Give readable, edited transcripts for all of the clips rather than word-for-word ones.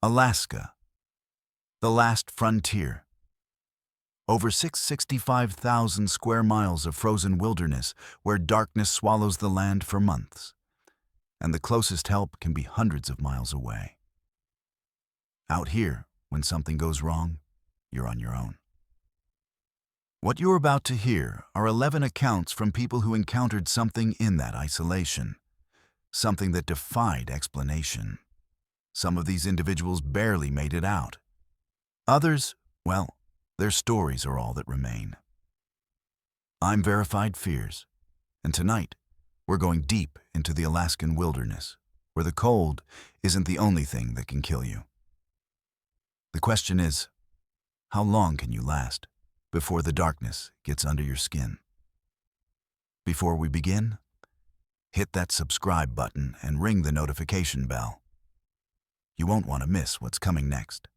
Alaska, the last frontier. Over 665,000 square miles of frozen wilderness where darkness swallows the land for months, and the closest help can be hundreds of miles away. Out here, when something goes wrong, you're on your own. What you're about to hear are 11 accounts from people who encountered something in that isolation, something that defied explanation. Some of these individuals barely made it out. Others, well, their stories are all that remain. I'm VerifiedFears, and tonight we're going deep into the Alaskan wilderness, where the cold isn't the only thing that can kill you. The question is, how long can you last before the darkness gets under your skin? Before we begin, hit that subscribe button and ring the notification bell. You won't want to miss what's coming next.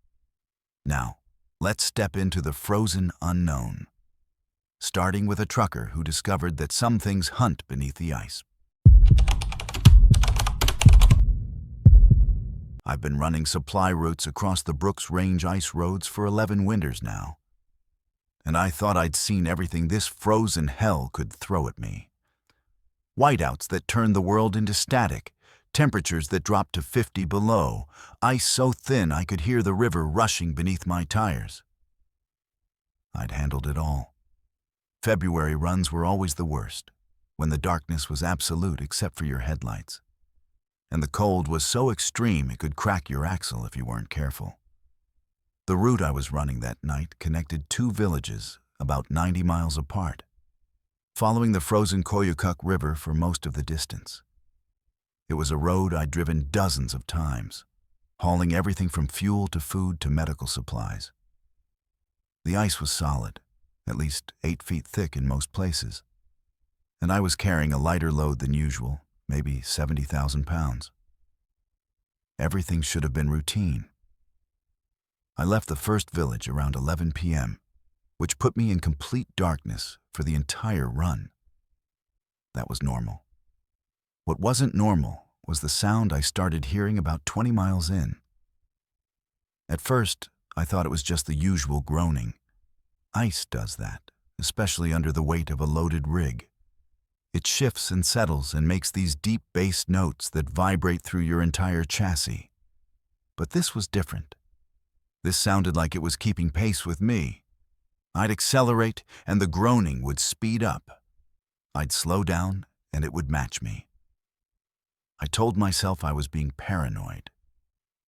Now, let's step into the frozen unknown, starting with a trucker who discovered that some things hunt beneath the ice. I've been running supply routes across the Brooks Range ice roads for 11 winters now, and I thought I'd seen everything this frozen hell could throw at me. Whiteouts that turned the world into static, temperatures that dropped to 50 below, ice so thin I could hear the river rushing beneath my tires. I'd handled it all. February runs were always the worst, when the darkness was absolute except for your headlights, and the cold was so extreme it could crack your axle if you weren't careful. The route I was running that night connected two villages about 90 miles apart, following the frozen Koyukuk River for most of the distance. It was a road I'd driven dozens of times, hauling everything from fuel to food to medical supplies. The ice was solid, at least 8 feet thick in most places, and I was carrying a lighter load than usual, maybe 70,000 pounds. Everything should have been routine. I left the first village around 11 p.m., which put me in complete darkness for the entire run. That was normal. What wasn't normal was the sound I started hearing about 20 miles in. At first, I thought it was just the usual groaning. Ice does that, especially under the weight of a loaded rig. It shifts and settles and makes these deep bass notes that vibrate through your entire chassis. But this was different. This sounded like it was keeping pace with me. I'd accelerate and the groaning would speed up. I'd slow down and it would match me. I told myself I was being paranoid,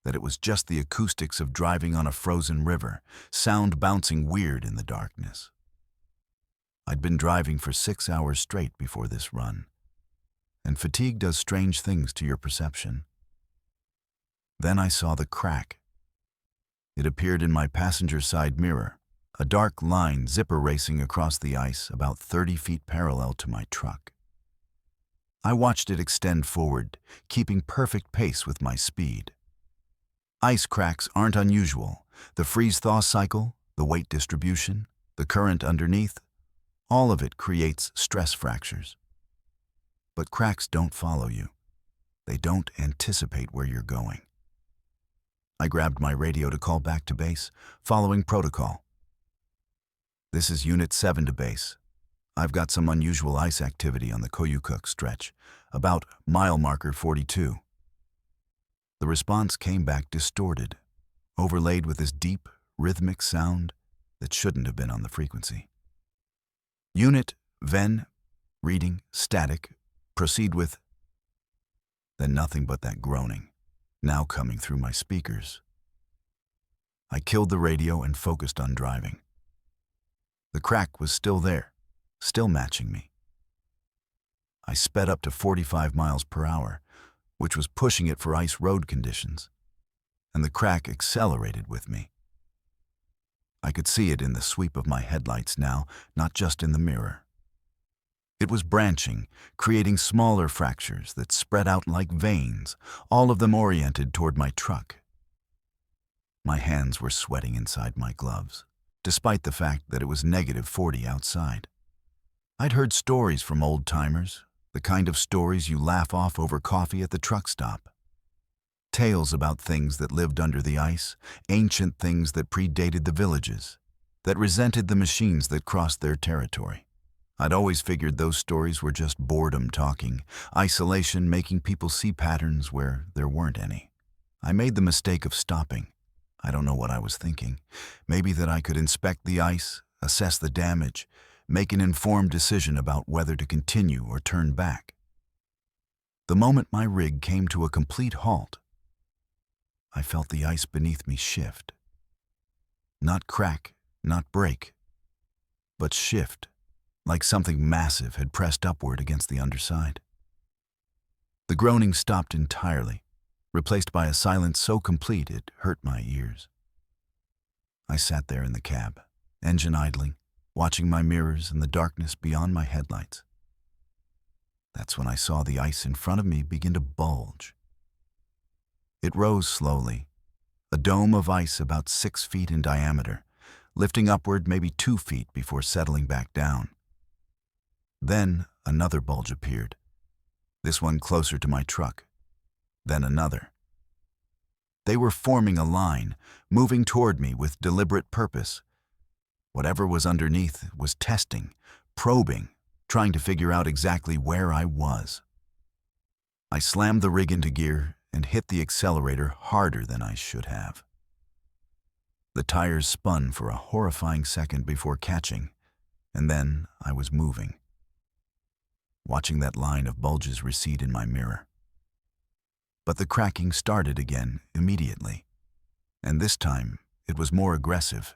that it was just the acoustics of driving on a frozen river, sound bouncing weird in the darkness. I'd been driving for 6 hours straight before this run, and fatigue does strange things to your perception. Then I saw the crack. It appeared in my passenger side mirror, a dark line zipper racing across the ice about 30 feet parallel to my truck. I watched it extend forward, keeping perfect pace with my speed. Ice cracks aren't unusual. The freeze-thaw cycle, the weight distribution, the current underneath, all of it creates stress fractures. But cracks don't follow you. They don't anticipate where you're going. I grabbed my radio to call back to base, following protocol. This is Unit 7 to base. I've got some unusual ice activity on the Koyukuk stretch, about mile marker 42. The response came back distorted, overlaid with this deep, rhythmic sound that shouldn't have been on the frequency. Unit, Ven, reading, static, proceed with... Then nothing but that groaning, now coming through my speakers. I killed the radio and focused on driving. The crack was still there, still matching me. I sped up to 45 miles per hour, which was pushing it for ice road conditions, and the crack accelerated with me. I could see it in the sweep of my headlights now, not just in the mirror. It was branching, creating smaller fractures that spread out like veins, all of them oriented toward my truck. My hands were sweating inside my gloves, despite the fact that it was -40 outside. I'd heard stories from old-timers, the kind of stories you laugh off over coffee at the truck stop. Tales about things that lived under the ice, ancient things that predated the villages, that resented the machines that crossed their territory. I'd always figured those stories were just boredom talking, isolation making people see patterns where there weren't any. I made the mistake of stopping. I don't know what I was thinking. Maybe that I could inspect the ice, assess the damage, make an informed decision about whether to continue or turn back. The moment my rig came to a complete halt, I felt the ice beneath me shift. Not crack, not break, but shift, like something massive had pressed upward against the underside. The groaning stopped entirely, replaced by a silence so complete it hurt my ears. I sat there in the cab, engine idling, watching my mirrors and the darkness beyond my headlights. That's when I saw the ice in front of me begin to bulge. It rose slowly, a dome of ice about 6 feet in diameter, lifting upward maybe 2 feet before settling back down. Then another bulge appeared, this one closer to my truck, then another. They were forming a line, moving toward me with deliberate purpose. Whatever was underneath was testing, probing, trying to figure out exactly where I was. I slammed the rig into gear and hit the accelerator harder than I should have. The tires spun for a horrifying second before catching, and then I was moving, watching that line of bulges recede in my mirror. But the cracking started again immediately, and this time it was more aggressive.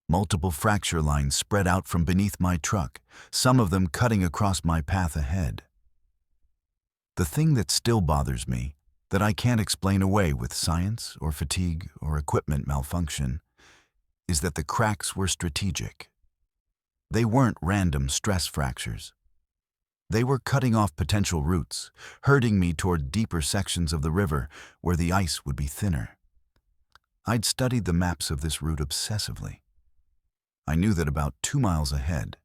Multiple fracture lines spread out from beneath my truck, some of them cutting across my path ahead. The thing that still bothers me, that I can't explain away with science or fatigue or equipment malfunction, is that the cracks were strategic. They weren't random stress fractures. They were cutting off potential routes, herding me toward deeper sections of the river where the ice would be thinner. I'd studied the maps of this route obsessively. I knew that about 2 miles ahead,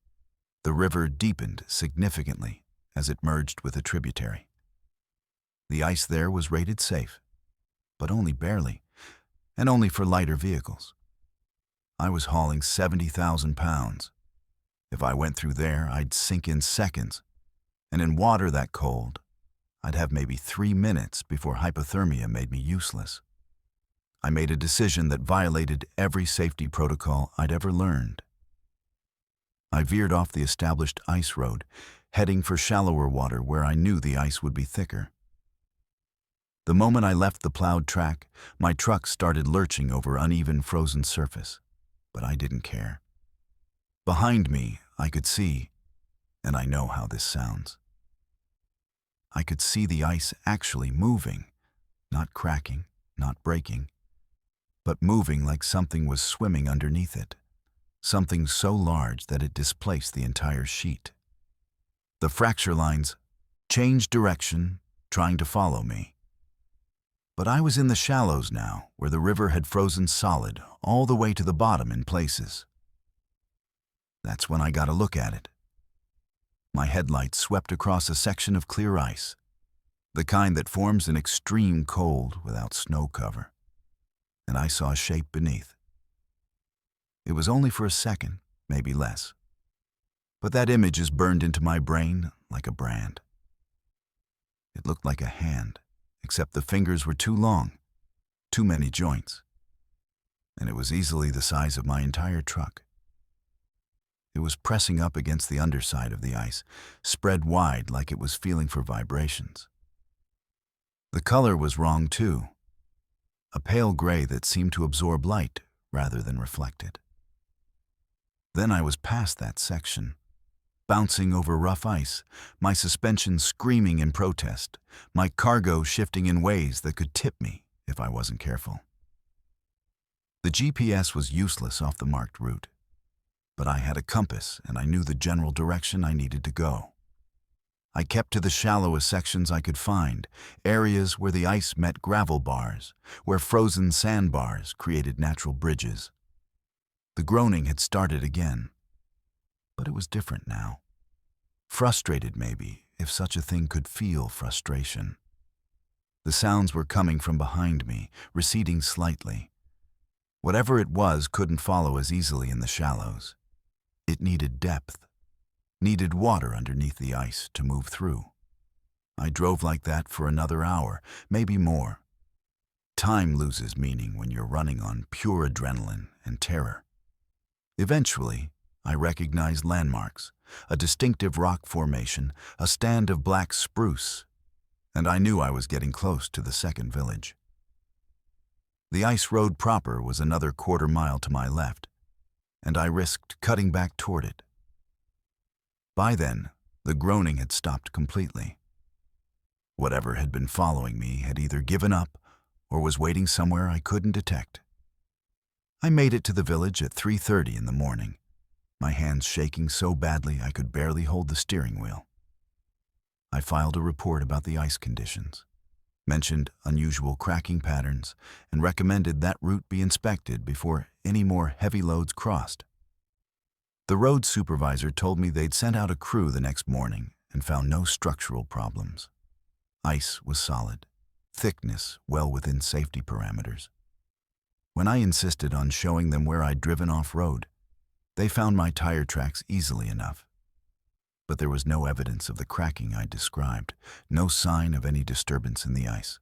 the river deepened significantly as it merged with a tributary. The ice there was rated safe, but only barely, and only for lighter vehicles. I was hauling 70,000 pounds. If I went through there, I'd sink in seconds, and in water that cold, I'd have maybe 3 minutes before hypothermia made me useless. I made a decision that violated every safety protocol I'd ever learned. I veered off the established ice road, heading for shallower water where I knew the ice would be thicker. The moment I left the plowed track, my truck started lurching over uneven frozen surface, but I didn't care. Behind me, I could see, and I know how this sounds. I could see the ice actually moving, not cracking, not breaking, but moving like something was swimming underneath it, something so large that it displaced the entire sheet. The fracture lines changed direction, trying to follow me. But I was in the shallows now, where the river had frozen solid all the way to the bottom in places. That's when I got a look at it. My headlights swept across a section of clear ice, the kind that forms in extreme cold without snow cover, and I saw a shape beneath. It was only for a second, maybe less, but that image is burned into my brain like a brand. It looked like a hand, except the fingers were too long, too many joints, and it was easily the size of my entire truck. It was pressing up against the underside of the ice, spread wide like it was feeling for vibrations. The color was wrong too, a pale gray that seemed to absorb light rather than reflect it. Then I was past that section, bouncing over rough ice, my suspension screaming in protest, my cargo shifting in ways that could tip me if I wasn't careful. The GPS was useless off the marked route, but I had a compass and I knew the general direction I needed to go. I kept to the shallowest sections I could find, areas where the ice met gravel bars, where frozen sandbars created natural bridges. The groaning had started again, but it was different now. Frustrated maybe, if such a thing could feel frustration. The sounds were coming from behind me, receding slightly. Whatever it was couldn't follow as easily in the shallows. It needed depth, needed water underneath the ice to move through. I drove like that for another hour, maybe more. Time loses meaning when you're running on pure adrenaline and terror. Eventually, I recognized landmarks, a distinctive rock formation, a stand of black spruce, and I knew I was getting close to the second village. The ice road proper was another quarter-mile to my left, and I risked cutting back toward it. By then, the groaning had stopped completely. Whatever had been following me had either given up or was waiting somewhere I couldn't detect. I made it to the village at 3:30 in the morning, my hands shaking so badly I could barely hold the steering wheel. I filed a report about the ice conditions, mentioned unusual cracking patterns, and recommended that route be inspected before any more heavy loads crossed. The road supervisor told me they'd sent out a crew the next morning and found no structural problems. Ice was solid, thickness well within safety parameters. When I insisted on showing them where I'd driven off-road, they found my tire tracks easily enough. But there was no evidence of the cracking I described, no sign of any disturbance in the ice.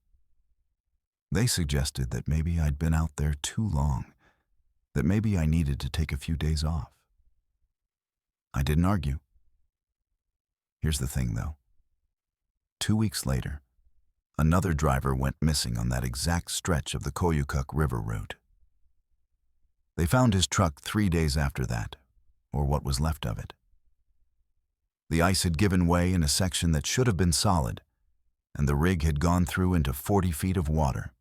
They suggested that maybe I'd been out there too long, that maybe I needed to take a few days off. I didn't argue. Here's the thing, though. 2 weeks later, another driver went missing on that exact stretch of the Koyukuk River route. They found his truck 3 days after that, or what was left of it. The ice had given way in a section that should have been solid, and the rig had gone through into 40 feet of water.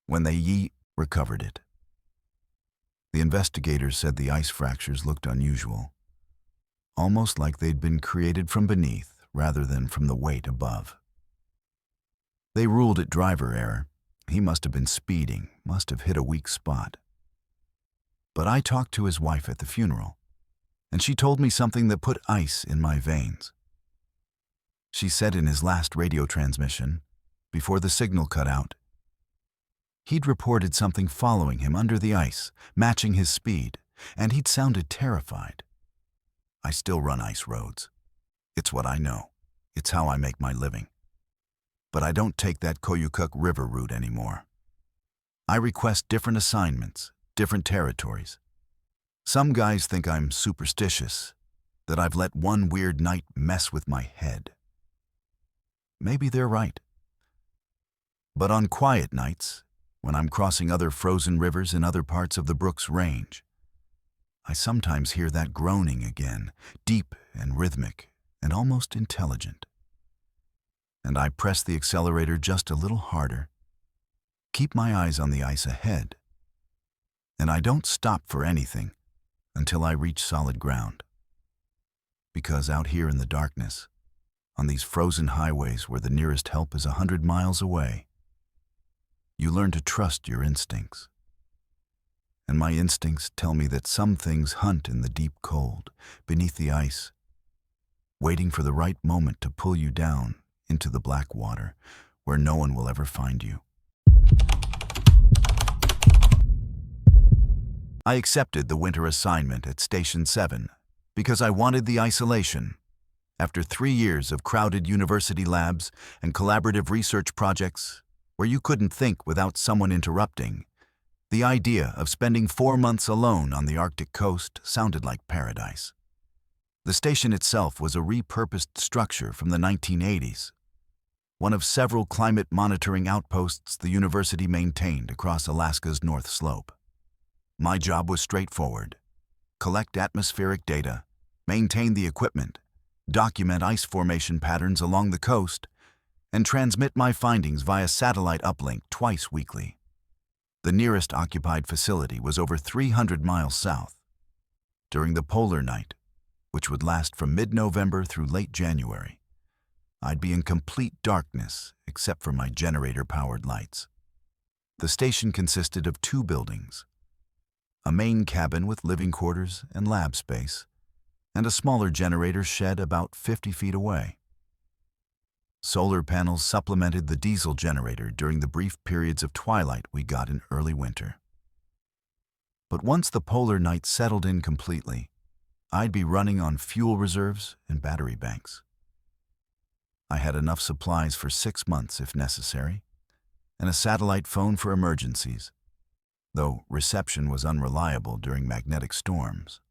When they recovered it, the investigators said the ice fractures looked unusual, almost like they'd been created from beneath rather than from the weight above. They ruled it driver error. He must have been speeding, must have hit a weak spot. But I talked to his wife at the funeral, and she told me something that put ice in my veins. She said in his last radio transmission, before the signal cut out, he'd reported something following him under the ice, matching his speed, and he'd sounded terrified. I still run ice roads. It's what I know. It's how I make my living. But I don't take that Koyukuk River route anymore. I request different assignments, different territories. Some guys think I'm superstitious, that I've let one weird night mess with my head. Maybe they're right. But on quiet nights, when I'm crossing other frozen rivers in other parts of the Brooks Range, I sometimes hear that groaning again, deep and rhythmic and almost intelligent. And I press the accelerator just a little harder, keep my eyes on the ice ahead, and I don't stop for anything until I reach solid ground. Because out here in the darkness, on these frozen highways where the nearest help is 100 miles away, you learn to trust your instincts. And my instincts tell me that some things hunt in the deep cold, beneath the ice, waiting for the right moment to pull you down into the black water where no one will ever find you. I accepted the winter assignment at Station 7 because I wanted the isolation. After 3 years of crowded university labs and collaborative research projects where you couldn't think without someone interrupting, the idea of spending 4 months alone on the Arctic coast sounded like paradise. The station itself was a repurposed structure from the 1980s, one of several climate monitoring outposts the university maintained across Alaska's North Slope. My job was straightforward: collect atmospheric data, maintain the equipment, document ice formation patterns along the coast, and transmit my findings via satellite uplink twice weekly. The nearest occupied facility was over 300 miles south. During the polar night, which would last from mid-November through late January, I'd be in complete darkness except for my generator-powered lights. The station consisted of 2 buildings: a main cabin with living quarters and lab space, and a smaller generator shed about 50 feet away. Solar panels supplemented the diesel generator during the brief periods of twilight we got in early winter. But once the polar night settled in completely, I'd be running on fuel reserves and battery banks. I had enough supplies for 6 months if necessary, and a satellite phone for emergencies, though reception was unreliable during magnetic storms.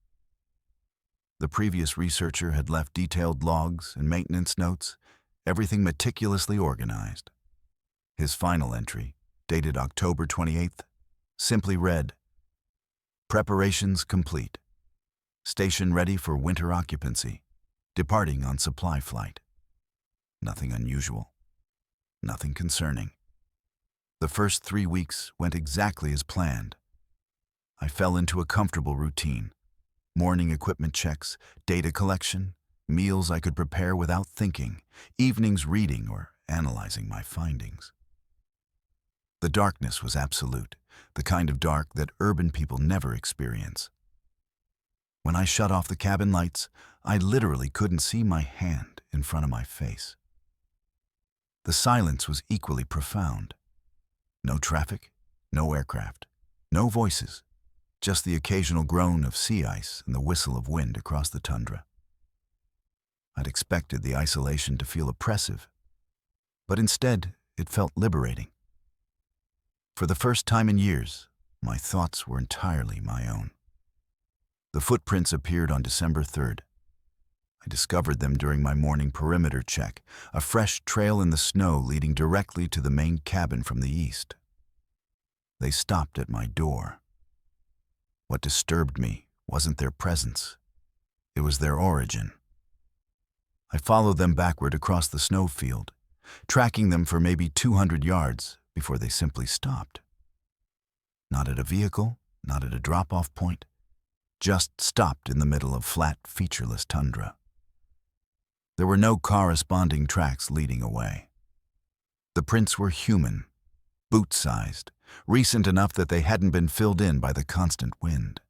The previous researcher had left detailed logs and maintenance notes, everything meticulously organized. His final entry, dated October 28th, simply read, "Preparations complete. Station ready for winter occupancy. Departing on supply flight." Nothing unusual. Nothing concerning. The first 3 weeks went exactly as planned. I fell into a comfortable routine. Morning equipment checks, data collection, meals I could prepare without thinking, evenings reading or analyzing my findings. The darkness was absolute, the kind of dark that urban people never experience. When I shut off the cabin lights, I literally couldn't see my hand in front of my face. The silence was equally profound. No traffic, no aircraft, no voices, just the occasional groan of sea ice and the whistle of wind across the tundra. I'd expected the isolation to feel oppressive, but instead it felt liberating. For the first time in years, my thoughts were entirely my own. The footprints appeared on December 3rd. I discovered them during my morning perimeter check, a fresh trail in the snow leading directly to the main cabin from the east. They stopped at my door. What disturbed me wasn't their presence. It was their origin. I followed them backward across the snowfield, tracking them for maybe 200 yards before they simply stopped. Not at a vehicle, not at a drop-off point, just stopped in the middle of flat, featureless tundra. There were no corresponding tracks leading away. The prints were human, boot-sized, recent enough that they hadn't been filled in by the constant wind.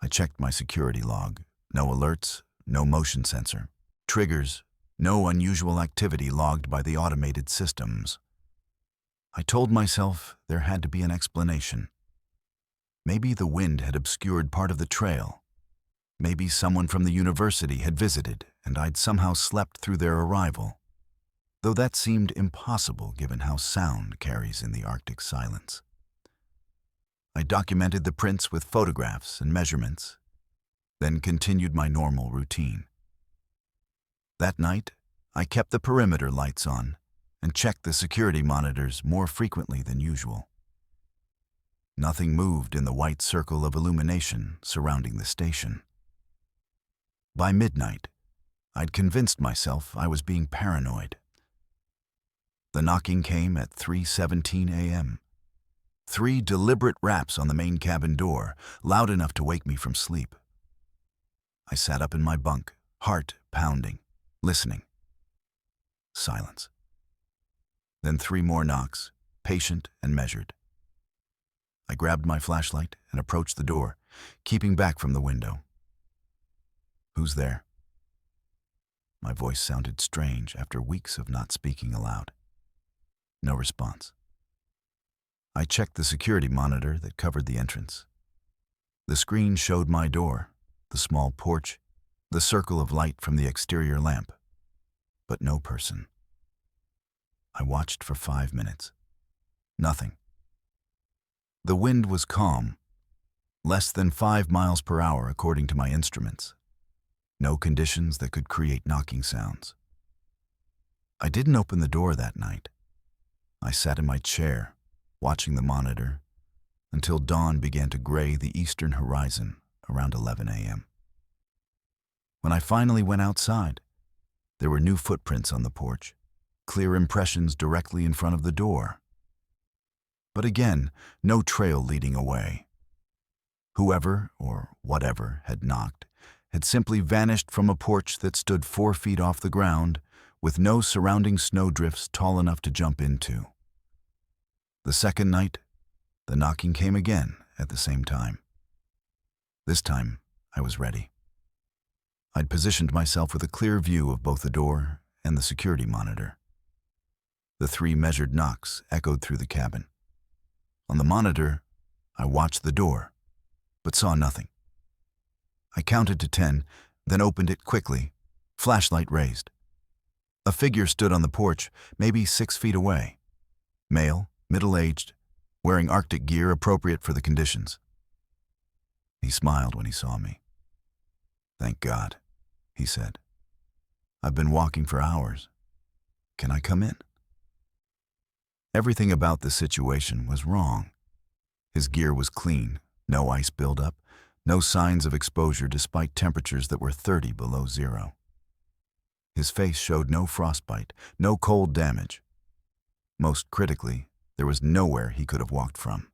I checked my security log. No alerts, no motion sensor. Triggers, no unusual activity logged by the automated systems. I told myself there had to be an explanation. Maybe the wind had obscured part of the trail. Maybe someone from the university had visited and I'd somehow slept through their arrival, though that seemed impossible given how sound carries in the Arctic silence. I documented the prints with photographs and measurements, then continued my normal routine. That night, I kept the perimeter lights on and checked the security monitors more frequently than usual. Nothing moved in the white circle of illumination surrounding the station. By midnight, I'd convinced myself I was being paranoid. The knocking came at 3:17 a.m. 3 deliberate raps on the main cabin door, loud enough to wake me from sleep. I sat up in my bunk, heart pounding, listening. Silence. Then 3 more knocks, patient and measured. I grabbed my flashlight and approached the door, keeping back from the window. "Who's there?" My voice sounded strange after weeks of not speaking aloud. No response. I checked the security monitor that covered the entrance. The screen showed my door, the small porch, the circle of light from the exterior lamp, but no person. I watched for 5 minutes. Nothing. The wind was calm, less than 5 miles per hour according to my instruments. No conditions that could create knocking sounds. I didn't open the door that night. I sat in my chair, watching the monitor, until dawn began to gray the eastern horizon around 11 a.m. When I finally went outside, there were new footprints on the porch, clear impressions directly in front of the door. But again, no trail leading away. Whoever, or whatever, had knocked had simply vanished from a porch that stood 4 feet off the ground, with no surrounding snowdrifts tall enough to jump into. The second night, the knocking came again at the same time. This time, I was ready. I'd positioned myself with a clear view of both the door and the security monitor. The 3 measured knocks echoed through the cabin. On the monitor, I watched the door, but saw nothing. I counted to 10, then opened it quickly, flashlight raised. A figure stood on the porch, maybe 6 feet away. Male, middle-aged, wearing Arctic gear appropriate for the conditions. He smiled when he saw me. "Thank God," he said. "I've been walking for hours. Can I come in?" Everything about the situation was wrong. His gear was clean, no ice buildup, no signs of exposure despite temperatures that were 30 below zero. His face showed no frostbite, no cold damage. Most critically, there was nowhere he could have walked from.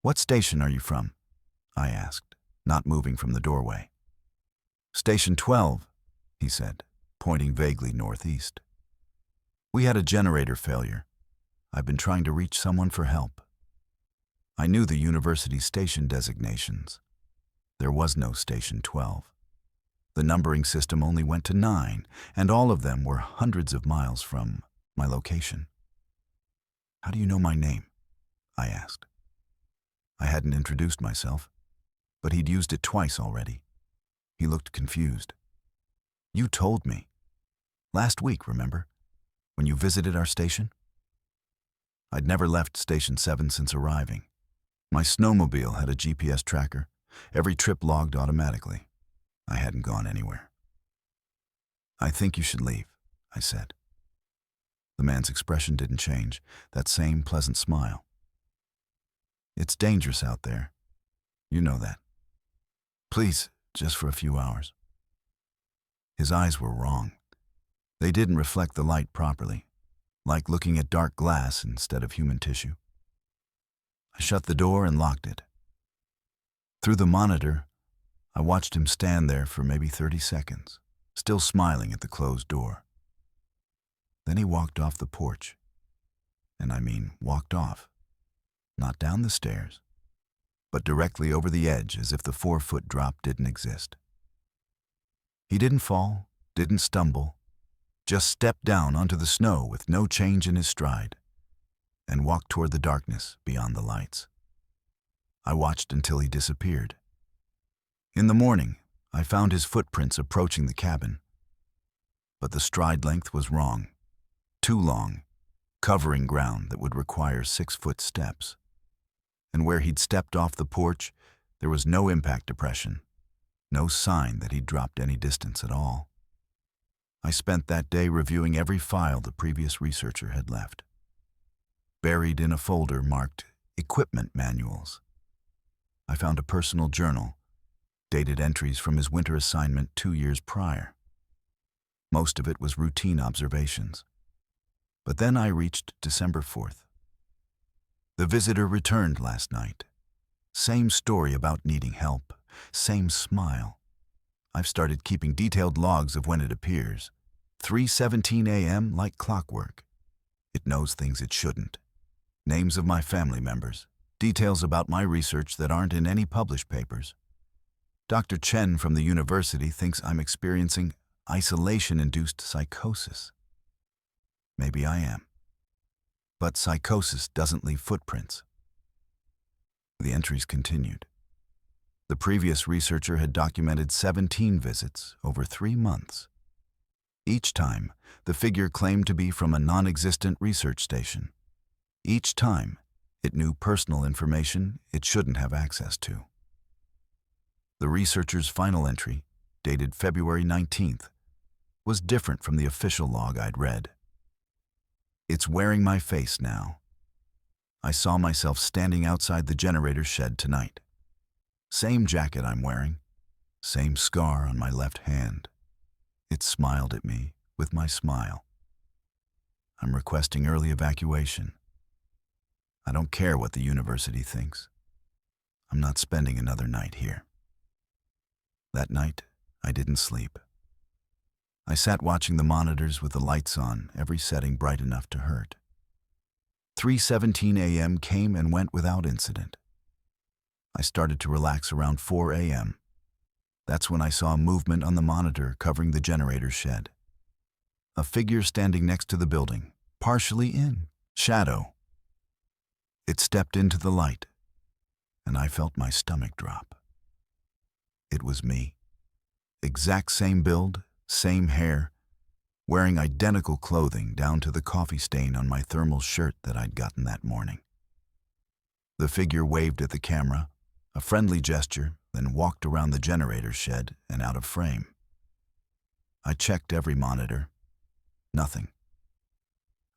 "What station are you from?" I asked, not moving from the doorway. "Station 12, he said, pointing vaguely northeast. "We had a generator failure. I've been trying to reach someone for help." I knew the university station designations. There was no Station 12. The numbering system only went to 9, and all of them were hundreds of miles from my location. "How do you know my name?" I asked. I hadn't introduced myself, but he'd used it twice already. He looked confused. "You told me. Last week, remember? When you visited our station?" I'd never left Station 7 since arriving. My snowmobile had a GPS tracker, every trip logged automatically. I hadn't gone anywhere. "I think you should leave," I said. The man's expression didn't change, that same pleasant smile. "It's dangerous out there. You know that. Please, just for a few hours." His eyes were wrong. They didn't reflect the light properly, like looking at dark glass instead of human tissue. I shut the door and locked it. Through the monitor, I watched him stand there for maybe 30 seconds, still smiling at the closed door. Then he walked off the porch. And I mean walked off. Not down the stairs, but directly over the edge as if the 4-foot drop didn't exist. He didn't fall, didn't stumble, just stepped down onto the snow with no change in his stride, and walked toward the darkness beyond the lights. I watched until he disappeared. In the morning, I found his footprints approaching the cabin. But the stride length was wrong. Too long, covering ground that would require 6-foot steps. And where he'd stepped off the porch, there was no impact depression, no sign that he'd dropped any distance at all. I spent that day reviewing every file the previous researcher had left. Buried in a folder marked Equipment Manuals, I found a personal journal, dated entries from his winter assignment 2 years prior. Most of it was routine observations. But then I reached December 4th. The visitor returned last night. Same story about needing help, same smile. I've started keeping detailed logs of when it appears. 3:17 a.m. like clockwork. It knows things it shouldn't. Names of my family members, details about my research that aren't in any published papers. Dr. Chen from the university thinks I'm experiencing isolation-induced psychosis. Maybe I am. But psychosis doesn't leave footprints. The entries continued. The previous researcher had documented 17 visits over 3 months. Each time, the figure claimed to be from a non-existent research station. Each time, it knew personal information it shouldn't have access to. The researcher's final entry, dated February 19th, was different from the official log I'd read. It's wearing my face now. I saw myself standing outside the generator shed tonight. Same jacket I'm wearing, same scar on my left hand. It smiled at me with my smile. I'm requesting early evacuation. I don't care what the university thinks. I'm not spending another night here. That night, I didn't sleep. I sat watching the monitors with the lights on, every setting bright enough to hurt. 3:17 a.m. came and went without incident. I started to relax around 4 a.m. That's when I saw movement on the monitor covering the generator shed. a figure standing next to the building, partially in shadow. It stepped into the light, and I felt my stomach drop. It was me. Exact same build, same hair, wearing identical clothing down to the coffee stain on my thermal shirt that I'd gotten that morning. The figure waved at the camera, a friendly gesture, then walked around the generator shed and out of frame. I checked every monitor. Nothing.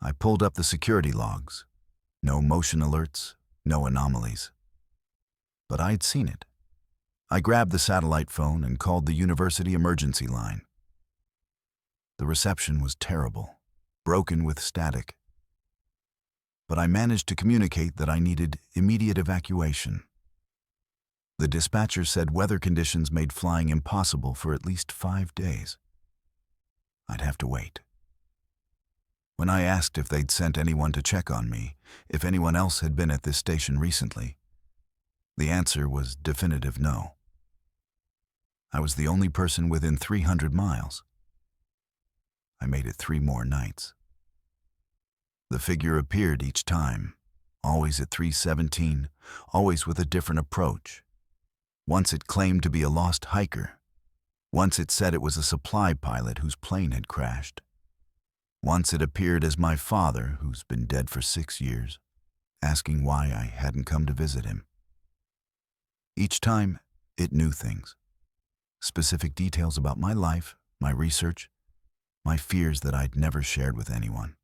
I pulled up the security logs. No motion alerts, no anomalies. But I'd seen it. I grabbed the satellite phone and called the university emergency line. The reception was terrible, broken with static. But I managed to communicate that I needed immediate evacuation. The dispatcher said weather conditions made flying impossible for at least 5 days. I'd have to wait. When I asked if they'd sent anyone to check on me, if anyone else had been at this station recently, the answer was definitive no. I was the only person within 300 miles. I made it 3 more nights. The figure appeared each time, always at 3:17, always with a different approach. Once it claimed to be a lost hiker. Once it said it was a supply pilot whose plane had crashed. Once it appeared as my father, who's been dead for 6 years, asking why I hadn't come to visit him. Each time, it knew things. Specific details about my life, my research, my fears that I'd never shared with anyone.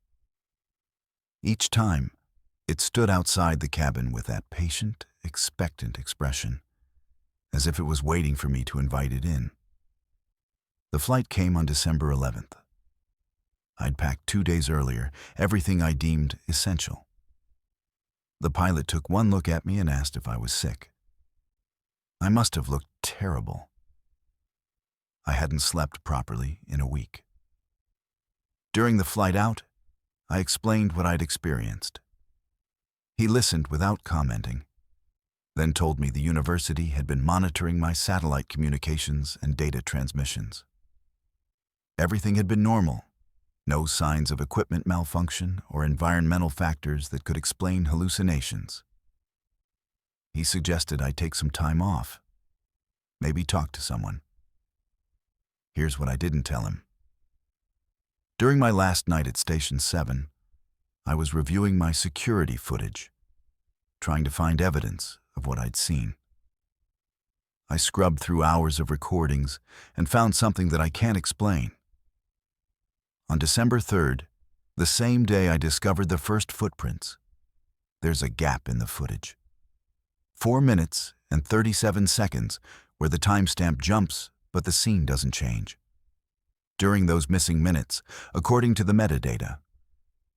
Each time, it stood outside the cabin with that patient, expectant expression, as if it was waiting for me to invite it in. The flight came on December 11th. I'd packed 2 days earlier, everything I deemed essential. The pilot took one look at me and asked if I was sick. I must have looked terrible. I hadn't slept properly in a week. During the flight out, I explained what I'd experienced. He listened without commenting, then told me the university had been monitoring my satellite communications and data transmissions. Everything had been normal. No signs of equipment malfunction or environmental factors that could explain hallucinations. He suggested I take some time off, maybe talk to someone. Here's what I didn't tell him. During my last night at Station 7, I was reviewing my security footage, trying to find evidence of what I'd seen. I scrubbed through hours of recordings and found something that I can't explain. On December 3rd, the same day I discovered the first footprints, there's a gap in the footage. 4 minutes and 37 seconds where the timestamp jumps, but the scene doesn't change. During those missing minutes, according to the metadata,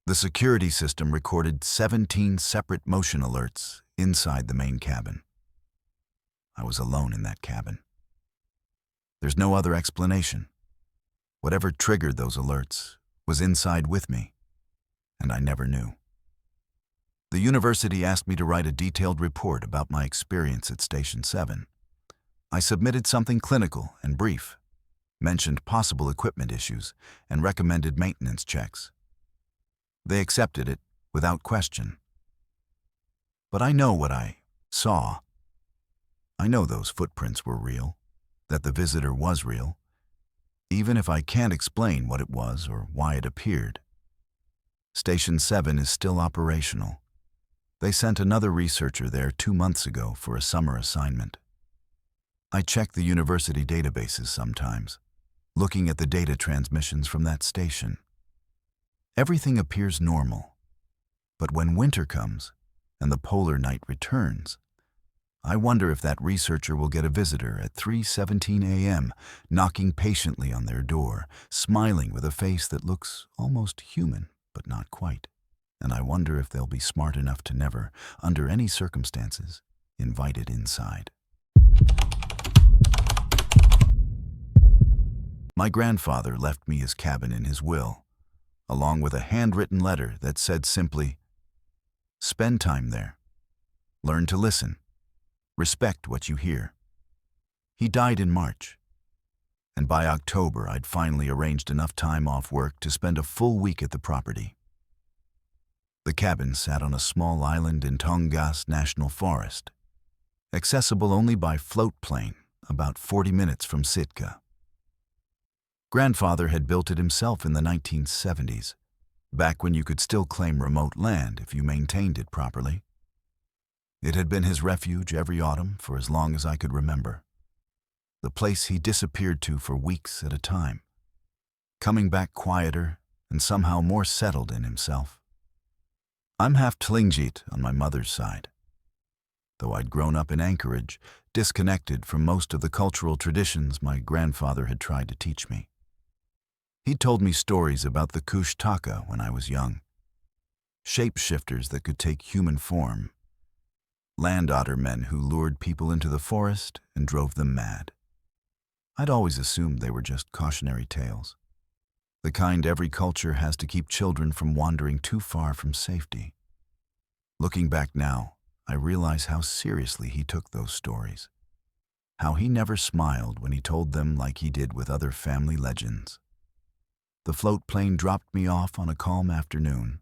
the security system recorded 17 separate motion alerts inside the main cabin. I was alone in that cabin. There's no other explanation. Whatever triggered those alerts was inside with me, and I never knew. The university asked me to write a detailed report about my experience at Station 7. I submitted something clinical and brief, mentioned possible equipment issues, and recommended maintenance checks. They accepted it without question. But I know what I saw. I know those footprints were real, that the visitor was real, even if I can't explain what it was or why it appeared. Station 7 is still operational. They sent another researcher there 2 months ago for a summer assignment. I check the university databases sometimes, looking at the data transmissions from that station. Everything appears normal, but when winter comes and the polar night returns, I wonder if that researcher will get a visitor at 3:17 a.m., knocking patiently on their door, smiling with a face that looks almost human, but not quite. And I wonder if they'll be smart enough to never, under any circumstances, invite it inside. My grandfather left me his cabin in his will, along with a handwritten letter that said simply, "Spend time there. Learn to listen. Respect what you hear." He died in March, and by October I'd finally arranged enough time off work to spend a full week at the property. The cabin sat on a small island in Tongass National Forest, accessible only by float plane, about 40 minutes from Sitka. Grandfather had built it himself in the 1970s, back when you could still claim remote land if you maintained it properly. It had been his refuge every autumn for as long as I could remember. The place he disappeared to for weeks at a time, coming back quieter and somehow more settled in himself. I'm half Tlingit on my mother's side. Though I'd grown up in Anchorage, disconnected from most of the cultural traditions my grandfather had tried to teach me. He'd told me stories about the Kushtaka when I was young, shapeshifters that could take human form, land otter men who lured people into the forest and drove them mad. I'd always assumed they were just cautionary tales, the kind every culture has to keep children from wandering too far from safety. Looking back now, I realize how seriously he took those stories, how he never smiled when he told them like he did with other family legends. The float plane dropped me off on a calm afternoon,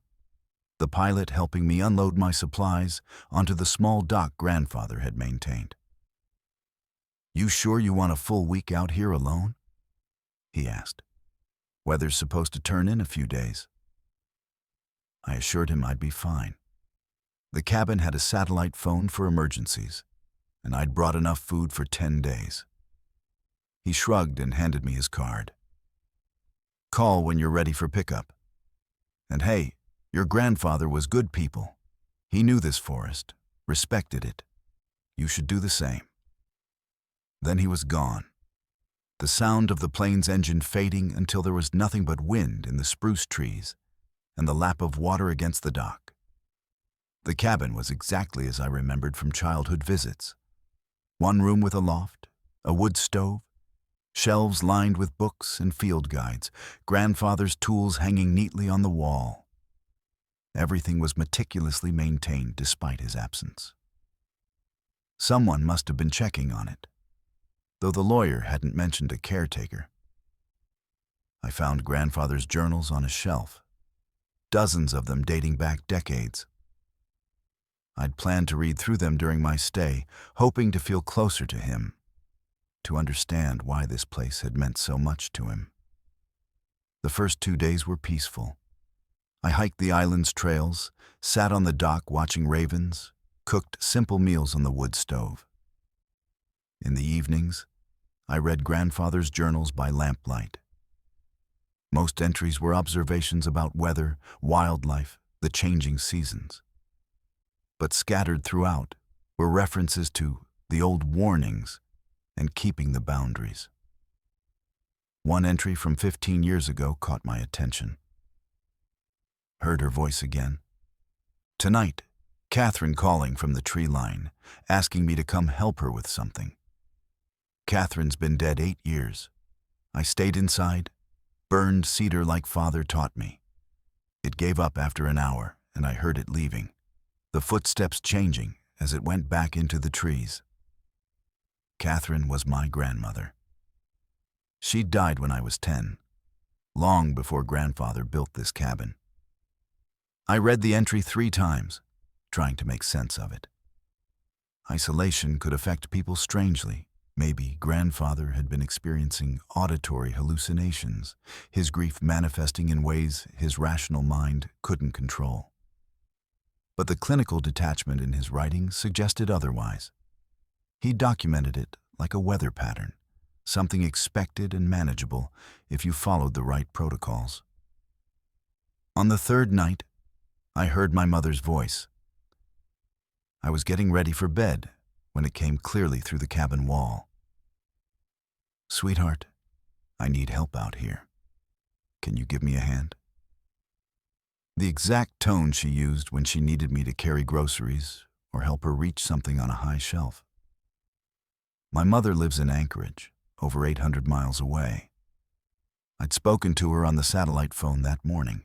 the pilot helping me unload my supplies onto the small dock grandfather had maintained. "You sure you want a full week out here alone?" he asked. "Weather's supposed to turn in a few days." I assured him I'd be fine. The cabin had a satellite phone for emergencies, and I'd brought enough food for 10 days. He shrugged and handed me his card. "Call when you're ready for pickup. And hey, your grandfather was good people. He knew this forest, respected it. You should do the same." Then he was gone, the sound of the plane's engine fading until there was nothing but wind in the spruce trees and the lap of water against the dock. The cabin was exactly as I remembered from childhood visits. One room with a loft, a wood stove, shelves lined with books and field guides, grandfather's tools hanging neatly on the wall. Everything was meticulously maintained despite his absence. Someone must have been checking on it, though the lawyer hadn't mentioned a caretaker. I found grandfather's journals on a shelf, dozens of them dating back decades. I'd planned to read through them during my stay, hoping to feel closer to him, to understand why this place had meant so much to him. The first 2 days were peaceful. I hiked the island's trails, sat on the dock watching ravens, cooked simple meals on the wood stove. In the evenings, I read grandfather's journals by lamplight. Most entries were observations about weather, wildlife, the changing seasons. But scattered throughout were references to the old warnings and keeping the boundaries. One entry from 15 years ago caught my attention. Heard her voice again. Tonight, Catherine calling from the tree line, asking me to come help her with something. Catherine's been dead 8 years. I stayed inside, burned cedar like father taught me. It gave up after an hour, and I heard it leaving, the footsteps changing as it went back into the trees. Catherine was my grandmother. She'd died when I was 10, long before grandfather built this cabin. I read the entry 3 times, trying to make sense of it. Isolation could affect people strangely. Maybe grandfather had been experiencing auditory hallucinations, his grief manifesting in ways his rational mind couldn't control. But the clinical detachment in his writing suggested otherwise. He documented it like a weather pattern, something expected and manageable if you followed the right protocols. On the 3rd night, I heard my mother's voice. I was getting ready for bed when it came clearly through the cabin wall. "Sweetheart, I need help out here. Can you give me a hand?" The exact tone she used when she needed me to carry groceries or help her reach something on a high shelf. My mother lives in Anchorage, over 800 miles away. I'd spoken to her on the satellite phone that morning.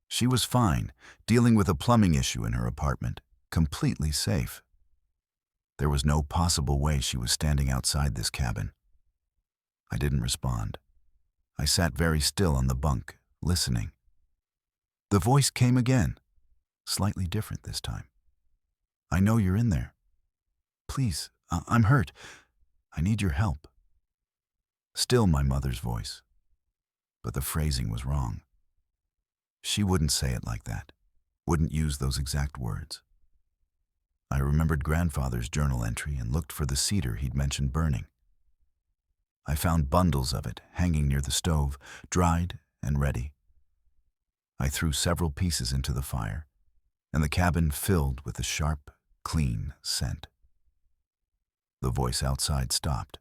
She was fine, dealing with a plumbing issue in her apartment, completely safe. There was no possible way she was standing outside this cabin. I didn't respond. I sat very still on the bunk, listening. The voice came again, slightly different this time. I know you're in there. Please, I'm hurt. I need your help. Still my mother's voice, but the phrasing was wrong. She wouldn't say it like that, wouldn't use those exact words. I remembered grandfather's journal entry and looked for the cedar he'd mentioned burning. I found bundles of it hanging near the stove, dried and ready. I threw several pieces into the fire, and the cabin filled with a sharp, clean scent. The voice outside stopped.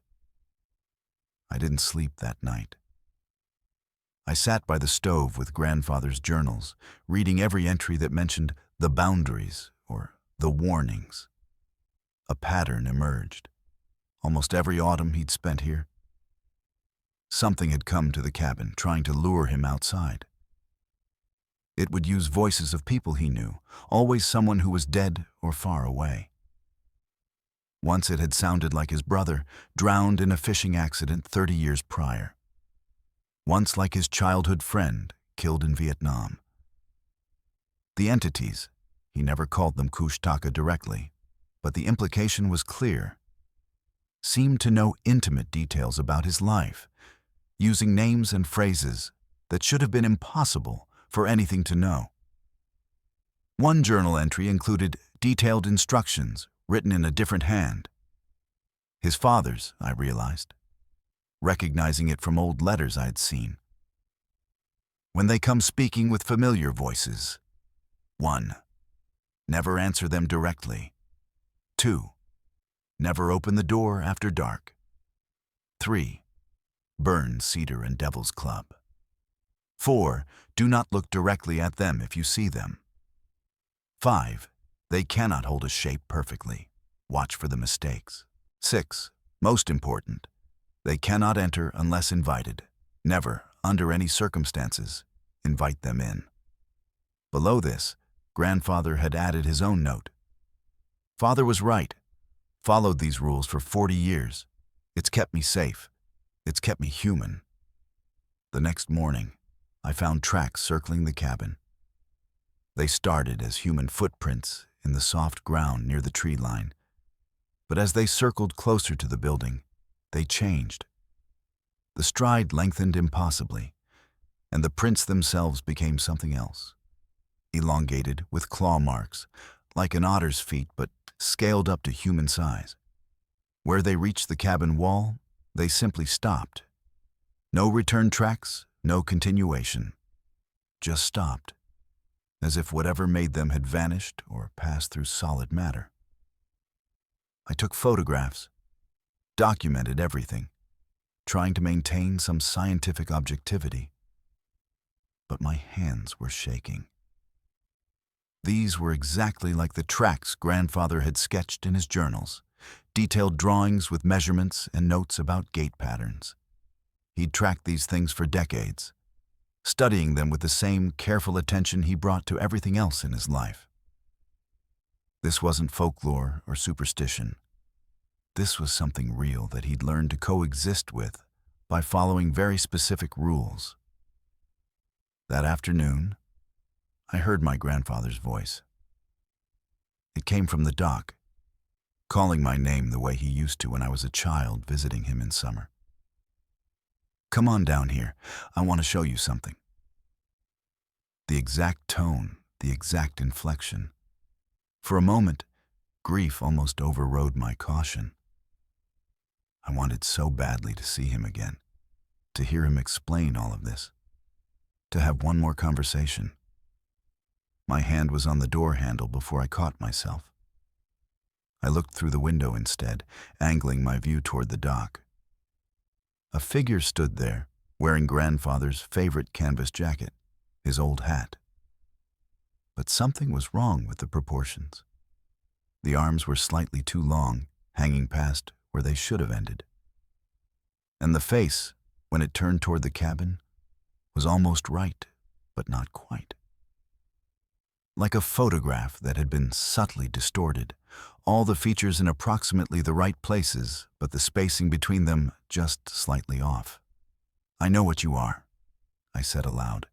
I didn't sleep that night. I sat by the stove with grandfather's journals, reading every entry that mentioned the boundaries or the warnings. A pattern emerged. Almost every autumn he'd spent here, something had come to the cabin, trying to lure him outside. It would use voices of people he knew, always someone who was dead or far away. Once it had sounded like his brother, drowned in a fishing accident 30 years prior. Once like his childhood friend, killed in Vietnam. The entities, he never called them Kushtaka directly, but the implication was clear, seemed to know intimate details about his life, using names and phrases that should have been impossible for anything to know. One journal entry included detailed instructions written in a different hand. His father's, I realized, recognizing it from old letters I'd seen. When they come speaking with familiar voices, 1. Never answer them directly. 2. Never open the door after dark. 3. Burn cedar and devil's club. 4. Do not look directly at them if you see them. 5. They cannot hold a shape perfectly. Watch for the mistakes. 6. Most important, they cannot enter unless invited. Never, under any circumstances, invite them in. Below this, grandfather had added his own note. Father was right. Followed these rules for 40 years. It's kept me safe. It's kept me human. The next morning, I found tracks circling the cabin. They started as human footprints in the soft ground near the tree line, but as they circled closer to the building, they changed. The stride lengthened impossibly, and the prints themselves became something else, elongated with claw marks, like an otter's feet but scaled up to human size. Where they reached the cabin wall, they simply stopped. No return tracks, no continuation. Just stopped, as if whatever made them had vanished or passed through solid matter. I took photographs, documented everything, trying to maintain some scientific objectivity. But my hands were shaking. These were exactly like the tracks grandfather had sketched in his journals, detailed drawings with measurements and notes about gait patterns. He'd tracked these things for decades, studying them with the same careful attention he brought to everything else in his life. This wasn't folklore or superstition. This was something real that he'd learned to coexist with by following very specific rules. That afternoon, I heard my grandfather's voice. It came from the dock, calling my name the way he used to when I was a child visiting him in summer. Come on down here. I want to show you something. The exact tone, the exact inflection. For a moment, grief almost overrode my caution. I wanted so badly to see him again, to hear him explain all of this, to have one more conversation. My hand was on the door handle before I caught myself. I looked through the window instead, angling my view toward the dock. A figure stood there, wearing grandfather's favorite canvas jacket, his old hat. But something was wrong with the proportions. The arms were slightly too long, hanging past where they should have ended. And the face, when it turned toward the cabin, was almost right, but not quite. Like a photograph that had been subtly distorted, all the features in approximately the right places, but the spacing between them just slightly off. "I know what you are," I said aloud,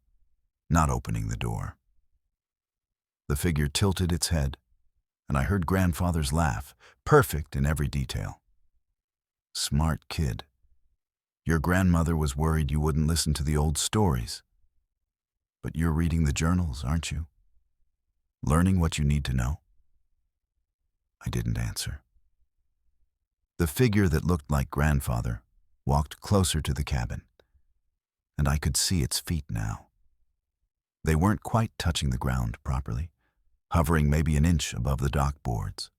not opening the door. The figure tilted its head, and I heard grandfather's laugh, perfect in every detail. "Smart kid. Your grandmother was worried you wouldn't listen to the old stories. But you're reading the journals, aren't you? Learning what you need to know?" I didn't answer. The figure that looked like grandfather walked closer to the cabin, and I could see its feet now. They weren't quite touching the ground properly, hovering maybe an inch above the dock boards.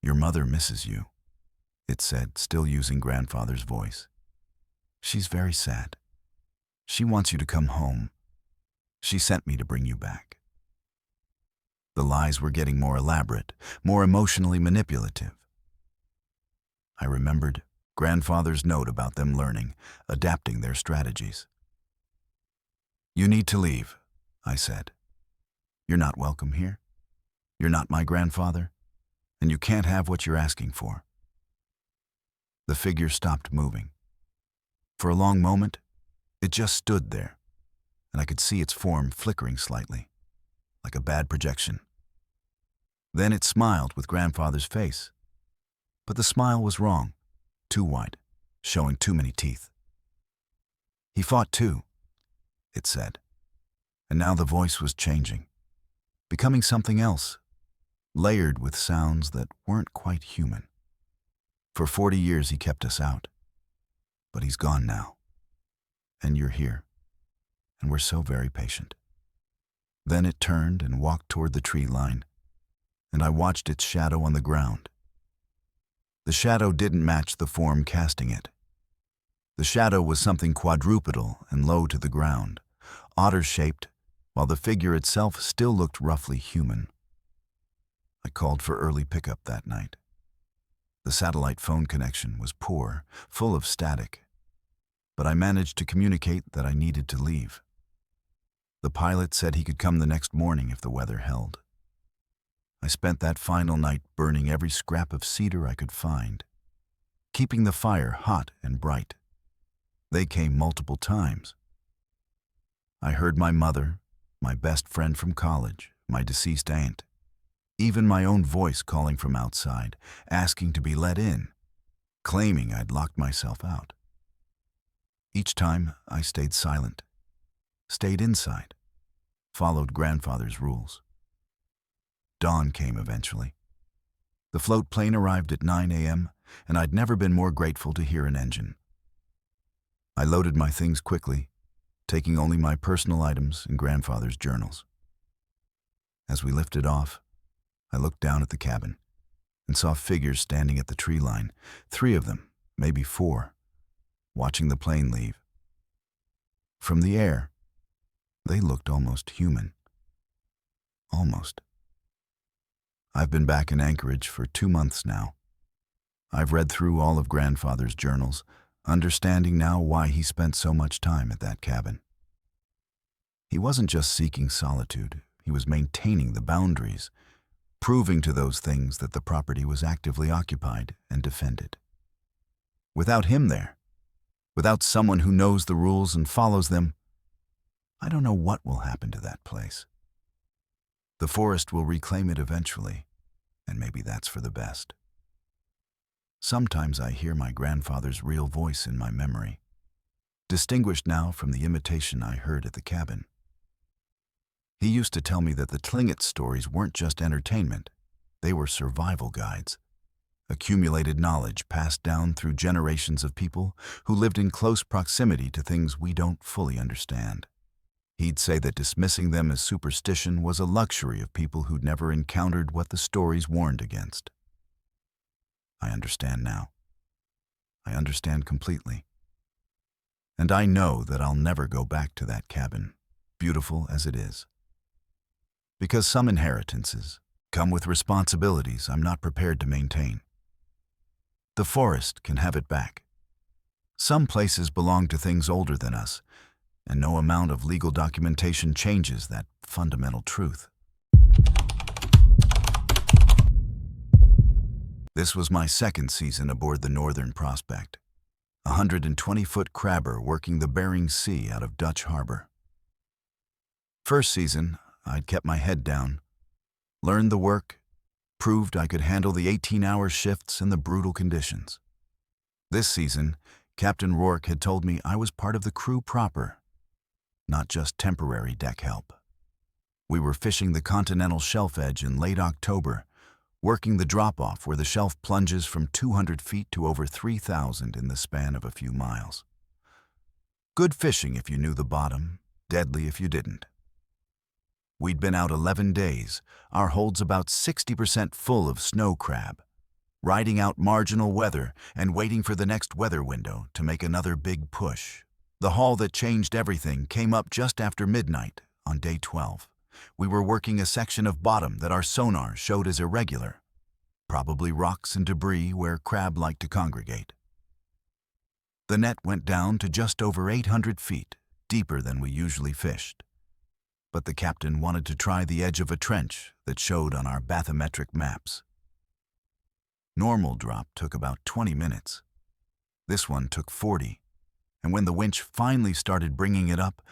"Your mother misses you," it said, still using grandfather's voice. "She's very sad. She wants you to come home. She sent me to bring you back." The lies were getting more elaborate, more emotionally manipulative. I remembered grandfather's note about them learning, adapting their strategies. "You need to leave," I said. "You're not welcome here. You're not my grandfather, and you can't have what you're asking for." The figure stopped moving. For a long moment, it just stood there, and I could see its form flickering slightly, like a bad projection. Then it smiled with grandfather's face, but the smile was wrong, too wide, showing too many teeth. "He fought too," it said, and now the voice was changing, becoming something else, layered with sounds that weren't quite human. "For 40 years he kept us out, but he's gone now, and you're here, and we're so very patient." Then it turned and walked toward the tree line, and I watched its shadow on the ground. The shadow didn't match the form casting it. The shadow was something quadrupedal and low to the ground, otter-shaped, while the figure itself still looked roughly human. I called for early pickup that night. The satellite phone connection was poor, full of static, but I managed to communicate that I needed to leave. The pilot said he could come the next morning if the weather held. I spent that final night burning every scrap of cedar I could find, keeping the fire hot and bright. They came multiple times. I heard my mother, my best friend from college, my deceased aunt, even my own voice calling from outside, asking to be let in, claiming I'd locked myself out. Each time I stayed silent, stayed inside, followed grandfather's rules. Dawn came eventually. The float plane arrived at 9 a.m., and I'd never been more grateful to hear an engine. I loaded my things quickly, taking only my personal items and grandfather's journals. As we lifted off, I looked down at the cabin and saw figures standing at the tree line, 3 of them, maybe 4, watching the plane leave. From the air, they looked almost human. Almost. I've been back in Anchorage for 2 months now. I've read through all of grandfather's journals, understanding now why he spent so much time at that cabin. He wasn't just seeking solitude, he was maintaining the boundaries, proving to those things that the property was actively occupied and defended. Without him there, without someone who knows the rules and follows them, I don't know what will happen to that place. The forest will reclaim it eventually, and maybe that's for the best. Sometimes I hear my grandfather's real voice in my memory, distinguished now from the imitation I heard at the cabin. He used to tell me that the Tlingit stories weren't just entertainment, they were survival guides, accumulated knowledge passed down through generations of people who lived in close proximity to things we don't fully understand. He'd say that dismissing them as superstition was a luxury of people who'd never encountered what the stories warned against. I understand now. I understand completely. And I know that I'll never go back to that cabin, beautiful as it is. Because some inheritances come with responsibilities I'm not prepared to maintain. The forest can have it back. Some places belong to things older than us, and no amount of legal documentation changes that fundamental truth. This was my second season aboard the Northern Prospect, a 120-foot crabber working the Bering Sea out of Dutch Harbor. First season, I'd kept my head down, learned the work, proved I could handle the 18-hour shifts and the brutal conditions. This season, Captain Rourke had told me I was part of the crew proper, not just temporary deck help. We were fishing the continental shelf edge in late October, working the drop-off where the shelf plunges from 200 feet to over 3,000 in the span of a few miles. Good fishing if you knew the bottom, deadly if you didn't. We'd been out 11 days, our holds about 60% full of snow crab, riding out marginal weather and waiting for the next weather window to make another big push. The haul that changed everything came up just after midnight on day 12. We were working a section of bottom that our sonar showed as irregular, probably rocks and debris where crab like to congregate. The net went down to just over 800 feet, deeper than we usually fished. But the captain wanted to try the edge of a trench that showed on our bathymetric maps. Normal drop took about 20 minutes. This one took 40, and when the winch finally started bringing it up,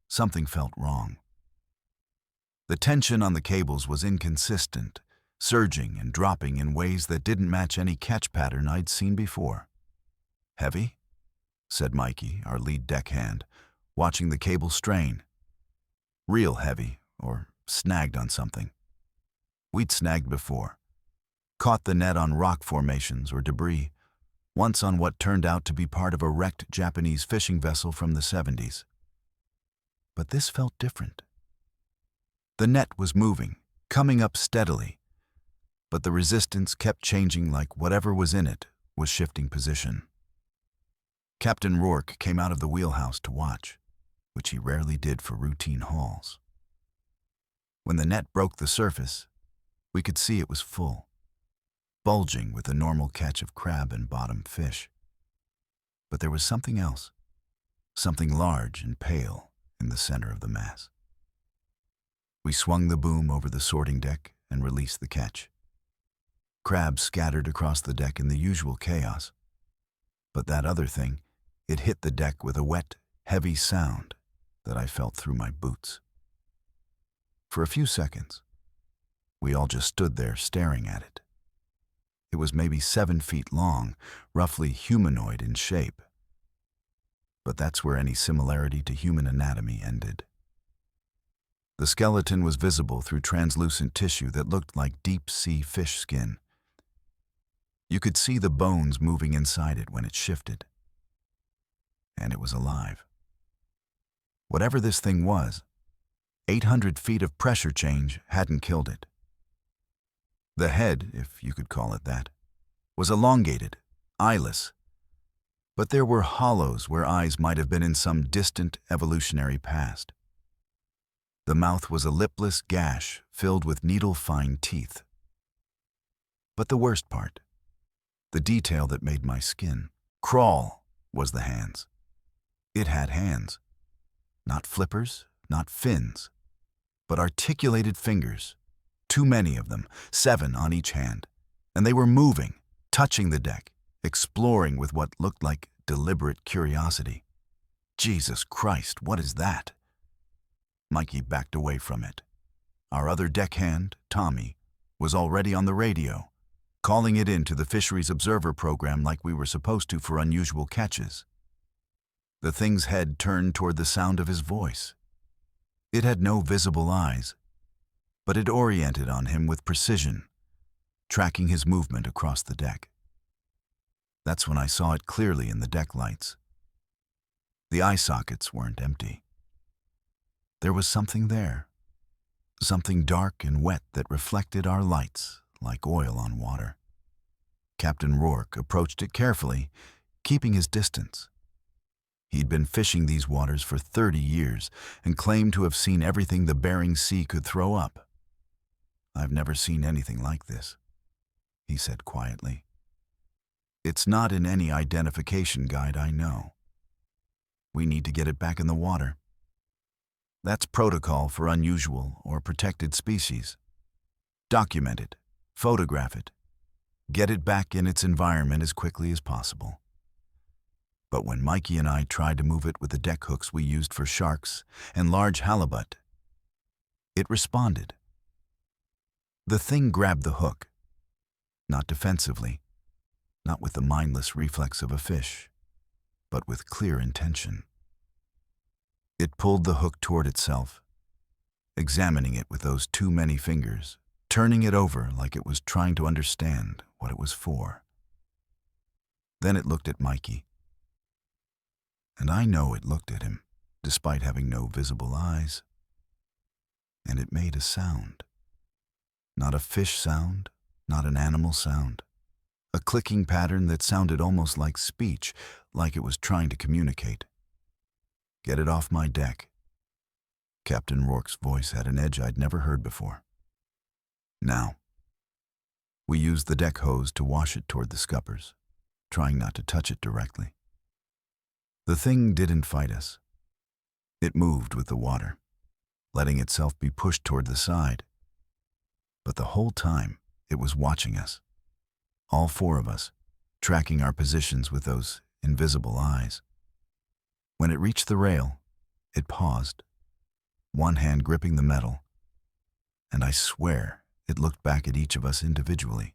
something felt wrong. The tension on the cables was inconsistent, surging and dropping in ways that didn't match any catch pattern I'd seen before. "Heavy?" said Mikey, our lead deckhand, watching the cable strain. Real heavy, or snagged on something. We'd snagged before. Caught the net on rock formations or debris, once on what turned out to be part of a wrecked Japanese fishing vessel from the 70s. But this felt different. The net was moving, coming up steadily, but the resistance kept changing like whatever was in it was shifting position. Captain Rourke came out of the wheelhouse to watch, which he rarely did for routine hauls. When the net broke the surface, we could see it was full, bulging with a normal catch of crab and bottom fish. But there was something else, something large and pale in the center of the mass. We swung the boom over the sorting deck and released the catch. Crabs scattered across the deck in the usual chaos. But that other thing, it hit the deck with a wet, heavy sound that I felt through my boots. For a few seconds, we all just stood there staring at it. It was maybe 7 feet long, roughly humanoid in shape. But that's where any similarity to human anatomy ended. The skeleton was visible through translucent tissue that looked like deep-sea fish skin. You could see the bones moving inside it when it shifted. And it was alive. Whatever this thing was, 800 feet of pressure change hadn't killed it. The head, if you could call it that, was elongated, eyeless. But there were hollows where eyes might have been in some distant evolutionary past. The mouth was a lipless gash filled with needle-fine teeth. But the worst part, the detail that made my skin crawl, was the hands. It had hands. Not flippers, not fins, but articulated fingers. Too many of them, 7 on each hand. And they were moving, touching the deck, exploring with what looked like deliberate curiosity. Jesus Christ, what is that? Mikey backed away from it. Our other deckhand, Tommy, was already on the radio, calling it into the Fisheries Observer program like we were supposed to for unusual catches. The thing's head turned toward the sound of his voice. It had no visible eyes, but it oriented on him with precision, tracking his movement across the deck. That's when I saw it clearly in the deck lights. The eye sockets weren't empty. There was something there, something dark and wet that reflected our lights like oil on water. Captain Rourke approached it carefully, keeping his distance. He'd been fishing these waters for 30 years and claimed to have seen everything the Bering Sea could throw up. "I've never seen anything like this," he said quietly. "It's not in any identification guide I know. We need to get it back in the water. That's protocol for unusual or protected species. Document it, photograph it, get it back in its environment as quickly as possible. But when Mikey and I tried to move it with the deck hooks we used for sharks and large halibut, it responded. The thing grabbed the hook, not defensively, not with the mindless reflex of a fish, but with clear intention. It pulled the hook toward itself, examining it with those too many fingers, turning it over like it was trying to understand what it was for. Then it looked at Mikey. And I know it looked at him, despite having no visible eyes. And it made a sound. Not a fish sound, not an animal sound. A clicking pattern that sounded almost like speech, like it was trying to communicate. Get it off my deck. Captain Rourke's voice had an edge I'd never heard before. Now. We used the deck hose to wash it toward the scuppers, trying not to touch it directly. The thing didn't fight us. It moved with the water, letting itself be pushed toward the side. But the whole time, it was watching us. All four of us, tracking our positions with those invisible eyes. When it reached the rail, it paused, one hand gripping the metal, and I swear it looked back at each of us individually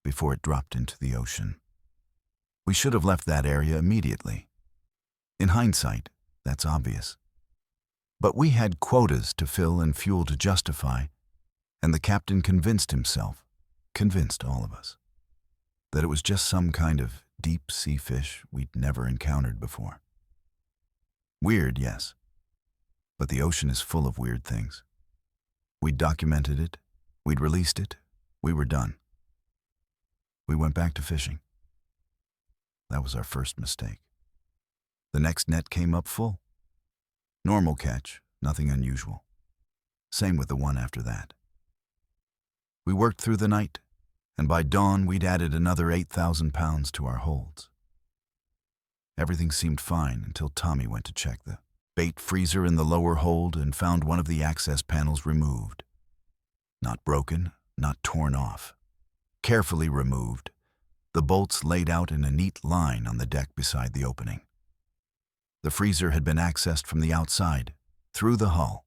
before it dropped into the ocean. We should have left that area immediately. In hindsight, that's obvious. But we had quotas to fill and fuel to justify, and the captain convinced himself, convinced all of us, that it was just some kind of deep-sea fish we'd never encountered before. Weird, yes, but the ocean is full of weird things. We'd documented it, we'd released it, we were done. We went back to fishing. That was our first mistake. The next net came up full. Normal catch, nothing unusual. Same with the one after that. We worked through the night, and by dawn we'd added another 8,000 pounds to our holds. Everything seemed fine until Tommy went to check the bait freezer in the lower hold and found one of the access panels removed. Not broken, not torn off. Carefully removed, the bolts laid out in a neat line on the deck beside the opening. The freezer had been accessed from the outside, through the hull.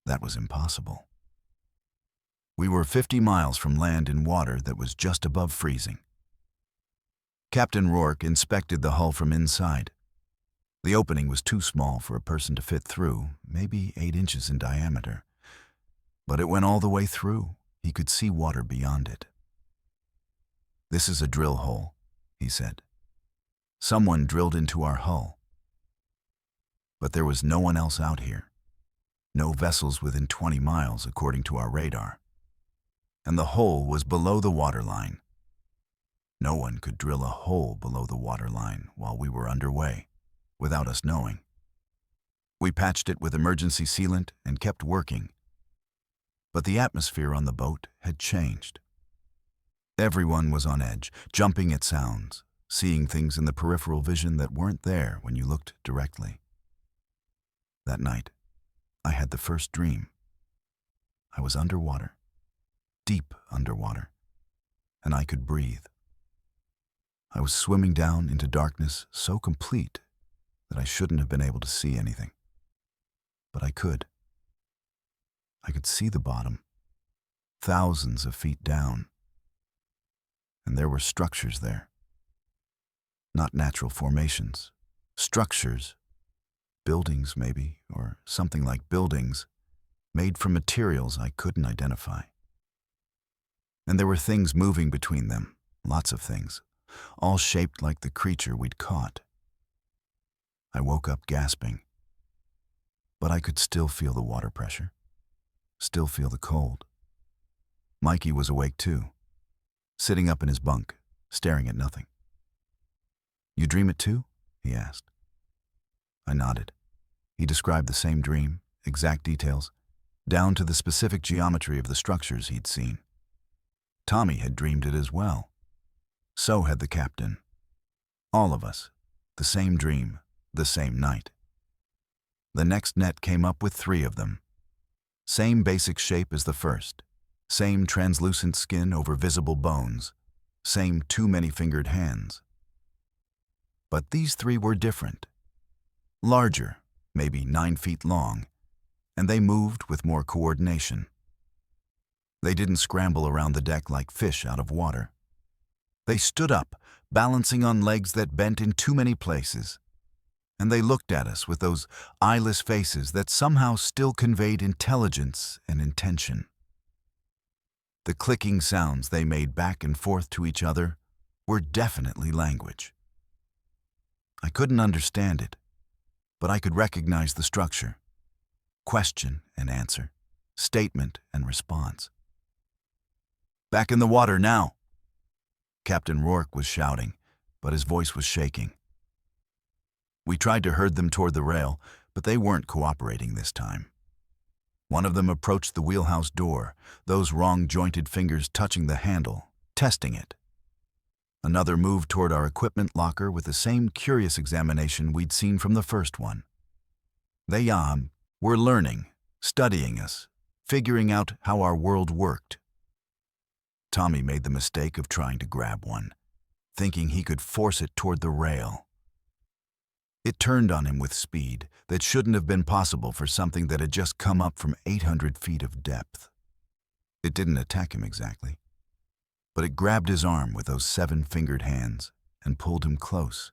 That was impossible. We were 50 miles from land in water that was just above freezing. Captain Rourke inspected the hull from inside. The opening was too small for a person to fit through, maybe 8 inches in diameter. But it went all the way through. He could see water beyond it. "This is a drill hole," he said. "Someone drilled into our hull." But there was no one else out here. No vessels within 20 miles, according to our radar. And the hole was below the waterline. No one could drill a hole below the waterline while we were underway, without us knowing. We patched it with emergency sealant and kept working. But the atmosphere on the boat had changed. Everyone was on edge, jumping at sounds, seeing things in the peripheral vision that weren't there when you looked directly. That night, I had the first dream. I was underwater, deep underwater, and I could breathe. I was swimming down into darkness so complete that I shouldn't have been able to see anything. But I could. I could see the bottom, thousands of feet down. And there were structures there. Not natural formations. Structures. Buildings, maybe, or something like buildings, made from materials I couldn't identify. And there were things moving between them, lots of things, all shaped like the creature we'd caught. I woke up gasping. But I could still feel the water pressure, still feel the cold. Mikey was awake too, sitting up in his bunk, staring at nothing. "You dream it too?" he asked. I nodded. He described the same dream, exact details, down to the specific geometry of the structures he'd seen. Tommy had dreamed it as well. So had the captain. All of us, the same dream, the same night. The next net came up with 3 of them. Same basic shape as the first, Same translucent skin over visible bones. Same too many fingered hands. But these three were different. Larger, maybe 9 feet long, and they moved with more coordination. They didn't scramble around the deck like fish out of water. They stood up, balancing on legs that bent in too many places. And they looked at us with those eyeless faces that somehow still conveyed intelligence and intention. The clicking sounds they made back and forth to each other were definitely language. I couldn't understand it, but I could recognize the structure. Question and answer, statement and response. "Back in the water now!" Captain Rourke was shouting, but his voice was shaking. We tried to herd them toward the rail, but they weren't cooperating this time. One of them approached the wheelhouse door, those wrong-jointed fingers touching the handle, testing it. Another moved toward our equipment locker with the same curious examination we'd seen from the first one. They were learning, studying us, figuring out how our world worked. Tommy made the mistake of trying to grab one, thinking he could force it toward the rail. It turned on him with speed that shouldn't have been possible for something that had just come up from 800 feet of depth. It didn't attack him exactly, but it grabbed his arm with those 7-fingered hands and pulled him close,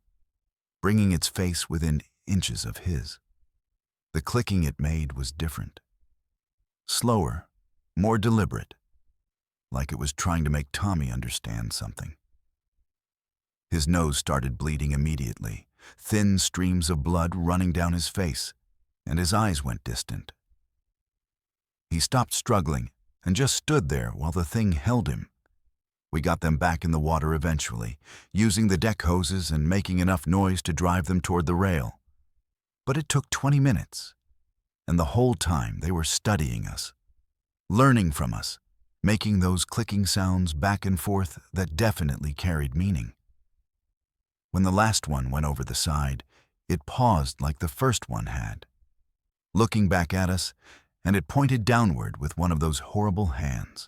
bringing its face within inches of his. The clicking it made was different. Slower, more deliberate, like it was trying to make Tommy understand something. His nose started bleeding immediately, thin streams of blood running down his face, and his eyes went distant. He stopped struggling and just stood there while the thing held him. We got them back in the water eventually, using the deck hoses and making enough noise to drive them toward the rail. But it took 20 minutes, and the whole time they were studying us, learning from us, making those clicking sounds back and forth that definitely carried meaning. When the last one went over the side, it paused like the first one had, looking back at us, and it pointed downward with one of those horrible hands.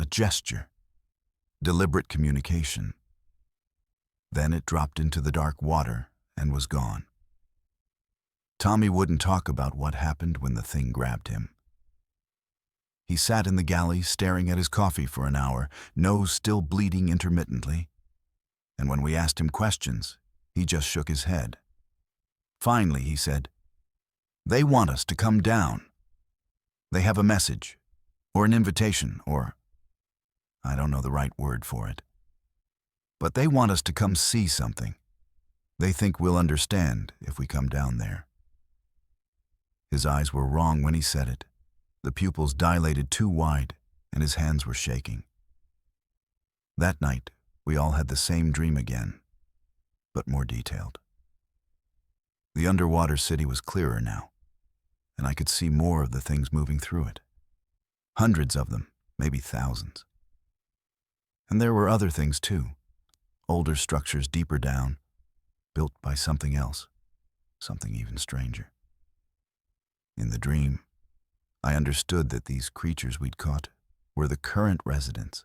A gesture, deliberate communication. Then it dropped into the dark water and was gone. Tommy wouldn't talk about what happened when the thing grabbed him. He sat in the galley staring at his coffee for an hour, nose still bleeding intermittently. And when we asked him questions, he just shook his head. Finally, he said, "They want us to come down. They have a message, or an invitation, or I don't know the right word for it. But they want us to come see something. They think we'll understand if we come down there." His eyes were wrong when he said it. The pupils dilated too wide, and his hands were shaking. That night, we all had the same dream again, but more detailed. The underwater city was clearer now, and I could see more of the things moving through it. Hundreds of them, maybe thousands. And there were other things too, older structures deeper down, built by something else, something even stranger. In the dream, I understood that these creatures we'd caught were the current residents,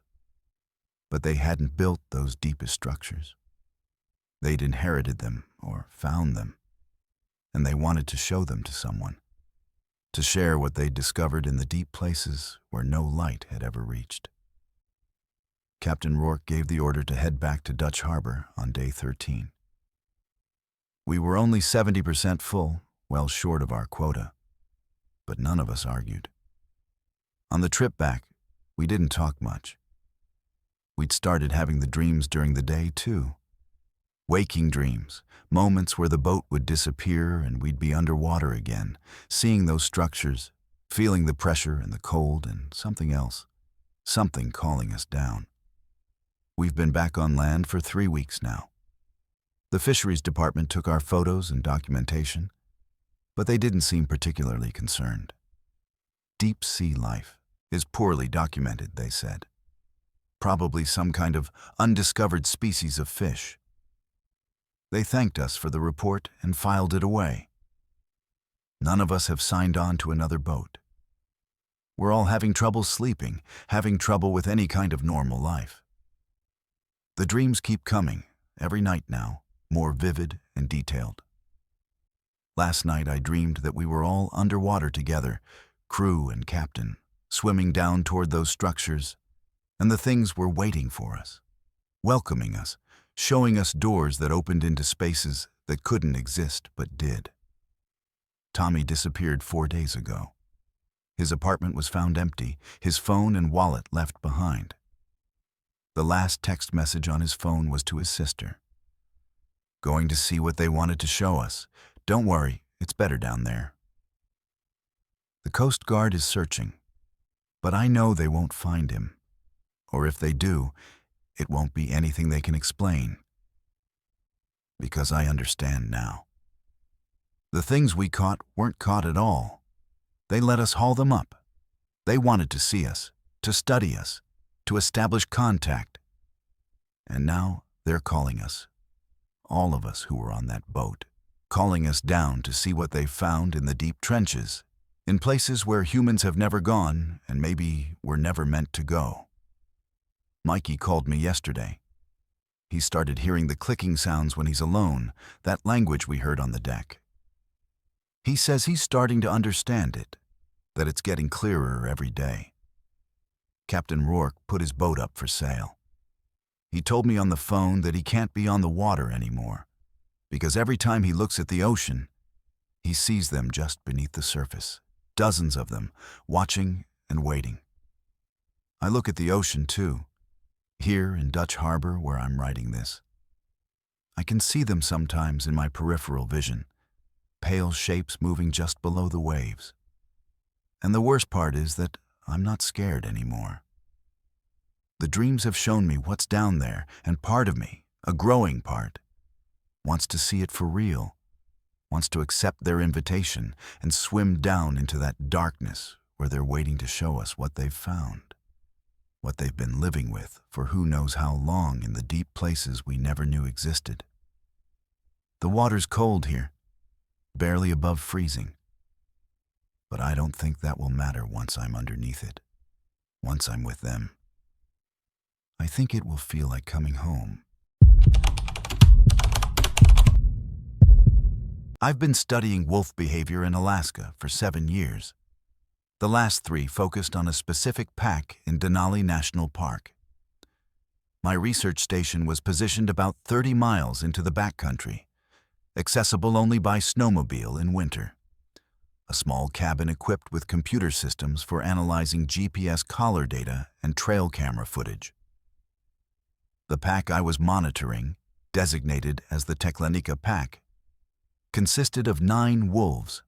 but they hadn't built those deepest structures. They'd inherited them or found them, and they wanted to show them to someone, to share what they'd discovered in the deep places where no light had ever reached. Captain Rourke gave the order to head back to Dutch Harbor on day 13. We were only 70% full, well short of our quota, but none of us argued. On the trip back, we didn't talk much. We'd started having the dreams during the day, too. Waking dreams, moments where the boat would disappear and we'd be underwater again, seeing those structures, feeling the pressure and the cold and something else, something calling us down. We've been back on land for 3 weeks now. The fisheries department took our photos and documentation, but they didn't seem particularly concerned. Deep sea life is poorly documented, they said. Probably some kind of undiscovered species of fish. They thanked us for the report and filed it away. None of us have signed on to another boat. We're all having trouble sleeping, having trouble with any kind of normal life. The dreams keep coming, every night now, more vivid and detailed. Last night I dreamed that we were all underwater together, crew and captain, swimming down toward those structures, and the things were waiting for us, welcoming us, showing us doors that opened into spaces that couldn't exist but did. Tommy disappeared 4 days ago. His apartment was found empty, his phone and wallet left behind. The last text message on his phone was to his sister. Going to see what they wanted to show us. Don't worry, it's better down there. The Coast Guard is searching, but I know they won't find him. Or if they do, it won't be anything they can explain. Because I understand now. The things we caught weren't caught at all. They let us haul them up. They wanted to see us, to study us, to establish contact. And now they're calling us, all of us who were on that boat, calling us down to see what they found in the deep trenches, in places where humans have never gone and maybe were never meant to go. Mikey called me yesterday. He started hearing the clicking sounds when he's alone, that language we heard on the deck. He says he's starting to understand it, that it's getting clearer every day. Captain Rourke put his boat up for sale. He told me on the phone that he can't be on the water anymore, because every time he looks at the ocean, he sees them just beneath the surface, dozens of them, watching and waiting. I look at the ocean too, here in Dutch Harbor where I'm writing this. I can see them sometimes in my peripheral vision, pale shapes moving just below the waves. And the worst part is that I'm not scared anymore. The dreams have shown me what's down there, and part of me, a growing part, wants to see it for real, wants to accept their invitation and swim down into that darkness where they're waiting to show us what they've found, what they've been living with for who knows how long in the deep places we never knew existed. The water's cold here, barely above freezing. But I don't think that will matter once I'm underneath it, once I'm with them. I think it will feel like coming home. I've been studying wolf behavior in Alaska for 7 years. The last 3 focused on a specific pack in Denali National Park. My research station was positioned about 30 miles into the backcountry, accessible only by snowmobile in winter. A small cabin equipped with computer systems for analyzing GPS collar data and trail camera footage. The pack I was monitoring, designated as the Teklanika pack, consisted of 9 wolves,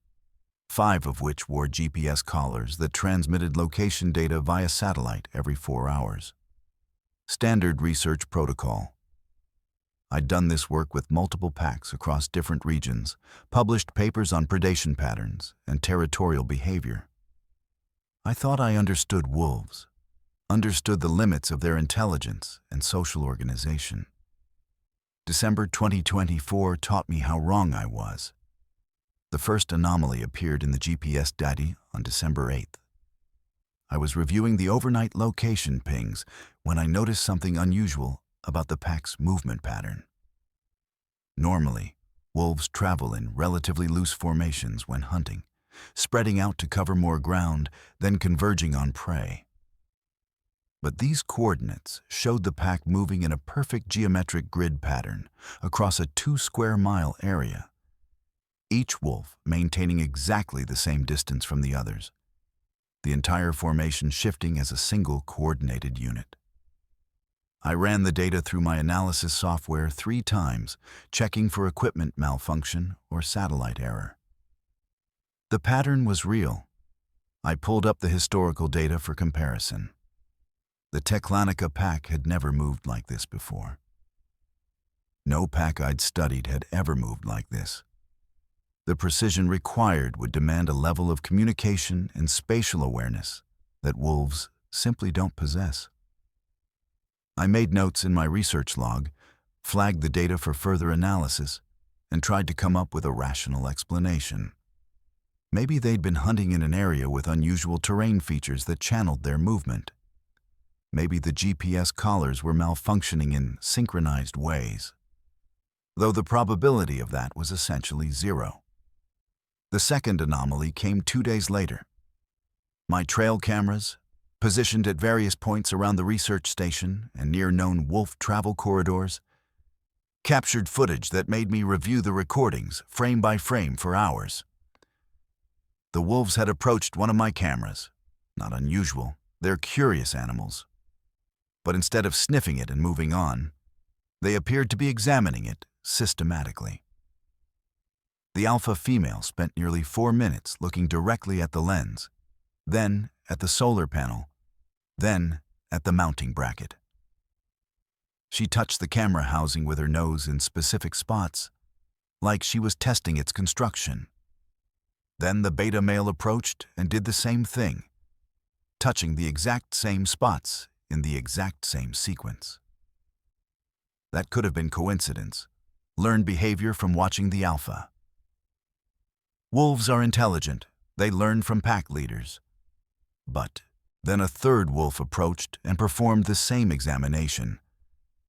5 of which wore GPS collars that transmitted location data via satellite every 4 hours. Standard research protocol. I'd done this work with multiple packs across different regions, published papers on predation patterns and territorial behavior. I thought I understood wolves, understood the limits of their intelligence and social organization. December 2024 taught me how wrong I was. The first anomaly appeared in the GPS data on December 8th. I was reviewing the overnight location pings when I noticed something unusual about the pack's movement pattern. Normally, wolves travel in relatively loose formations when hunting, spreading out to cover more ground, then converging on prey. But these coordinates showed the pack moving in a perfect geometric grid pattern across a 2-square-mile area, each wolf maintaining exactly the same distance from the others, the entire formation shifting as a single coordinated unit. I ran the data through my analysis software 3 times, checking for equipment malfunction or satellite error. The pattern was real. I pulled up the historical data for comparison. The Teklanika pack had never moved like this before. No pack I'd studied had ever moved like this. The precision required would demand a level of communication and spatial awareness that wolves simply don't possess. I made notes in my research log, flagged the data for further analysis, and tried to come up with a rational explanation. Maybe they'd been hunting in an area with unusual terrain features that channeled their movement. Maybe the GPS collars were malfunctioning in synchronized ways, though the probability of that was essentially zero. The second anomaly came 2 days later. My trail cameras, positioned at various points around the research station and near known wolf travel corridors, captured footage that made me review the recordings frame by frame for hours. The wolves had approached one of my cameras. Not unusual, they're curious animals. But instead of sniffing it and moving on, they appeared to be examining it systematically. The alpha female spent nearly 4 minutes looking directly at the lens, then at the solar panel, then at the mounting bracket. She touched the camera housing with her nose in specific spots, like she was testing its construction. Then the beta male approached and did the same thing, touching the exact same spots in the exact same sequence. That could have been coincidence, learned behavior from watching the alpha. Wolves are intelligent, they learn from pack leaders. But then a third wolf approached and performed the same examination,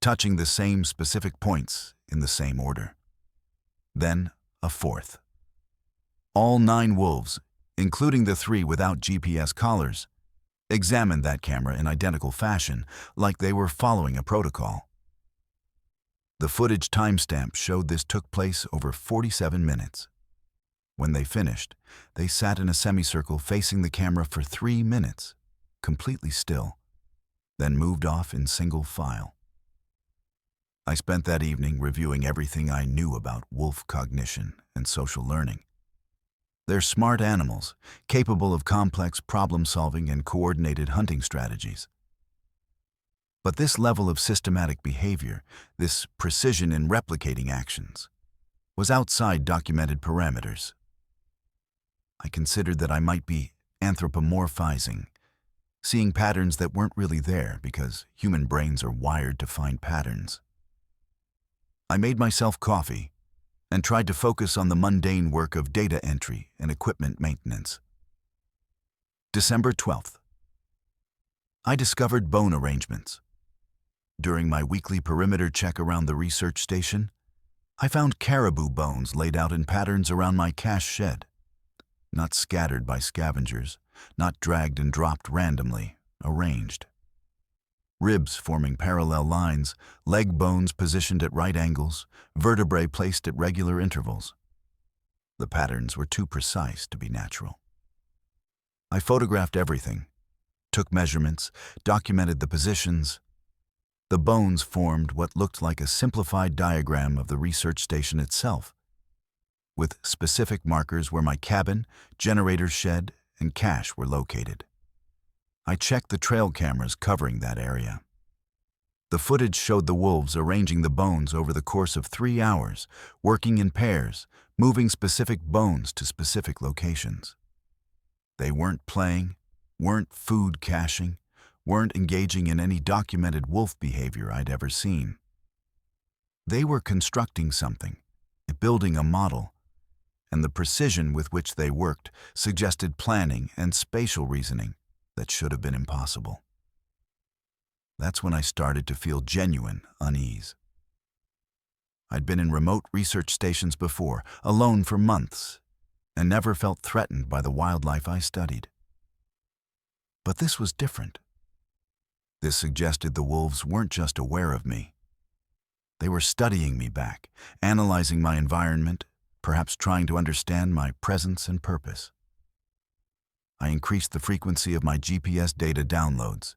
touching the same specific points in the same order. Then a fourth. All 9 wolves, including the 3 without GPS collars, examined that camera in identical fashion, like they were following a protocol. The footage timestamp showed this took place over 47 minutes. When they finished, they sat in a semicircle facing the camera for 3 minutes, completely still, then moved off in single file. I spent that evening reviewing everything I knew about wolf cognition and social learning. They're smart animals, capable of complex problem-solving and coordinated hunting strategies. But this level of systematic behavior, this precision in replicating actions, was outside documented parameters. I considered that I might be anthropomorphizing, seeing patterns that weren't really there because human brains are wired to find patterns. I made myself coffee and tried to focus on the mundane work of data entry and equipment maintenance. December 12th. I discovered bone arrangements. During my weekly perimeter check around the research station, I found caribou bones laid out in patterns around my cache shed, not scattered by scavengers, not dragged and dropped randomly, arranged. Ribs forming parallel lines, leg bones positioned at right angles, vertebrae placed at regular intervals. The patterns were too precise to be natural. I photographed everything, took measurements, documented the positions. The bones formed what looked like a simplified diagram of the research station itself, with specific markers where my cabin, generator shed, and cache were located. I checked the trail cameras covering that area. The footage showed the wolves arranging the bones over the course of 3 hours, working in pairs, moving specific bones to specific locations. They weren't playing, weren't food caching, weren't engaging in any documented wolf behavior I'd ever seen. They were constructing something, building a model, and the precision with which they worked suggested planning and spatial reasoning that should have been impossible. That's when I started to feel genuine unease. I'd been in remote research stations before, alone for months, and never felt threatened by the wildlife I studied. But this was different. This suggested the wolves weren't just aware of me. They were studying me back, analyzing my environment, perhaps trying to understand my presence and purpose. I increased the frequency of my GPS data downloads,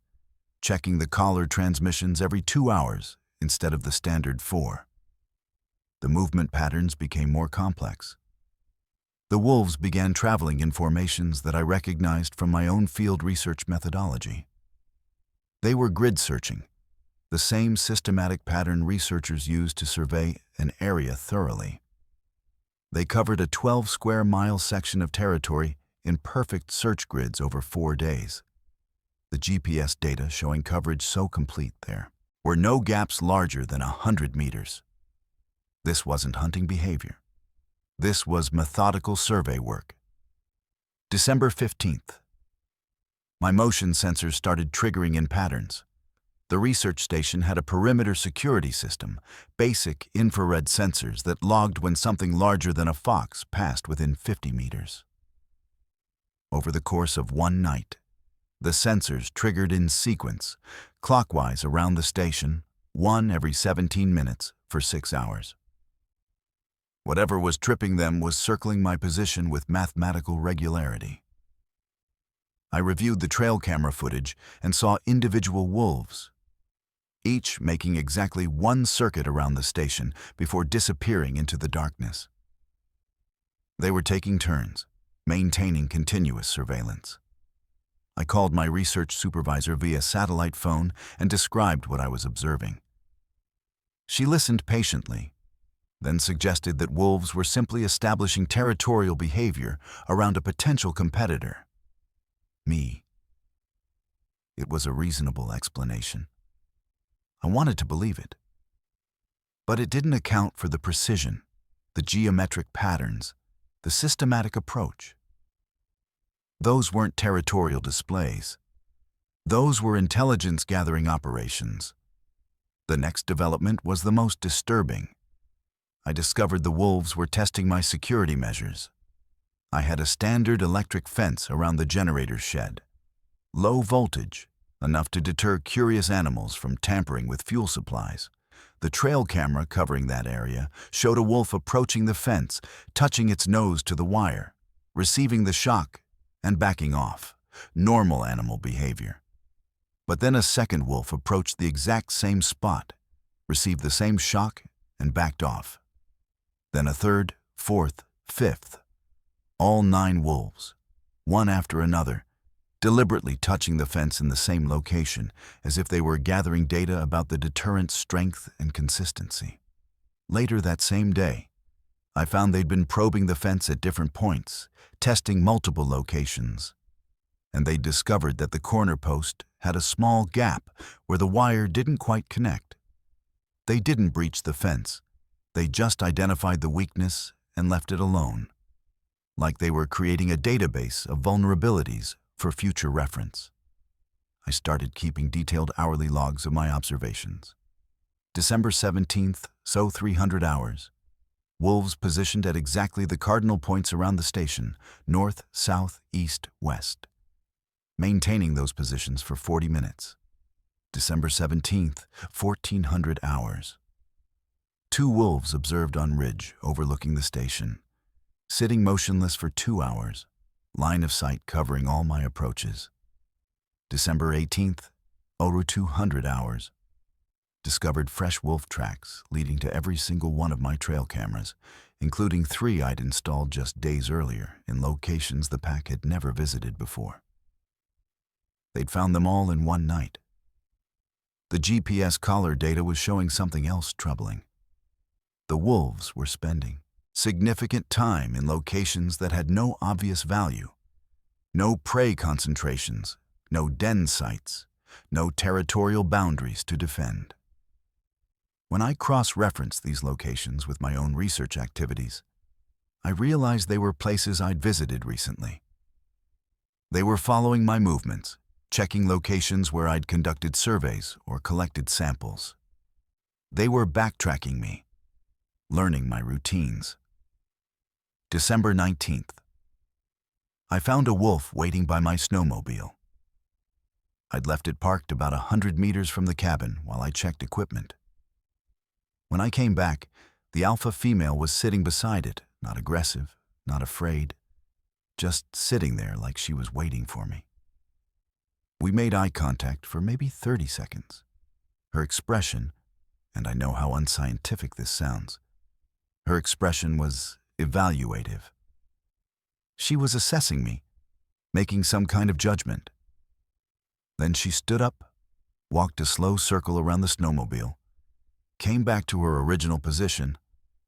checking the collar transmissions every 2 hours instead of the standard 4. The movement patterns became more complex. The wolves began traveling in formations that I recognized from my own field research methodology. They were grid searching, the same systematic pattern researchers use to survey an area thoroughly. They covered a 12-square-mile section of territory in perfect search grids over 4 days. The GPS data showing coverage so complete there were no gaps larger than 100 meters. This wasn't hunting behavior. This was methodical survey work, December 15th. My motion sensors started triggering in patterns. The research station had a perimeter security system, basic infrared sensors that logged when something larger than a fox passed within 50 meters. Over the course of one night, the sensors triggered in sequence, clockwise around the station, one every 17 minutes for 6 hours. Whatever was tripping them was circling my position with mathematical regularity. I reviewed the trail camera footage and saw individual wolves, each making exactly one circuit around the station before disappearing into the darkness. They were taking turns, maintaining continuous surveillance. I called my research supervisor via satellite phone and described what I was observing. She listened patiently, then suggested that wolves were simply establishing territorial behavior around a potential competitor. Me. It was a reasonable explanation. I wanted to believe it. But it didn't account for the precision, the geometric patterns, the systematic approach. Those weren't territorial displays. Those were intelligence-gathering operations. The next development was the most disturbing. I discovered the wolves were testing my security measures. I had a standard electric fence around the generator shed. Low voltage, enough to deter curious animals from tampering with fuel supplies. The trail camera covering that area showed a wolf approaching the fence, touching its nose to the wire, receiving the shock, and backing off. Normal animal behavior. But then a second wolf approached the exact same spot, received the same shock, and backed off. Then a third, fourth, fifth. All 9 wolves, one after another, deliberately touching the fence in the same location, as if they were gathering data about the deterrent's strength and consistency. Later that same day, I found they'd been probing the fence at different points, testing multiple locations, and they discovered that the corner post had a small gap where the wire didn't quite connect. They didn't breach the fence. They just identified the weakness and left it alone, like they were creating a database of vulnerabilities for future reference. I started keeping detailed hourly logs of my observations. December 17th, so 300 hours. Wolves positioned at exactly the cardinal points around the station, north, south, east, west. Maintaining those positions for 40 minutes. December 17th, 1400 hours. 2 wolves observed on ridge overlooking the station, sitting motionless for 2 hours, line of sight covering all my approaches. December 18th, over 200 hours. Discovered fresh wolf tracks leading to every single one of my trail cameras, including 3 I'd installed just days earlier in locations the pack had never visited before. They'd found them all in one night. The GPS collar data was showing something else troubling. The wolves were spending significant time in locations that had no obvious value. No prey concentrations, no den sites, no territorial boundaries to defend. When I cross-referenced these locations with my own research activities, I realized they were places I'd visited recently. They were following my movements, checking locations where I'd conducted surveys or collected samples. They were backtracking me, learning my routines. December 19th. I found a wolf waiting by my snowmobile. I'd left it parked about 100 meters from the cabin while I checked equipment. When I came back, the alpha female was sitting beside it, not aggressive, not afraid, just sitting there like she was waiting for me. We made eye contact for maybe 30 seconds. Her expression, and I know how unscientific this sounds, her expression was evaluative. She was assessing me, making some kind of judgment. Then she stood up, walked a slow circle around the snowmobile, came back to her original position,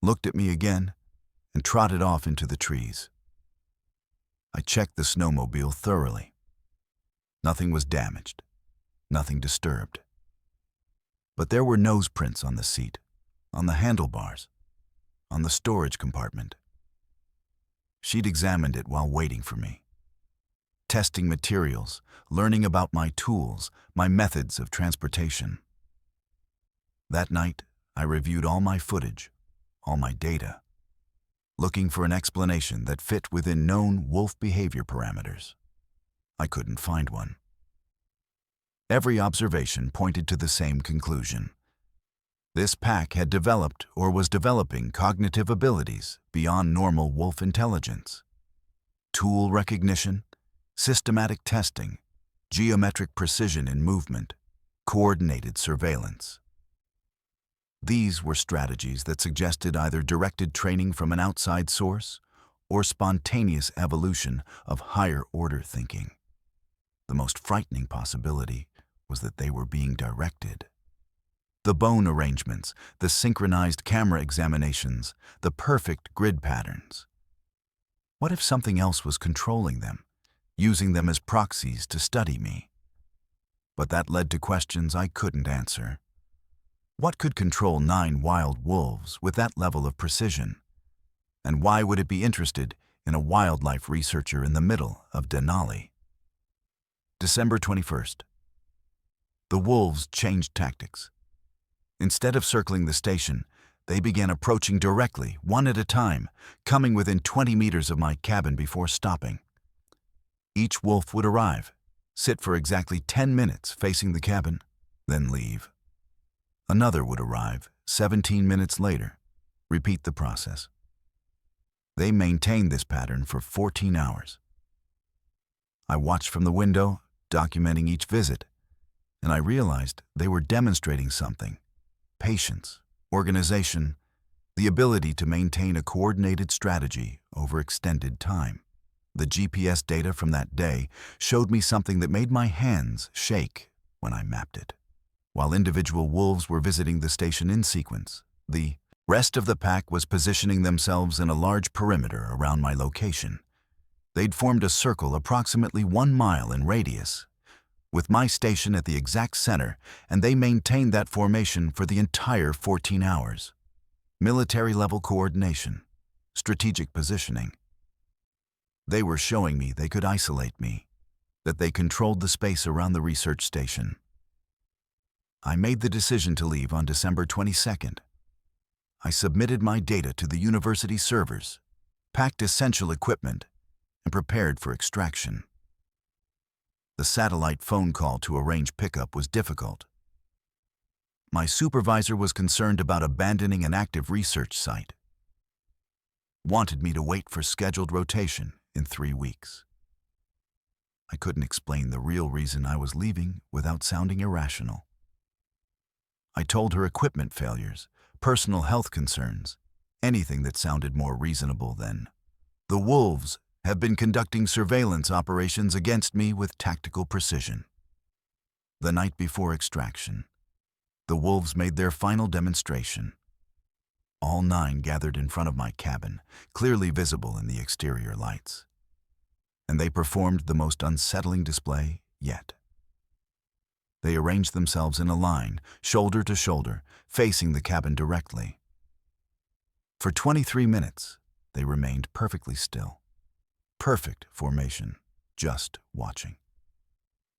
looked at me again, and trotted off into the trees. I checked the snowmobile thoroughly. Nothing was damaged, nothing disturbed. But there were nose prints on the seat, on the handlebars, on the storage compartment. She'd examined it while waiting for me, testing materials, learning about my tools, my methods of transportation. That night, I reviewed all my footage, all my data, looking for an explanation that fit within known wolf behavior parameters. I couldn't find one. Every observation pointed to the same conclusion. This pack had developed or was developing cognitive abilities beyond normal wolf intelligence. Tool recognition, systematic testing, geometric precision in movement, coordinated surveillance. These were strategies that suggested either directed training from an outside source or spontaneous evolution of higher-order thinking. The most frightening possibility was that they were being directed. The bone arrangements, the synchronized camera examinations, the perfect grid patterns. What if something else was controlling them, using them as proxies to study me? But that led to questions I couldn't answer. What could control 9 wild wolves with that level of precision? And why would it be interested in a wildlife researcher in the middle of Denali? December 21st. The wolves changed tactics. Instead of circling the station, they began approaching directly, one at a time, coming within 20 meters of my cabin before stopping. Each wolf would arrive, sit for exactly 10 minutes facing the cabin, then leave. Another would arrive 17 minutes later, repeat the process. They maintained this pattern for 14 hours. I watched from the window, documenting each visit, and I realized they were demonstrating something: patience, organization, the ability to maintain a coordinated strategy over extended time. The GPS data from that day showed me something that made my hands shake when I mapped it. While individual wolves were visiting the station in sequence, the rest of the pack was positioning themselves in a large perimeter around my location. They'd formed a circle approximately 1 mile in radius, with my station at the exact center, and they maintained that formation for the entire 14 hours. Military-level coordination, strategic positioning. They were showing me they could isolate me, that they controlled the space around the research station. I made the decision to leave on December 22nd. I submitted my data to the university servers, packed essential equipment, and prepared for extraction. The satellite phone call to arrange pickup was difficult. My supervisor was concerned about abandoning an active research site. Wanted me to wait for scheduled rotation in 3 weeks. I couldn't explain the real reason I was leaving without sounding irrational. I told her equipment failures, personal health concerns, anything that sounded more reasonable than, "The wolves have been conducting surveillance operations against me with tactical precision." The night before extraction, the wolves made their final demonstration. All 9 gathered in front of my cabin, clearly visible in the exterior lights. And they performed the most unsettling display yet. They arranged themselves in a line, shoulder to shoulder, facing the cabin directly. For 23 minutes, they remained perfectly still. Perfect formation, just watching.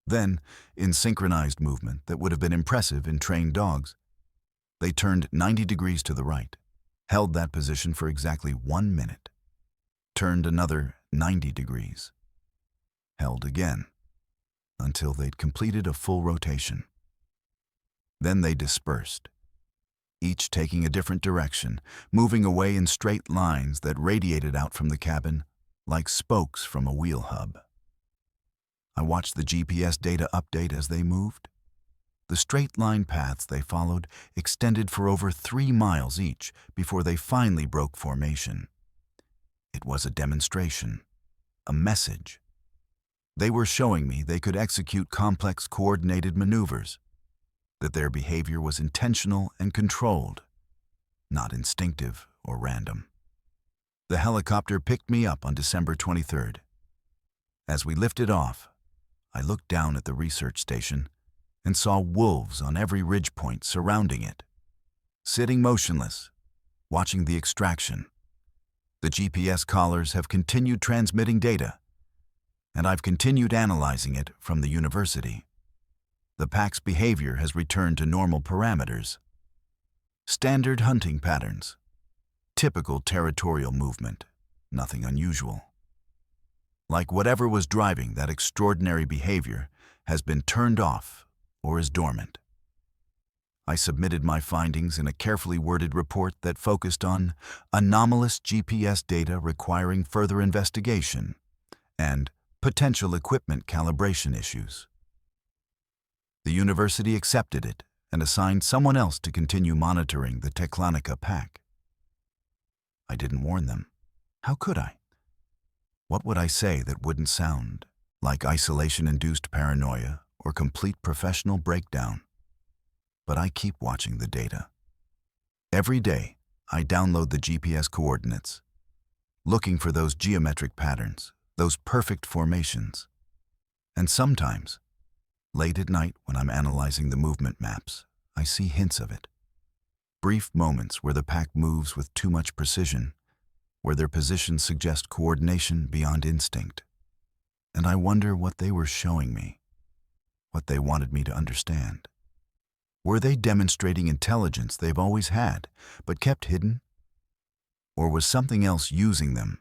Then, in synchronized movement that would have been impressive in trained dogs, they turned 90 degrees to the right, held that position for exactly 1 minute, turned another 90 degrees, held again, until they'd completed a full rotation. Then they dispersed, each taking a different direction, moving away in straight lines that radiated out from the cabin like spokes from a wheel hub. I watched the GPS data update as they moved. The straight-line paths they followed extended for over 3 miles each before they finally broke formation. It was a demonstration, a message. They were showing me they could execute complex coordinated maneuvers, that their behavior was intentional and controlled, not instinctive or random. The helicopter picked me up on December 23rd. As we lifted off, I looked down at the research station and saw wolves on every ridge point surrounding it, sitting motionless, watching the extraction. The GPS collars have continued transmitting data, and I've continued analyzing it from the university. The pack's behavior has returned to normal parameters. Standard hunting patterns. Typical territorial movement. Nothing unusual. Like whatever was driving that extraordinary behavior has been turned off or is dormant. I submitted my findings in a carefully worded report that focused on anomalous GPS data requiring further investigation and potential equipment calibration issues. The university accepted it and assigned someone else to continue monitoring the Teclonica pack. I didn't warn them. How could I? What would I say that wouldn't sound like isolation-induced paranoia or complete professional breakdown? But I keep watching the data. Every day, I download the GPS coordinates, looking for those geometric patterns, those perfect formations. And sometimes, late at night when I'm analyzing the movement maps, I see hints of it. Brief moments where the pack moves with too much precision, where their positions suggest coordination beyond instinct. And I wonder what they were showing me, what they wanted me to understand. Were they demonstrating intelligence they've always had, but kept hidden? Or was something else using them,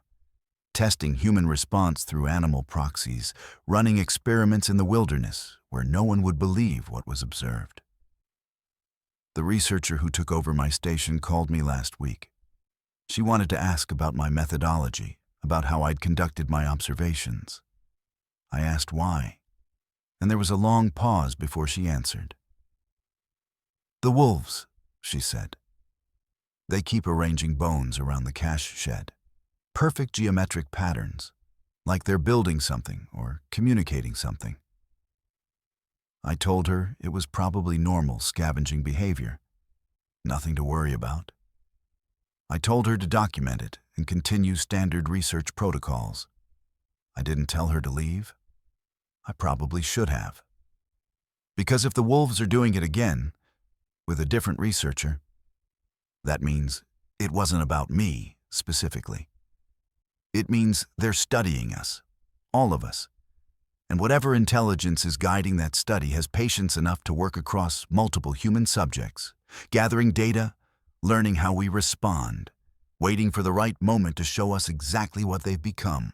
testing human response through animal proxies, running experiments in the wilderness where no one would believe what was observed? The researcher who took over my station called me last week. She wanted to ask about my methodology, about how I'd conducted my observations. I asked why, and there was a long pause before she answered. "The wolves," she said. "They keep arranging bones around the cache shed. Perfect geometric patterns, like they're building something or communicating something." I told her it was probably normal scavenging behavior. Nothing to worry about. I told her to document it and continue standard research protocols. I didn't tell her to leave. I probably should have. Because if the wolves are doing it again, with a different researcher, that means it wasn't about me specifically. It means they're studying us, all of us. And whatever intelligence is guiding that study has patience enough to work across multiple human subjects, gathering data, learning how we respond, waiting for the right moment to show us exactly what they've become.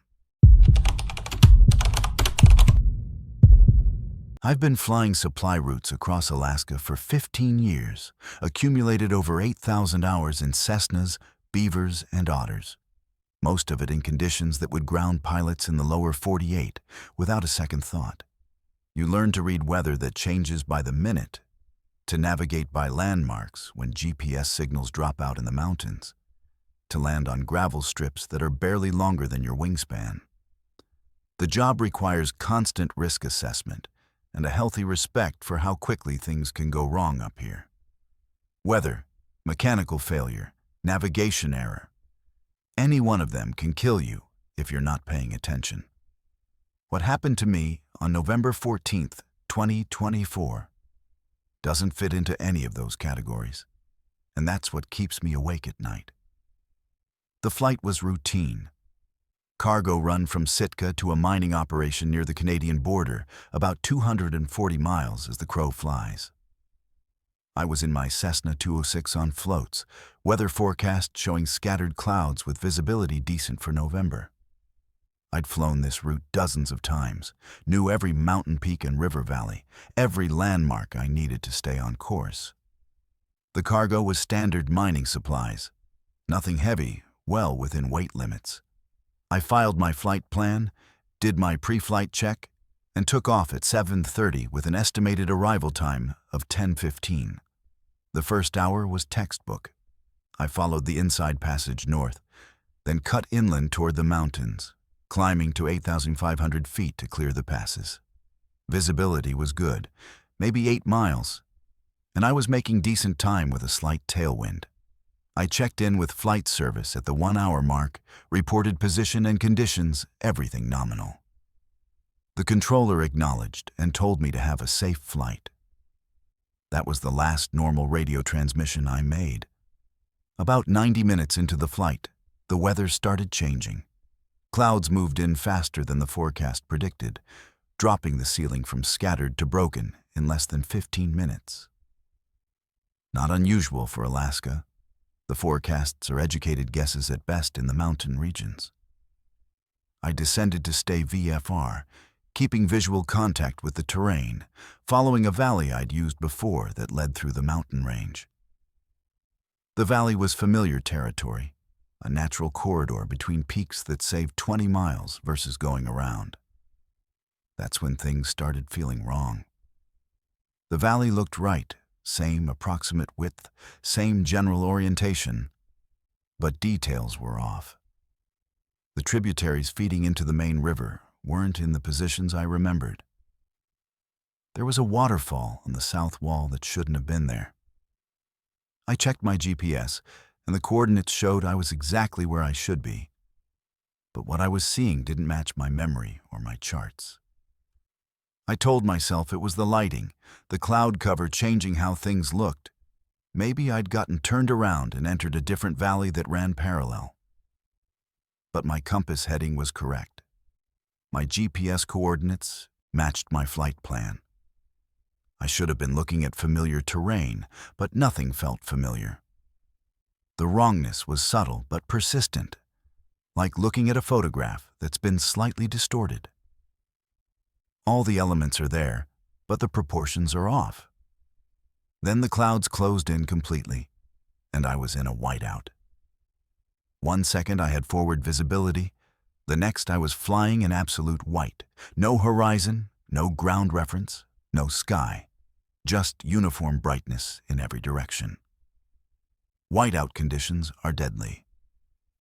I've been flying supply routes across Alaska for 15 years, accumulated over 8,000 hours in Cessnas, Beavers, and Otters. Most of it in conditions that would ground pilots in the lower 48 without a second thought. You learn to read weather that changes by the minute, to navigate by landmarks when GPS signals drop out in the mountains, to land on gravel strips that are barely longer than your wingspan. The job requires constant risk assessment and a healthy respect for how quickly things can go wrong up here. Weather, mechanical failure, navigation error. Any one of them can kill you if you're not paying attention. What happened to me on November 14th, 2024, doesn't fit into any of those categories, and that's what keeps me awake at night. The flight was routine. Cargo run from Sitka to a mining operation near the Canadian border, about 240 miles as the crow flies. I was in my Cessna 206 on floats, weather forecast showing scattered clouds with visibility decent for November. I'd flown this route dozens of times, knew every mountain peak and river valley, every landmark I needed to stay on course. The cargo was standard mining supplies, nothing heavy, well within weight limits. I filed my flight plan, did my pre-flight check, and took off at 7:30 with an estimated arrival time of 10:15. The first hour was textbook. I followed the inside passage north, then cut inland toward the mountains, climbing to 8,500 feet to clear the passes. Visibility was good, maybe 8 miles, and I was making decent time with a slight tailwind. I checked in with flight service at the 1-hour mark, reported position and conditions, everything nominal. The controller acknowledged and told me to have a safe flight. That was the last normal radio transmission I made. About 90 minutes into the flight, the weather started changing. Clouds moved in faster than the forecast predicted, dropping the ceiling from scattered to broken in less than 15 minutes. Not unusual for Alaska. The forecasts are educated guesses at best in the mountain regions. I descended to stay VFR, keeping visual contact with the terrain, following a valley I'd used before that led through the mountain range. The valley was familiar territory, a natural corridor between peaks that saved 20 miles versus going around. That's when things started feeling wrong. The valley looked right, same approximate width, same general orientation, but details were off. The tributaries feeding into the main river weren't in the positions I remembered. There was a waterfall on the south wall that shouldn't have been there. I checked my GPS, and the coordinates showed I was exactly where I should be. But what I was seeing didn't match my memory or my charts. I told myself it was the lighting, the cloud cover changing how things looked. Maybe I'd gotten turned around and entered a different valley that ran parallel. But my compass heading was correct. My GPS coordinates matched my flight plan. I should have been looking at familiar terrain, but nothing felt familiar. The wrongness was subtle but persistent, like looking at a photograph that's been slightly distorted. All the elements are there, but the proportions are off. Then the clouds closed in completely, and I was in a whiteout. 1 second I had forward visibility, the next I was flying in absolute white. No horizon, no ground reference, no sky, just uniform brightness in every direction. Whiteout conditions are deadly.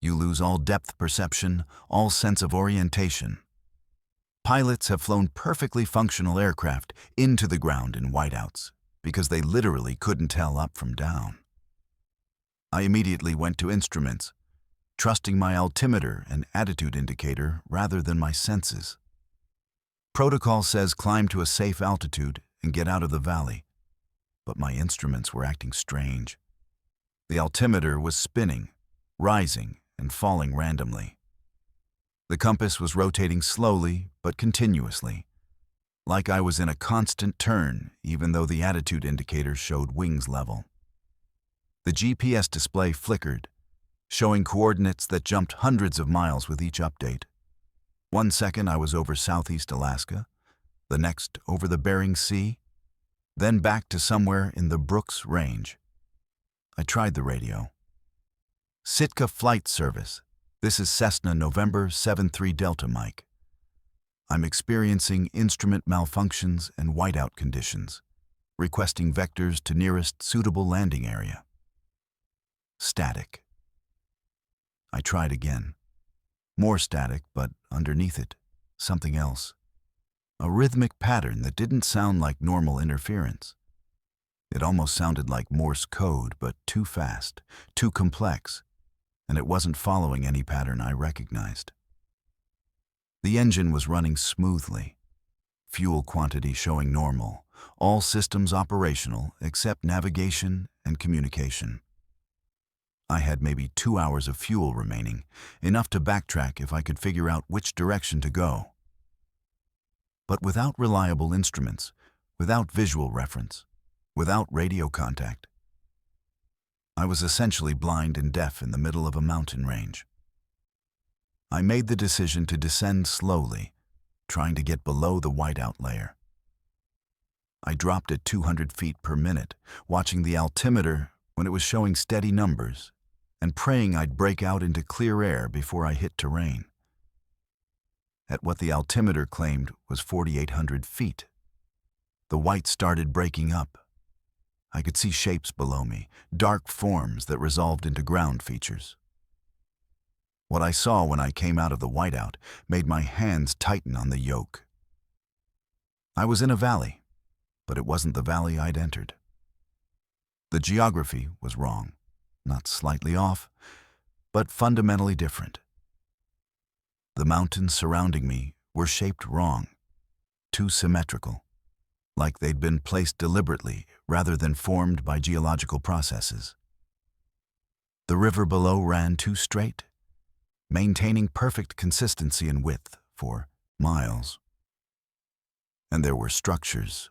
You lose all depth perception, all sense of orientation. Pilots have flown perfectly functional aircraft into the ground in whiteouts because they literally couldn't tell up from down. I immediately went to instruments, trusting my altimeter and attitude indicator rather than my senses. Protocol says climb to a safe altitude and get out of the valley, but my instruments were acting strange. The altimeter was spinning, rising, and falling randomly. The compass was rotating slowly but continuously, like I was in a constant turn even though the attitude indicator showed wings level. The GPS display flickered, showing coordinates that jumped hundreds of miles with each update. 1 second I was over southeast Alaska, the next over the Bering Sea, then back to somewhere in the Brooks Range. I tried the radio. Sitka Flight Service. This is Cessna November 73 Delta Mike. I'm experiencing instrument malfunctions and whiteout conditions, requesting vectors to nearest suitable landing area. Static. I tried again. More static, but underneath it, something else. A rhythmic pattern that didn't sound like normal interference. It almost sounded like Morse code, but too fast, too complex, and it wasn't following any pattern I recognized. The engine was running smoothly, fuel quantity showing normal, all systems operational except navigation and communication. I had maybe 2 hours of fuel remaining, enough to backtrack if I could figure out which direction to go. But without reliable instruments, without visual reference, without radio contact, I was essentially blind and deaf in the middle of a mountain range. I made the decision to descend slowly, trying to get below the whiteout layer. I dropped at 200 feet per minute, watching the altimeter when it was showing steady numbers, and praying I'd break out into clear air before I hit terrain. At what the altimeter claimed was 4,800 feet, the white started breaking up. I could see shapes below me, dark forms that resolved into ground features. What I saw when I came out of the whiteout made my hands tighten on the yoke. I was in a valley, but it wasn't the valley I'd entered. The geography was wrong, not slightly off, but fundamentally different. The mountains surrounding me were shaped wrong, too symmetrical, like they'd been placed deliberately rather than formed by geological processes. The river below ran too straight, maintaining perfect consistency and width for miles. And there were structures.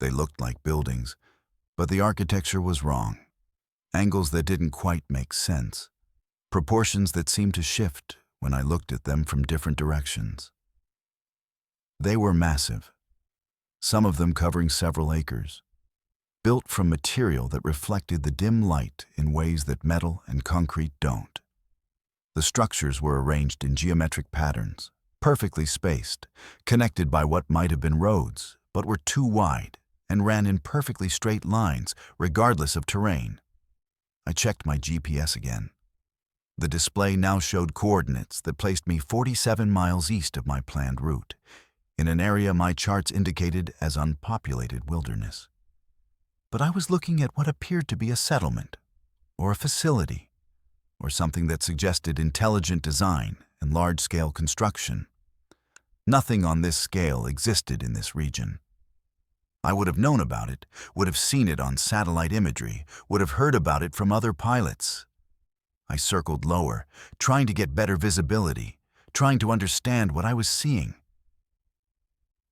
They looked like buildings, but the architecture was wrong. Angles that didn't quite make sense. Proportions that seemed to shift when I looked at them from different directions. They were massive, some of them covering several acres, built from material that reflected the dim light in ways that metal and concrete don't. The structures were arranged in geometric patterns, perfectly spaced, connected by what might have been roads, but were too wide and ran in perfectly straight lines, regardless of terrain. I checked my GPS again. The display now showed coordinates that placed me 47 miles east of my planned route, in an area my charts indicated as unpopulated wilderness. But I was looking at what appeared to be a settlement, or a facility, or something that suggested intelligent design and large-scale construction. Nothing on this scale existed in this region. I would have known about it, would have seen it on satellite imagery, would have heard about it from other pilots. I circled lower, trying to get better visibility, trying to understand what I was seeing.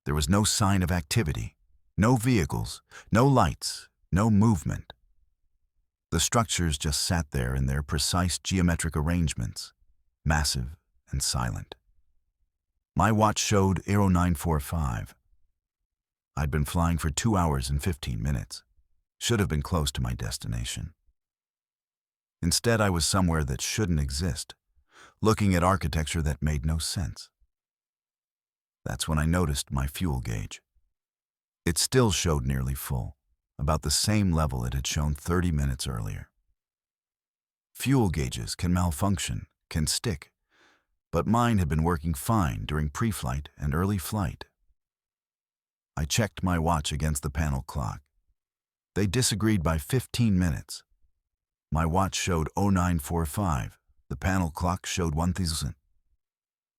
There was no sign of activity, no vehicles, no lights, no movement. The structures just sat there in their precise geometric arrangements, massive and silent. My watch showed 0945. I'd been flying for 2 hours and 15 minutes. Should have been close to my destination. Instead, I was somewhere that shouldn't exist, looking at architecture that made no sense. That's when I noticed my fuel gauge. It still showed nearly full, about the same level it had shown 30 minutes earlier. Fuel gauges can malfunction, can stick, but mine had been working fine during pre-flight and early flight. I checked my watch against the panel clock. They disagreed by 15 minutes. My watch showed 0945. The panel clock showed 1000.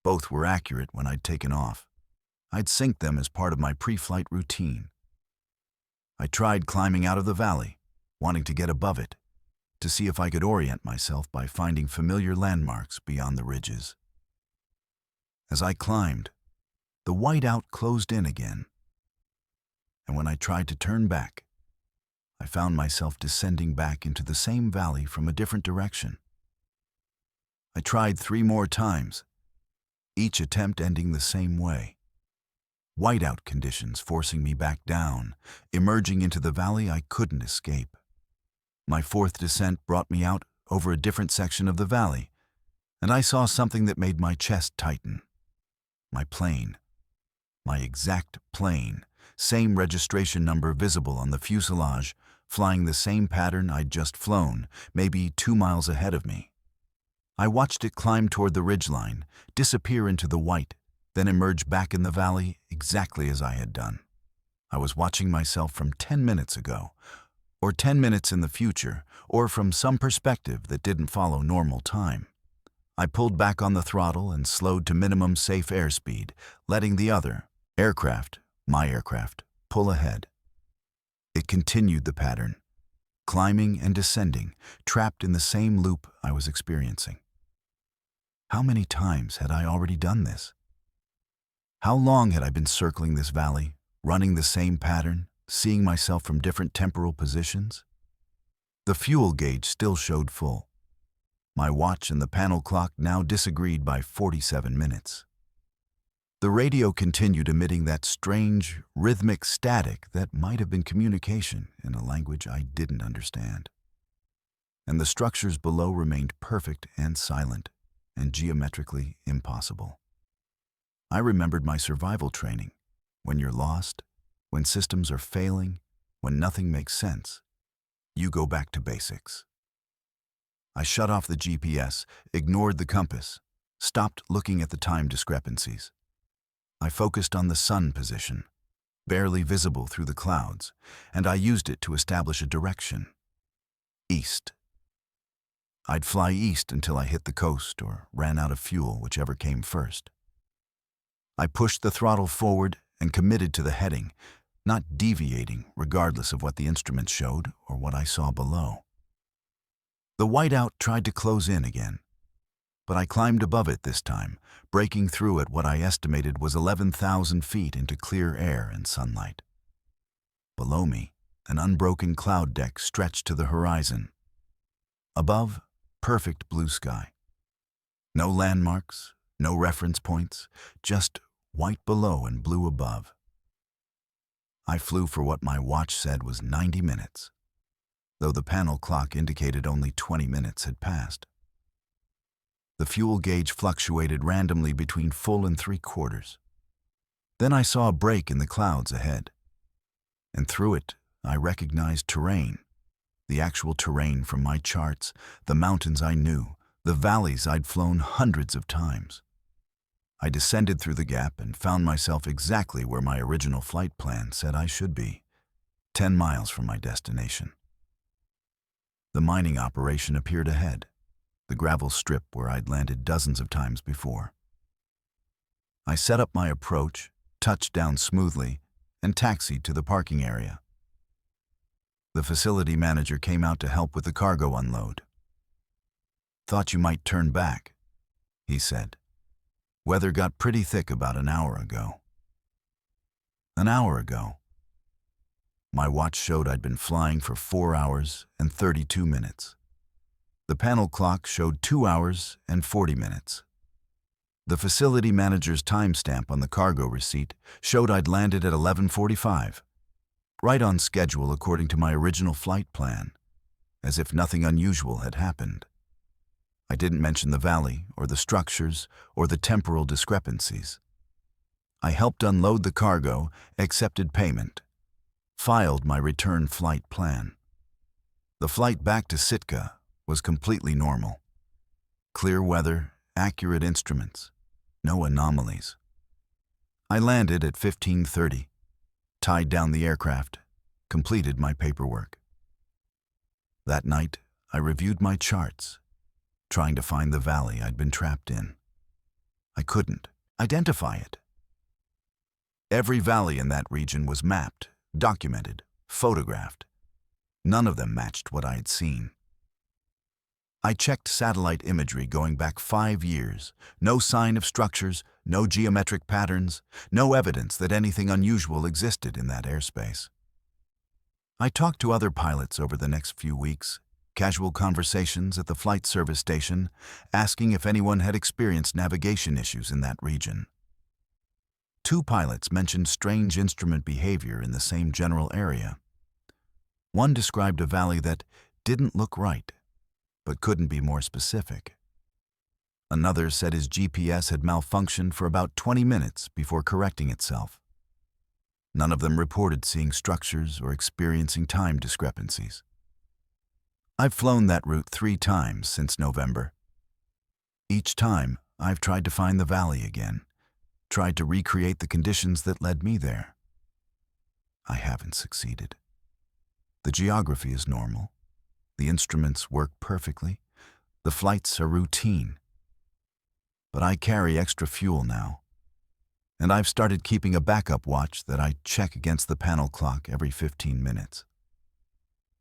Both were accurate when I'd taken off. I'd synced them as part of my pre-flight routine. I tried climbing out of the valley, wanting to get above it, to see if I could orient myself by finding familiar landmarks beyond the ridges. As I climbed, the whiteout closed in again. And when I tried to turn back, I found myself descending back into the same valley from a different direction. I tried 3 more times, each attempt ending the same way. Whiteout conditions forcing me back down, emerging into the valley I couldn't escape. My 4th descent brought me out over a different section of the valley, and I saw something that made my chest tighten. My plane. My exact plane. Same registration number visible on the fuselage, flying the same pattern I'd just flown, maybe 2 miles ahead of me. I watched it climb toward the ridgeline, disappear into the white, then emerge back in the valley exactly as I had done. I was watching myself from 10 minutes ago, or 10 minutes in the future, or from some perspective that didn't follow normal time. I pulled back on the throttle and slowed to minimum safe airspeed, letting the other aircraft, my aircraft, pull ahead. It continued the pattern, climbing and descending, trapped in the same loop I was experiencing. How many times had I already done this? How long had I been circling this valley, running the same pattern, seeing myself from different temporal positions? The fuel gauge still showed full. My watch and the panel clock now disagreed by 47 minutes. The radio continued emitting that strange, rhythmic static that might have been communication in a language I didn't understand. And the structures below remained perfect and silent, and geometrically impossible. I remembered my survival training. When you're lost, when systems are failing, when nothing makes sense, you go back to basics. I shut off the GPS, ignored the compass, stopped looking at the time discrepancies. I focused on the sun position, barely visible through the clouds, and I used it to establish a direction. East. I'd fly east until I hit the coast or ran out of fuel, whichever came first. I pushed the throttle forward and committed to the heading, not deviating regardless of what the instruments showed or what I saw below. The whiteout tried to close in again, but I climbed above it this time, breaking through at what I estimated was 11,000 feet into clear air and sunlight. Below me, an unbroken cloud deck stretched to the horizon. Above, perfect blue sky. No landmarks, no reference points, just white below and blue above. I flew for what my watch said was 90 minutes, though the panel clock indicated only 20 minutes had passed. The fuel gauge fluctuated randomly between full and 3/4. Then I saw a break in the clouds ahead, and through it I recognized terrain, the actual terrain from my charts, the mountains I knew, the valleys I'd flown hundreds of times. I descended through the gap and found myself exactly where my original flight plan said I should be, 10 miles from my destination. The mining operation appeared ahead, the gravel strip where I'd landed dozens of times before. I set up my approach, touched down smoothly, and taxied to the parking area. The facility manager came out to help with the cargo unload. "Thought you might turn back," he said. "Weather got pretty thick about an hour ago." An hour ago. My watch showed I'd been flying for 4 hours and 32 minutes. The panel clock showed 2 hours and 40 minutes. The facility manager's timestamp on the cargo receipt showed I'd landed at 11:45, right on schedule according to my original flight plan, as if nothing unusual had happened. I didn't mention the valley or the structures or the temporal discrepancies. I helped unload the cargo, accepted payment, filed my return flight plan. The flight back to Sitka was completely normal. Clear weather, accurate instruments, no anomalies. I landed at 15:30, tied down the aircraft, completed my paperwork. That night, I reviewed my charts, trying to find the valley I'd been trapped in. I couldn't identify it. Every valley in that region was mapped, documented, photographed. None of them matched what I had seen. I checked satellite imagery going back 5 years. No sign of structures, no geometric patterns, no evidence that anything unusual existed in that airspace. I talked to other pilots over the next few weeks, casual conversations at the flight service station, asking if anyone had experienced navigation issues in that region. 2 pilots mentioned strange instrument behavior in the same general area. One described a valley that didn't look right, but couldn't be more specific. Another said his GPS had malfunctioned for about 20 minutes before correcting itself. None of them reported seeing structures or experiencing time discrepancies. I've flown that route 3 times since November. Each time, I've tried to find the valley again, tried to recreate the conditions that led me there. I haven't succeeded. The geography is normal. The instruments work perfectly. The flights are routine. But I carry extra fuel now, and I've started keeping a backup watch that I check against the panel clock every 15 minutes.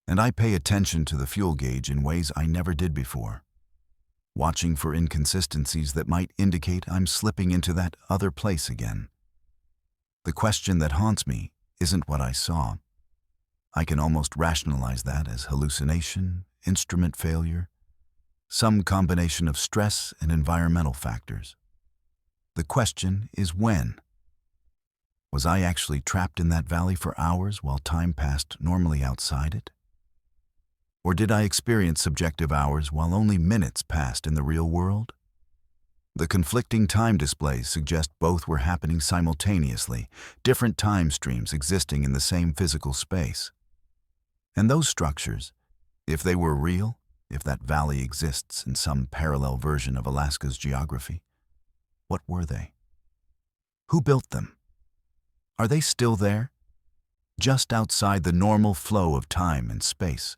And I pay attention to the fuel gauge in ways I never did before, watching for inconsistencies that might indicate I'm slipping into that other place again. The question that haunts me isn't what I saw. I can almost rationalize that as hallucination, instrument failure, some combination of stress and environmental factors. The question is when. Was I actually trapped in that valley for hours while time passed normally outside it? Or did I experience subjective hours while only minutes passed in the real world? The conflicting time displays suggest both were happening simultaneously, different time streams existing in the same physical space. And those structures, if they were real, if that valley exists in some parallel version of Alaska's geography, what were they? Who built them? Are they still there? Just outside the normal flow of time and space,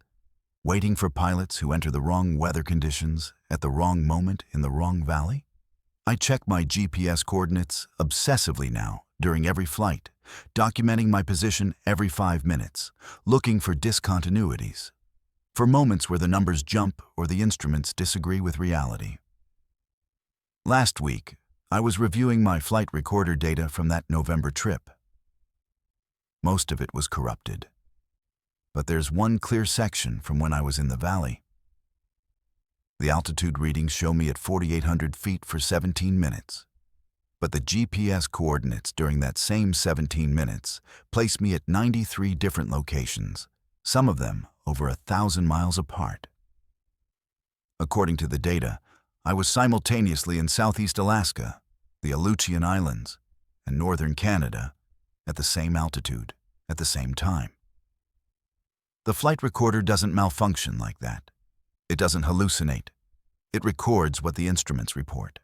waiting for pilots who enter the wrong weather conditions at the wrong moment in the wrong valley? I check my GPS coordinates obsessively now during every flight, documenting my position every 5 minutes, looking for discontinuities, for moments where the numbers jump or the instruments disagree with reality. Last week, I was reviewing my flight recorder data from that November trip. Most of it was corrupted. But there's one clear section from when I was in the valley. The altitude readings show me at 4,800 feet for 17 minutes. But the GPS coordinates during that same 17 minutes place me at 93 different locations, some of them over 1,000 miles apart. According to the data, I was simultaneously in Southeast Alaska, the Aleutian Islands, and northern Canada at the same altitude, at the same time. The flight recorder doesn't malfunction like that. It doesn't hallucinate. It records what the instruments report.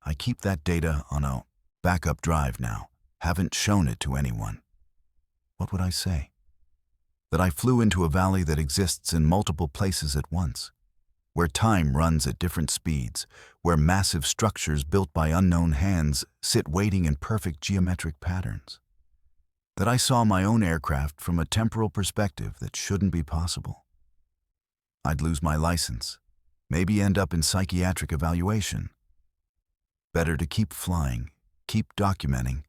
I keep that data on a backup drive now, haven't shown it to anyone. What would I say? That I flew into a valley that exists in multiple places at once, where time runs at different speeds, where massive structures built by unknown hands sit waiting in perfect geometric patterns. That I saw my own aircraft from a temporal perspective that shouldn't be possible. I'd lose my license, maybe end up in psychiatric evaluation. Better to keep flying, keep documenting,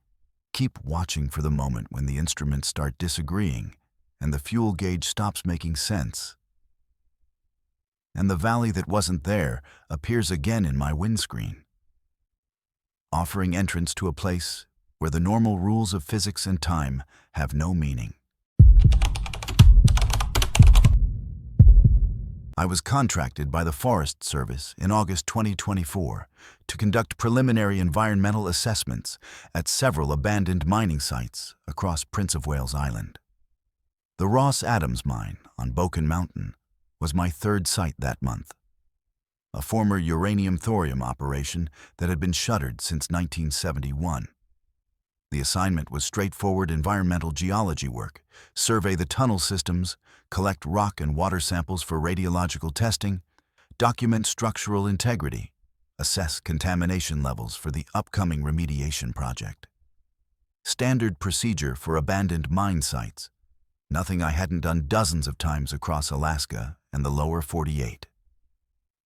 keep watching for the moment when the instruments start disagreeing and the fuel gauge stops making sense. And the valley that wasn't there appears again in my windscreen, offering entrance to a place where the normal rules of physics and time have no meaning. I was contracted by the Forest Service in August 2024 to conduct preliminary environmental assessments at several abandoned mining sites across Prince of Wales Island. The Ross Adams mine on Boken Mountain was my third site that month, a former uranium-thorium operation that had been shuttered since 1971. The assignment was straightforward environmental geology work: survey the tunnel systems, collect rock and water samples for radiological testing, document structural integrity, assess contamination levels for the upcoming remediation project. Standard procedure for abandoned mine sites, nothing I hadn't done dozens of times across Alaska and the lower 48.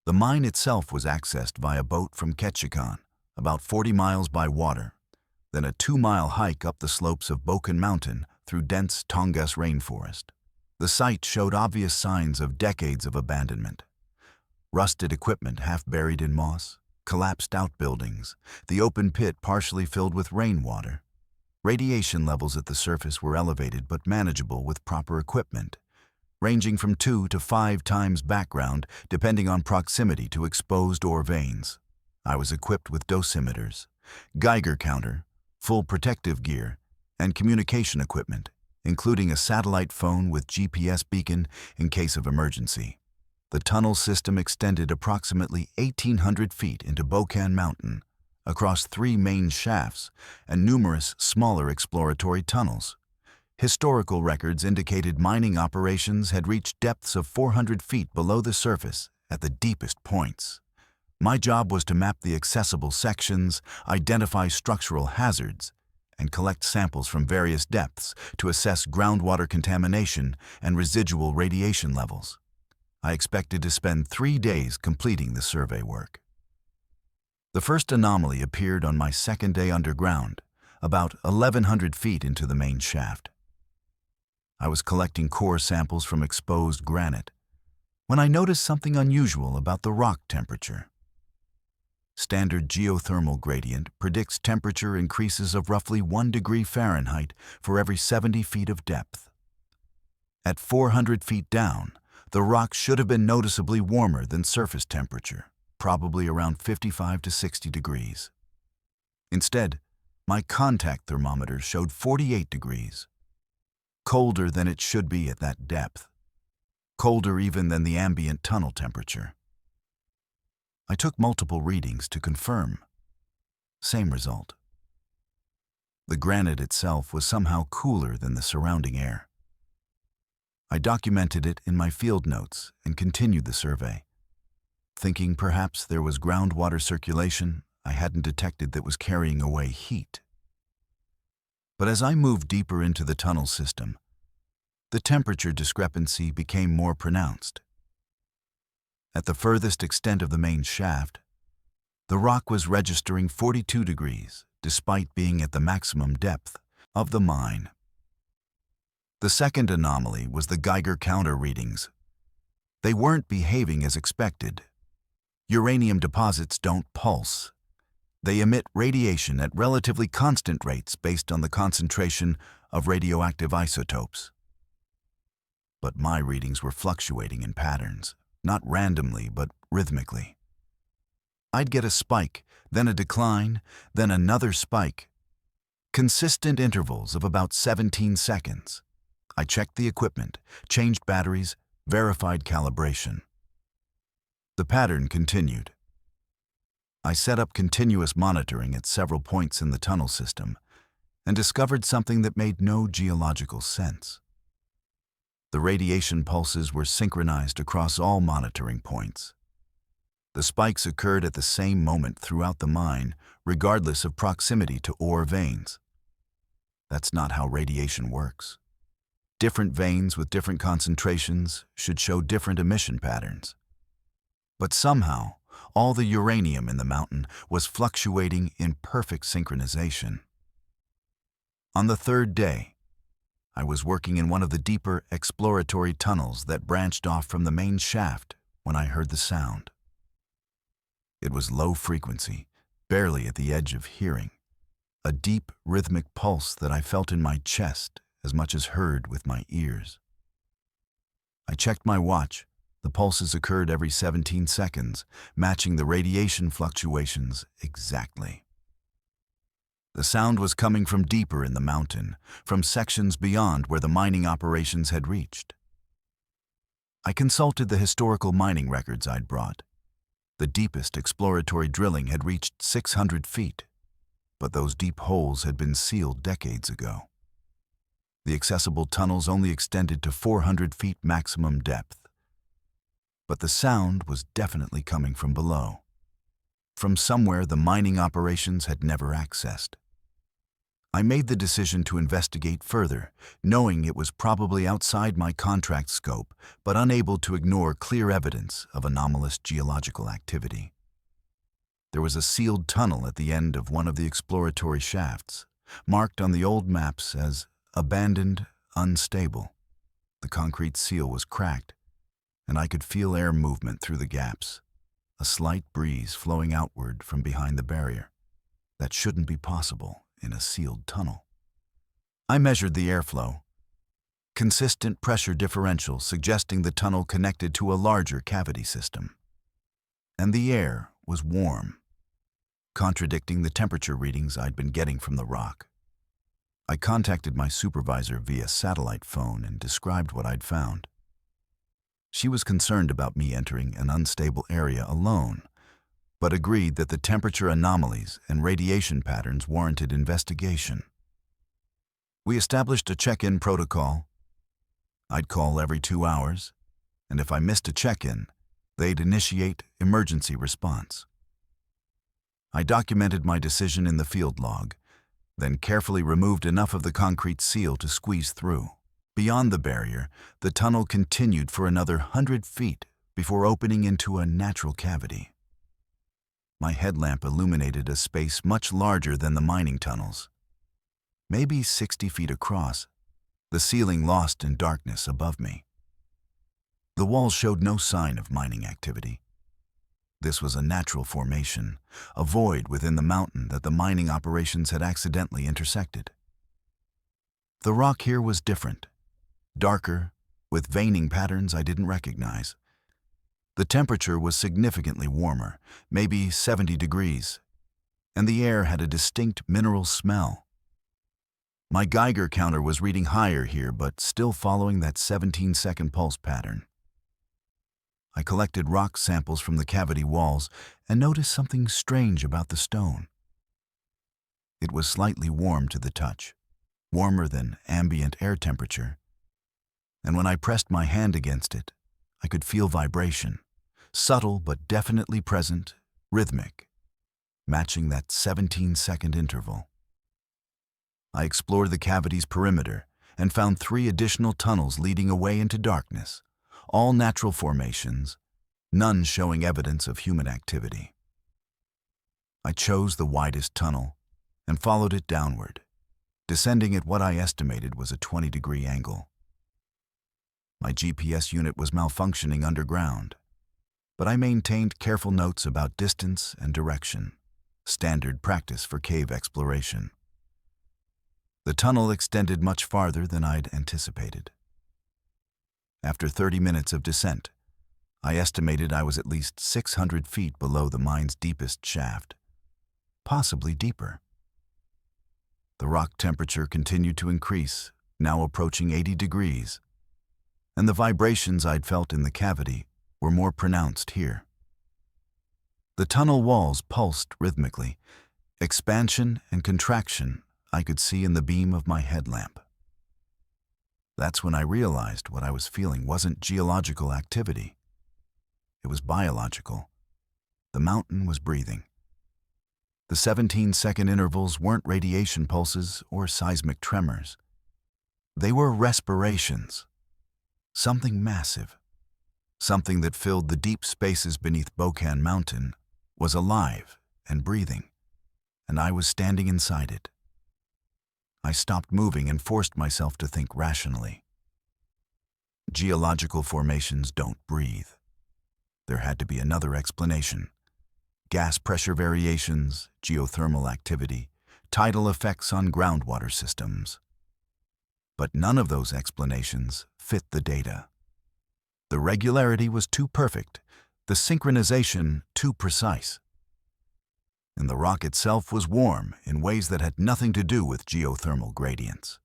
The mine itself was accessed via boat from Ketchikan, about 40 miles by water, then a 2-mile hike up the slopes of Boken Mountain through dense Tongass rainforest. The site showed obvious signs of decades of abandonment. Rusted equipment half buried in moss, collapsed outbuildings, the open pit partially filled with rainwater. Radiation levels at the surface were elevated but manageable with proper equipment, ranging from 2 to 5 times background depending on proximity to exposed ore veins. I was equipped with dosimeters, Geiger counter, full protective gear, and communication equipment, including a satellite phone with GPS beacon in case of emergency. The tunnel system extended approximately 1,800 feet into Boken Mountain, across 3 main shafts and numerous smaller exploratory tunnels. Historical records indicated mining operations had reached depths of 400 feet below the surface at the deepest points. My job was to map the accessible sections, identify structural hazards, and collect samples from various depths to assess groundwater contamination and residual radiation levels. I expected to spend 3 days completing the survey work. The first anomaly appeared on my second day underground, about 1,100 feet into the main shaft. I was collecting core samples from exposed granite when I noticed something unusual about the rock temperature. Standard geothermal gradient predicts temperature increases of roughly 1 degree Fahrenheit for every 70 feet of depth. At 400 feet down, the rock should have been noticeably warmer than surface temperature, probably around 55 to 60 degrees. Instead, my contact thermometer showed 48 degrees, colder than it should be at that depth, colder even than the ambient tunnel temperature. I took multiple readings to confirm. Same result. The granite itself was somehow cooler than the surrounding air. I documented it in my field notes and continued the survey, thinking perhaps there was groundwater circulation I hadn't detected that was carrying away heat. But as I moved deeper into the tunnel system, the temperature discrepancy became more pronounced. At the furthest extent of the main shaft, The rock was registering 42 degrees, despite being at the maximum depth of the mine. The second anomaly was the Geiger counter readings. They weren't behaving as expected. Uranium deposits don't pulse. They emit radiation at relatively constant rates based on the concentration of radioactive isotopes. But my readings were fluctuating in patterns, not randomly but rhythmically. I'd get a spike, then a decline, then another spike. Consistent intervals of about 17 seconds. I checked the equipment, changed batteries, verified calibration. The pattern continued. I set up continuous monitoring at several points in the tunnel system and discovered something that made no geological sense. The radiation pulses were synchronized across all monitoring points. The spikes occurred at the same moment throughout the mine, regardless of proximity to ore veins. That's not how radiation works. Different veins with different concentrations should show different emission patterns. But somehow, all the uranium in the mountain was fluctuating in perfect synchronization. On the third day, I was working in one of the deeper exploratory tunnels that branched off from the main shaft when I heard the sound. It was low frequency, barely at the edge of hearing, a deep rhythmic pulse that I felt in my chest as much as heard with my ears. I checked my watch. The pulses occurred every 17 seconds, matching the radiation fluctuations exactly. The sound was coming from deeper in the mountain, from sections beyond where the mining operations had reached. I consulted the historical mining records I'd brought. The deepest exploratory drilling had reached 600 feet, but those deep holes had been sealed decades ago. The accessible tunnels only extended to 400 feet maximum depth. But the sound was definitely coming from below, from somewhere the mining operations had never accessed. I made the decision to investigate further, knowing it was probably outside my contract scope, but unable to ignore clear evidence of anomalous geological activity. There was a sealed tunnel at the end of one of the exploratory shafts, marked on the old maps as abandoned, unstable. The concrete seal was cracked, and I could feel air movement through the gaps, a slight breeze flowing outward from behind the barrier. That shouldn't be possible in a sealed tunnel. I measured the airflow. Consistent pressure differential suggesting the tunnel connected to a larger cavity system. And the air was warm, contradicting the temperature readings I'd been getting from the rock. I contacted my supervisor via satellite phone and described what I'd found. She was concerned about me entering an unstable area alone, but agreed that the temperature anomalies and radiation patterns warranted investigation. We established a check-in protocol. I'd call every 2 hours, and if I missed a check-in, they'd initiate emergency response. I documented my decision in the field log, then carefully removed enough of the concrete seal to squeeze through. Beyond the barrier, the tunnel continued for another 100 feet before opening into a natural cavity. My headlamp illuminated a space much larger than the mining tunnels. Maybe 60 feet across, the ceiling lost in darkness above me. The walls showed no sign of mining activity. This was a natural formation, a void within the mountain that the mining operations had accidentally intersected. The rock here was different. Darker, with veining patterns I didn't recognize. The temperature was significantly warmer, maybe 70 degrees, and the air had a distinct mineral smell. My Geiger counter was reading higher here, but still following that 17-second pulse pattern. I collected rock samples from the cavity walls and noticed something strange about the stone. It was slightly warm to the touch, warmer than ambient air temperature. And when I pressed my hand against it, I could feel vibration, subtle but definitely present, rhythmic, matching that 17-second interval. I explored the cavity's perimeter and found 3 additional tunnels leading away into darkness, all natural formations, none showing evidence of human activity. I chose the widest tunnel and followed it downward, descending at what I estimated was a 20-degree angle. My GPS unit was malfunctioning underground, but I maintained careful notes about distance and direction, standard practice for cave exploration. The tunnel extended much farther than I'd anticipated. After 30 minutes of descent, I estimated I was at least 600 feet below the mine's deepest shaft, possibly deeper. The rock temperature continued to increase, now approaching 80 degrees, and the vibrations I'd felt in the cavity were more pronounced here. The tunnel walls pulsed rhythmically, expansion and contraction I could see in the beam of my headlamp. That's when I realized what I was feeling wasn't geological activity. It was biological. The mountain was breathing. The 17-second intervals weren't radiation pulses or seismic tremors. They were respirations. Something massive, something that filled the deep spaces beneath Bocan Mountain, was alive and breathing, and I was standing inside it. I stopped moving and forced myself to think rationally. Geological formations don't breathe. There had to be another explanation. Gas pressure variations, geothermal activity, tidal effects on groundwater systems. But none of those explanations fit the data. The regularity was too perfect, the synchronization too precise. And the rock itself was warm in ways that had nothing to do with geothermal gradients.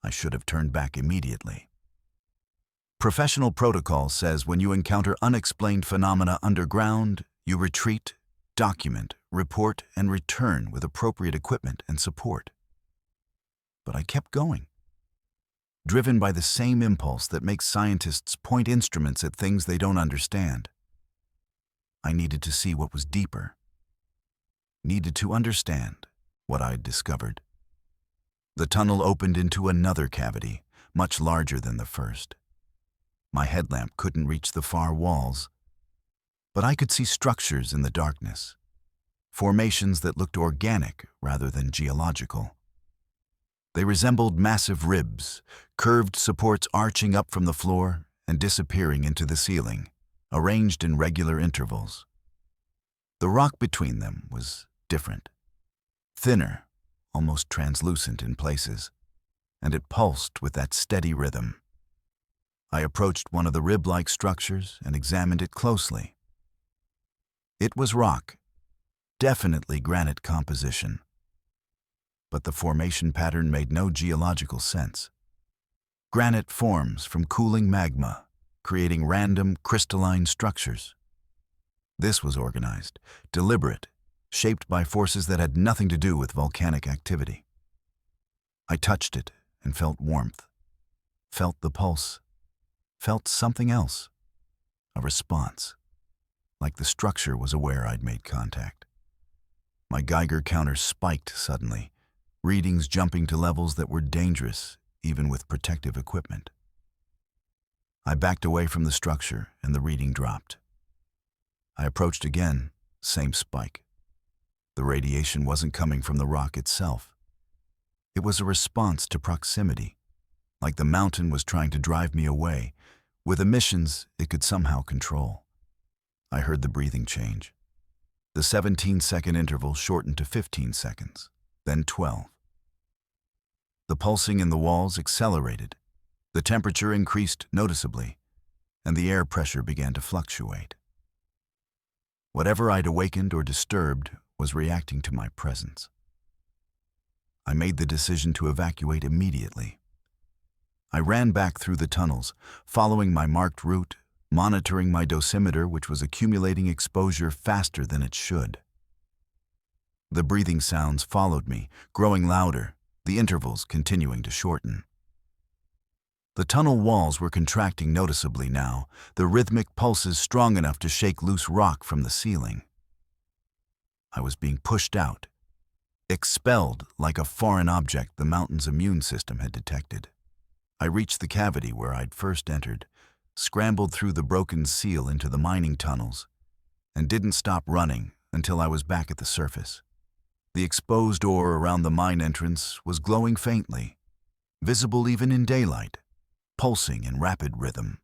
I should have turned back immediately. Professional protocol says when you encounter unexplained phenomena underground, you retreat, document, report, and return with appropriate equipment and support. But I kept going, driven by the same impulse that makes scientists point instruments at things they don't understand. I needed to see what was deeper, needed to understand what I'd discovered. The tunnel opened into another cavity, much larger than the first. My headlamp couldn't reach the far walls, but I could see structures in the darkness, formations that looked organic rather than geological. They resembled massive ribs, curved supports arching up from the floor and disappearing into the ceiling, arranged in regular intervals. The rock between them was different, thinner, almost translucent in places, and it pulsed with that steady rhythm. I approached one of the rib-like structures and examined it closely. It was rock, definitely granite composition. But the formation pattern made no geological sense. Granite forms from cooling magma, creating random crystalline structures. This was organized, deliberate, shaped by forces that had nothing to do with volcanic activity. I touched it and felt warmth, felt the pulse, felt something else, a response, like the structure was aware I'd made contact. My Geiger counter spiked suddenly, readings jumping to levels that were dangerous, even with protective equipment. I backed away from the structure and the reading dropped. I approached again, same spike. The radiation wasn't coming from the rock itself. It was a response to proximity, like the mountain was trying to drive me away, with emissions it could somehow control. I heard the breathing change. The 17-second interval shortened to 15 seconds, then 12. The pulsing in the walls accelerated, the temperature increased noticeably, and the air pressure began to fluctuate. Whatever I'd awakened or disturbed was reacting to my presence. I made the decision to evacuate immediately. I ran back through the tunnels, following my marked route, monitoring my dosimeter, which was accumulating exposure faster than it should. The breathing sounds followed me, growing louder, the intervals continuing to shorten. The tunnel walls were contracting noticeably now, the rhythmic pulses strong enough to shake loose rock from the ceiling. I was being pushed out, expelled like a foreign object the mountain's immune system had detected. I reached the cavity where I'd first entered, scrambled through the broken seal into the mining tunnels, and didn't stop running until I was back at the surface. The exposed ore around the mine entrance was glowing faintly, visible even in daylight, pulsing in rapid rhythm.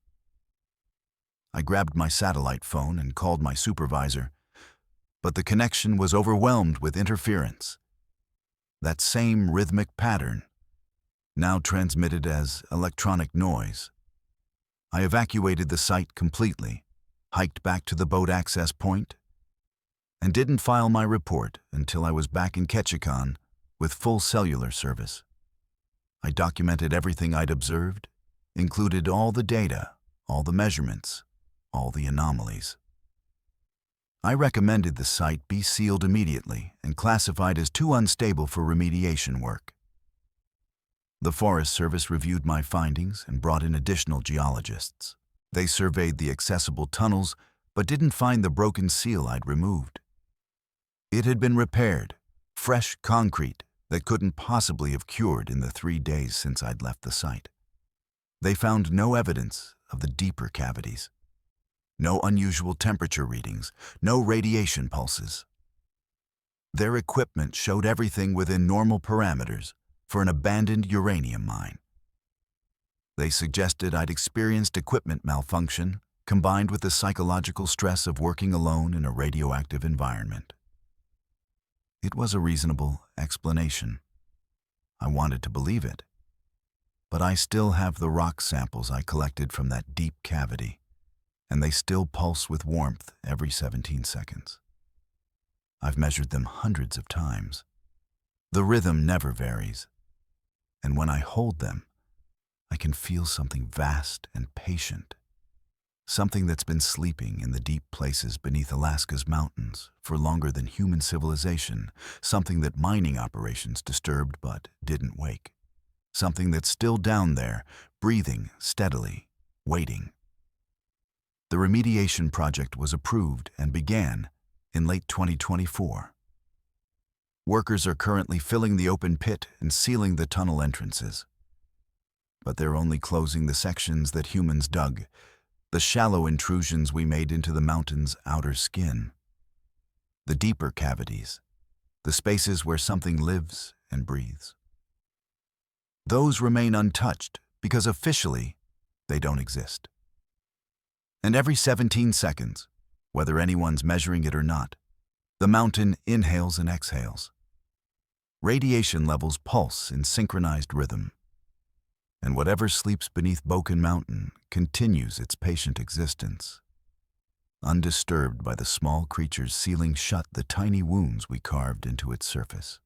I grabbed my satellite phone and called my supervisor, but the connection was overwhelmed with interference. That same rhythmic pattern, now transmitted as electronic noise. I evacuated the site completely, hiked back to the boat access point, and didn't file my report until I was back in Ketchikan with full cellular service. I documented everything I'd observed, included all the data, all the measurements, all the anomalies. I recommended the site be sealed immediately and classified as too unstable for remediation work. The Forest Service reviewed my findings and brought in additional geologists. They surveyed the accessible tunnels but didn't find the broken seal I'd removed. It had been repaired, fresh concrete that couldn't possibly have cured in the 3 days since I'd left the site. They found no evidence of the deeper cavities. No unusual temperature readings, no radiation pulses. Their equipment showed everything within normal parameters for an abandoned uranium mine. They suggested I'd experienced equipment malfunction combined with the psychological stress of working alone in a radioactive environment. It was a reasonable explanation. I wanted to believe it, but I still have the rock samples I collected from that deep cavity, and they still pulse with warmth every 17 seconds. I've measured them hundreds of times. The rhythm never varies, and when I hold them, I can feel something vast and patient, something that's been sleeping in the deep places beneath Alaska's mountains for longer than human civilization, something that mining operations disturbed but didn't wake, something that's still down there, breathing steadily, waiting. The remediation project was approved and began in late 2024. Workers are currently filling the open pit and sealing the tunnel entrances. But they're only closing the sections that humans dug, the shallow intrusions we made into the mountain's outer skin. The deeper cavities, the spaces where something lives and breathes. Those remain untouched because officially they don't exist. And every 17 seconds, whether anyone's measuring it or not, the mountain inhales and exhales. Radiation levels pulse in synchronized rhythm. And whatever sleeps beneath Broken Mountain continues its patient existence, undisturbed by the small creatures sealing shut the tiny wounds we carved into its surface.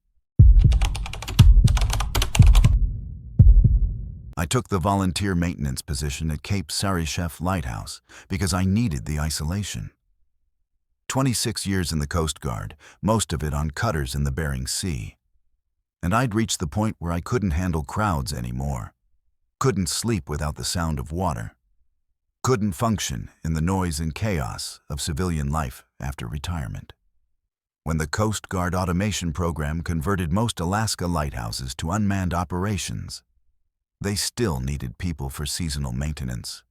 I took the volunteer maintenance position at Cape Sarishef Lighthouse because I needed the isolation. 26 years in the Coast Guard, most of it on cutters in the Bering Sea. And I'd reached the point where I couldn't handle crowds anymore. Couldn't sleep without the sound of water. Couldn't function in the noise and chaos of civilian life after retirement. When the Coast Guard automation program converted most Alaska lighthouses to unmanned operations, they still needed people for seasonal maintenance.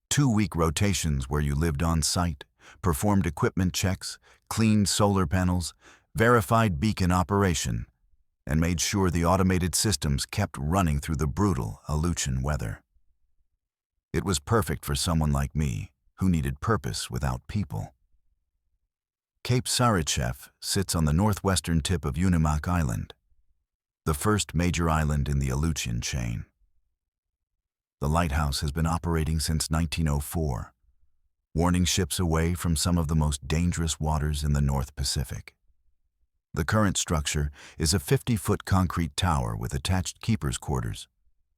2-week rotations where you lived on site, performed equipment checks, cleaned solar panels, verified beacon operation, and made sure the automated systems kept running through the brutal Aleutian weather. It was perfect for someone like me, who needed purpose without people. Cape Sarishef sits on the northwestern tip of Unimak Island, the first major island in the Aleutian chain. The lighthouse has been operating since 1904, warning ships away from some of the most dangerous waters in the North Pacific. The current structure is a 50-foot concrete tower with attached keepers' quarters,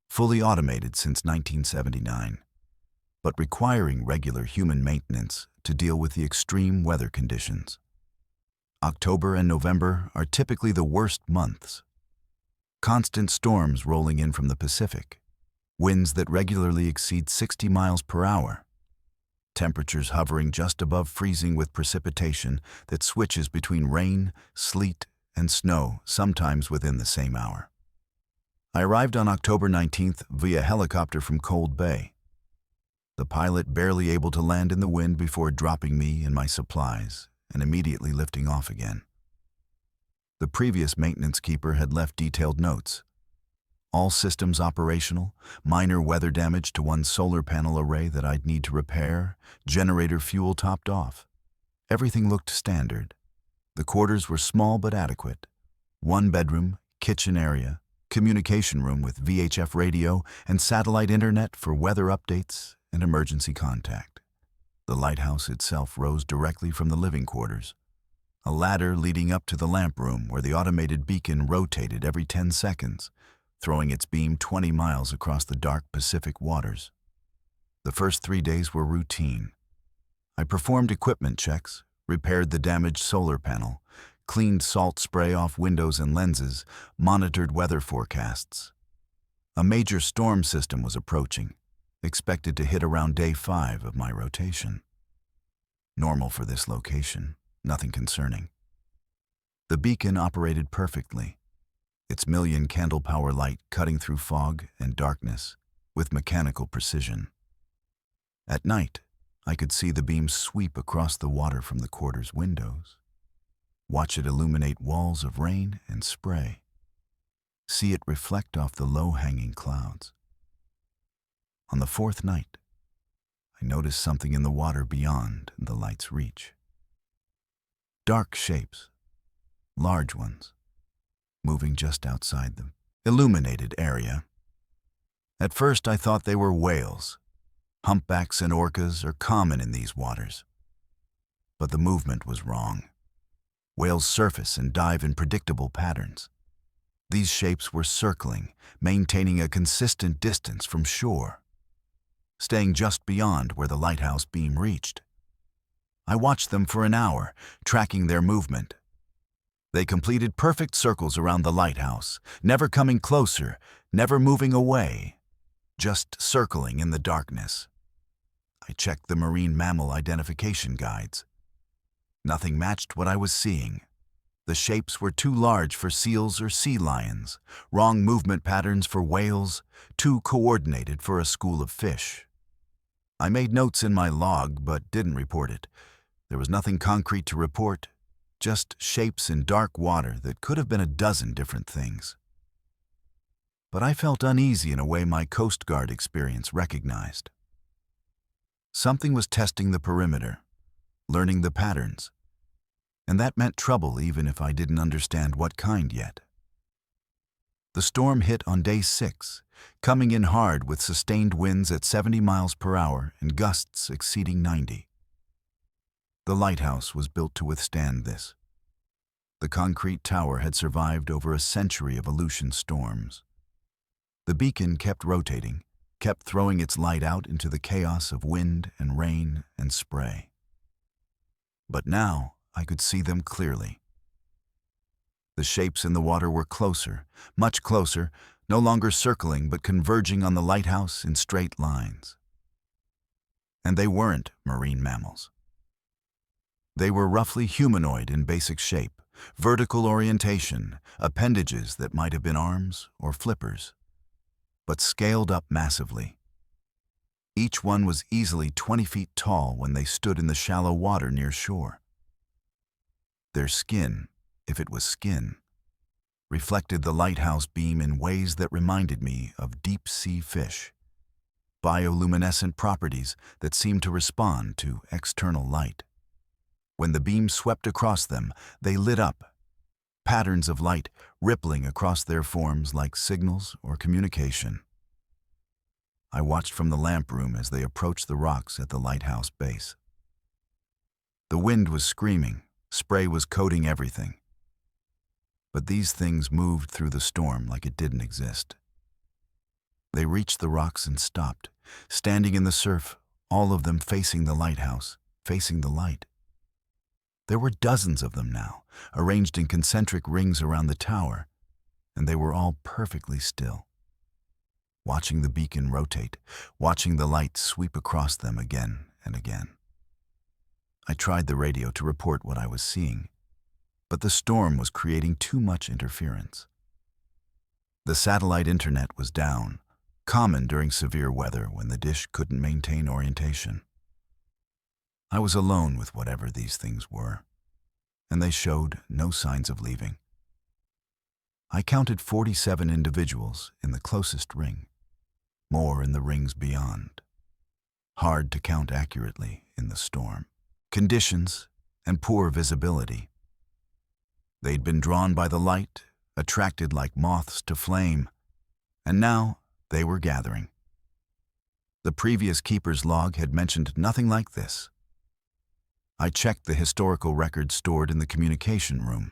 fully automated since 1979, but requiring regular human maintenance to deal with the extreme weather conditions. October and November are typically the worst months. Constant storms rolling in from the Pacific, winds that regularly exceed 60 miles per hour, temperatures hovering just above freezing with precipitation that switches between rain, sleet, and snow, sometimes within the same hour. I arrived on October 19th via helicopter from Cold Bay. The pilot barely able to land in the wind before dropping me and my supplies and immediately lifting off again. The previous maintenance keeper had left detailed notes. All systems operational, minor weather damage to one solar panel array that I'd need to repair, generator fuel topped off. Everything looked standard. The quarters were small but adequate. One bedroom, kitchen area, communication room with VHF radio and satellite internet for weather updates and emergency contact. The lighthouse itself rose directly from the living quarters. A ladder leading up to the lamp room where the automated beacon rotated every 10 seconds, throwing its beam 20 miles across the dark Pacific waters. The first 3 days were routine. I performed equipment checks, repaired the damaged solar panel, cleaned salt spray off windows and lenses, monitored weather forecasts. A major storm system was approaching, expected to hit around day 5 of my rotation. Normal for this location, nothing concerning. The beacon operated perfectly, its million candle power light cutting through fog and darkness with mechanical precision. At night, I could see the beam sweep across the water from the quarters' windows, watch it illuminate walls of rain and spray, see it reflect off the low-hanging clouds. On the 4th night, I noticed something in the water beyond the light's reach. Dark shapes, large ones, moving just outside the illuminated area. At first I thought they were whales. Humpbacks and orcas are common in these waters. But the movement was wrong. Whales surface and dive in predictable patterns. These shapes were circling, maintaining a consistent distance from shore, staying just beyond where the lighthouse beam reached. I watched them for an hour, tracking their movement. They completed perfect circles around the lighthouse, never coming closer, never moving away, just circling in the darkness. I checked the marine mammal identification guides. Nothing matched what I was seeing. The shapes were too large for seals or sea lions, wrong movement patterns for whales, too coordinated for a school of fish. I made notes in my log, but didn't report it. There was nothing concrete to report, just shapes in dark water that could have been a dozen different things. But I felt uneasy in a way my Coast Guard experience recognized. Something was testing the perimeter, learning the patterns, and that meant trouble even if I didn't understand what kind yet. The storm hit on day 6, coming in hard with sustained winds at 70 miles per hour and gusts exceeding 90. The lighthouse was built to withstand this. The concrete tower had survived over a century of Aleutian storms. The beacon kept rotating, kept throwing its light out into the chaos of wind and rain and spray. But now I could see them clearly. The shapes in the water were closer, much closer, no longer circling but converging on the lighthouse in straight lines. And they weren't marine mammals. They were roughly humanoid in basic shape, vertical orientation, appendages that might have been arms or flippers, but scaled up massively. Each one was easily 20 feet tall when they stood in the shallow water near shore. Their skin, if it was skin, reflected the lighthouse beam in ways that reminded me of deep-sea fish, bioluminescent properties that seemed to respond to external light. When the beam swept across them, they lit up, patterns of light rippling across their forms like signals or communication. I watched from the lamp room as they approached the rocks at the lighthouse base. The wind was screaming, spray was coating everything. But these things moved through the storm like it didn't exist. They reached the rocks and stopped, standing in the surf, all of them facing the lighthouse, facing the light. There were dozens of them now, arranged in concentric rings around the tower, and they were all perfectly still. Watching the beacon rotate, watching the light sweep across them again and again. I tried the radio to report what I was seeing, but the storm was creating too much interference. The satellite internet was down, common during severe weather when the dish couldn't maintain orientation. I was alone with whatever these things were. and they showed no signs of leaving. I counted 47 individuals in the closest ring, more in the rings beyond. Hard to count accurately in the storm. Conditions and poor visibility. They'd been drawn by the light, attracted like moths to flame, and now they were gathering. The previous keeper's log had mentioned nothing like this. I checked the historical records stored in the communication room,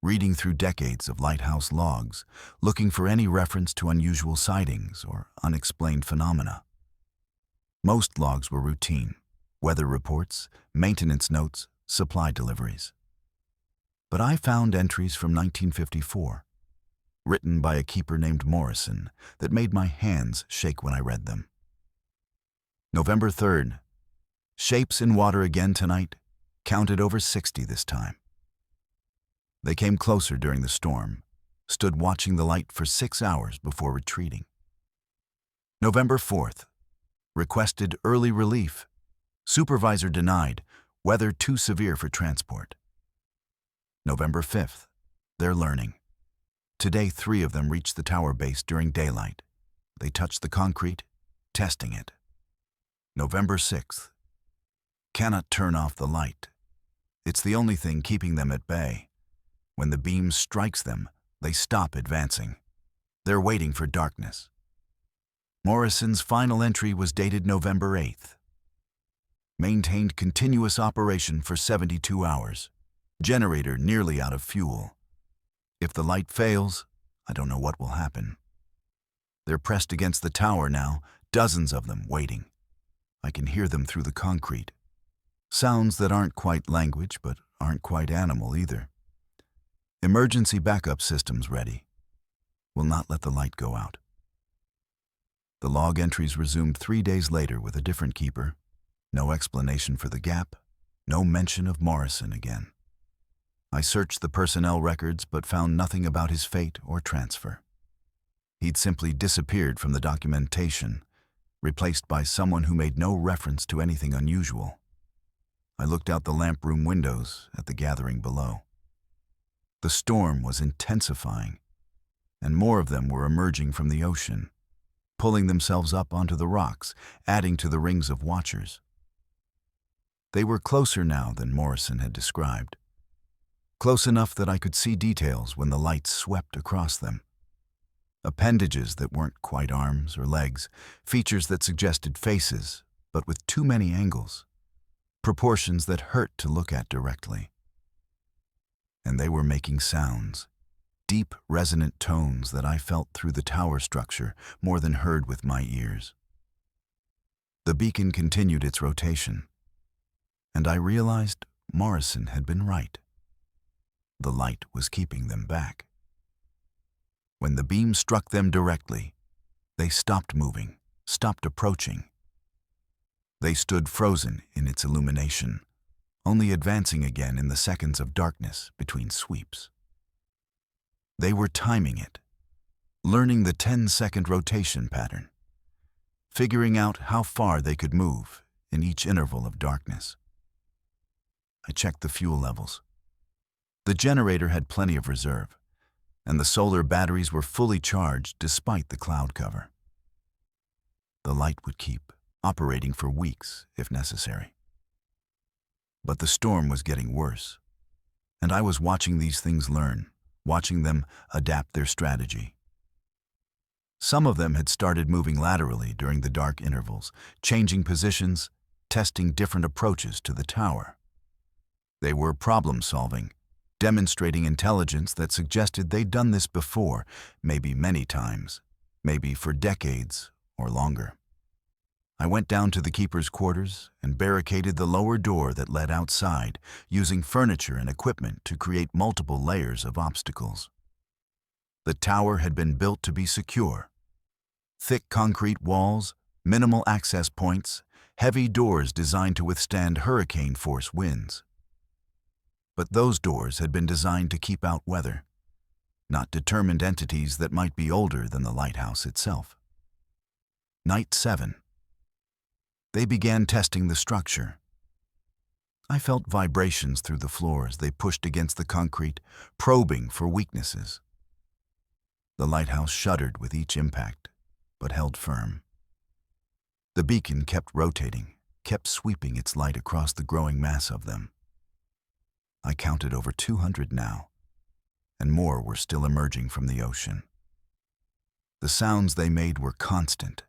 reading through decades of lighthouse logs, looking for any reference to unusual sightings or unexplained phenomena. Most logs were routine: weather reports, maintenance notes, supply deliveries. But I found entries from 1954, written by a keeper named Morrison, that made my hands shake when I read them. November 3rd. Shapes in water again tonight. Counted over 60 this time. They came closer during the storm, stood watching the light for 6 hours before retreating. November 4th. Requested early relief. Supervisor denied. Weather too severe for transport. November 5th. They're learning. Today, 3 of them reached the tower base during daylight. They touched the concrete, testing it. November 6th. Cannot turn off the light. It's the only thing keeping them at bay. When the beam strikes them, they stop advancing. They're waiting for darkness. Morrison's final entry was dated November 8th. Maintained continuous operation for 72 hours. Generator nearly out of fuel. If the light fails, I don't know what will happen. They're pressed against the tower now, dozens of them waiting. I can hear them through the concrete. Sounds that aren't quite language, but aren't quite animal either. Emergency backup systems ready. Will not let the light go out. The log entries resumed 3 days later with a different keeper. No explanation for the gap, no mention of Morrison again. I searched the personnel records but found nothing about his fate or transfer. He'd simply disappeared from the documentation, replaced by someone who made no reference to anything unusual. I looked out the lamp room windows at the gathering below. The storm was intensifying, and more of them were emerging from the ocean, pulling themselves up onto the rocks, adding to the rings of watchers. They were closer now than Morrison had described. Close enough that I could see details when the light swept across them. Appendages that weren't quite arms or legs, features that suggested faces, but with too many angles, proportions that hurt to look at directly. And they were making sounds, deep, resonant tones that I felt through the tower structure more than heard with my ears. The beacon continued its rotation, and I realized Morrison had been right. The light was keeping them back. When the beam struck them directly, they stopped moving, stopped approaching. They stood frozen in its illumination, only advancing again in the seconds of darkness between sweeps. They were timing it, learning the 10-second rotation pattern, figuring out how far they could move in each interval of darkness. I checked the fuel levels. The generator had plenty of reserve, and the solar batteries were fully charged despite the cloud cover. The light would keep operating for weeks if necessary. But the storm was getting worse, and I was watching these things learn, watching them adapt their strategy. Some of them had started moving laterally during the dark intervals, changing positions, testing different approaches to the tower. They were problem-solving, demonstrating intelligence that suggested they'd done this before, maybe many times, maybe for decades or longer. I went down to the keeper's quarters and barricaded the lower door that led outside, using furniture and equipment to create multiple layers of obstacles. The tower had been built to be secure. Thick concrete walls, minimal access points, heavy doors designed to withstand hurricane-force winds. But those doors had been designed to keep out weather, not determined entities that might be older than the lighthouse itself. Night 7. They began testing the structure. I felt vibrations through the floor as they pushed against the concrete, probing for weaknesses. The lighthouse shuddered with each impact, but held firm. The beacon kept rotating, kept sweeping its light across the growing mass of them. I counted over 200 now, and more were still emerging from the ocean. The sounds they made were constant.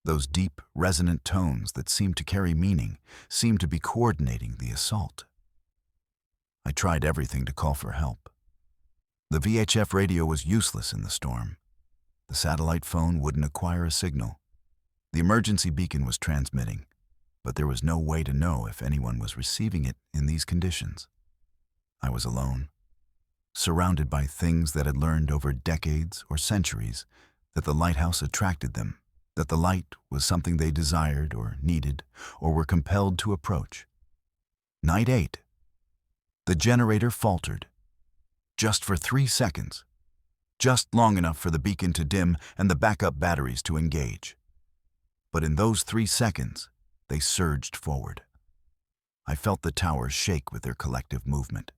Those deep, resonant tones that seemed to carry meaning seemed to be coordinating the assault. I tried everything to call for help. The VHF radio was useless in the storm. The satellite phone wouldn't acquire a signal. The emergency beacon was transmitting, but there was no way to know if anyone was receiving it in these conditions. I was alone, surrounded by things that had learned over decades or centuries that the lighthouse attracted them, that the light was something they desired or needed or were compelled to approach. Night 8. The generator faltered. Just for 3 seconds. Just long enough for the beacon to dim and the backup batteries to engage. But in those 3 seconds, they surged forward. I felt the towers shake with their collective movement.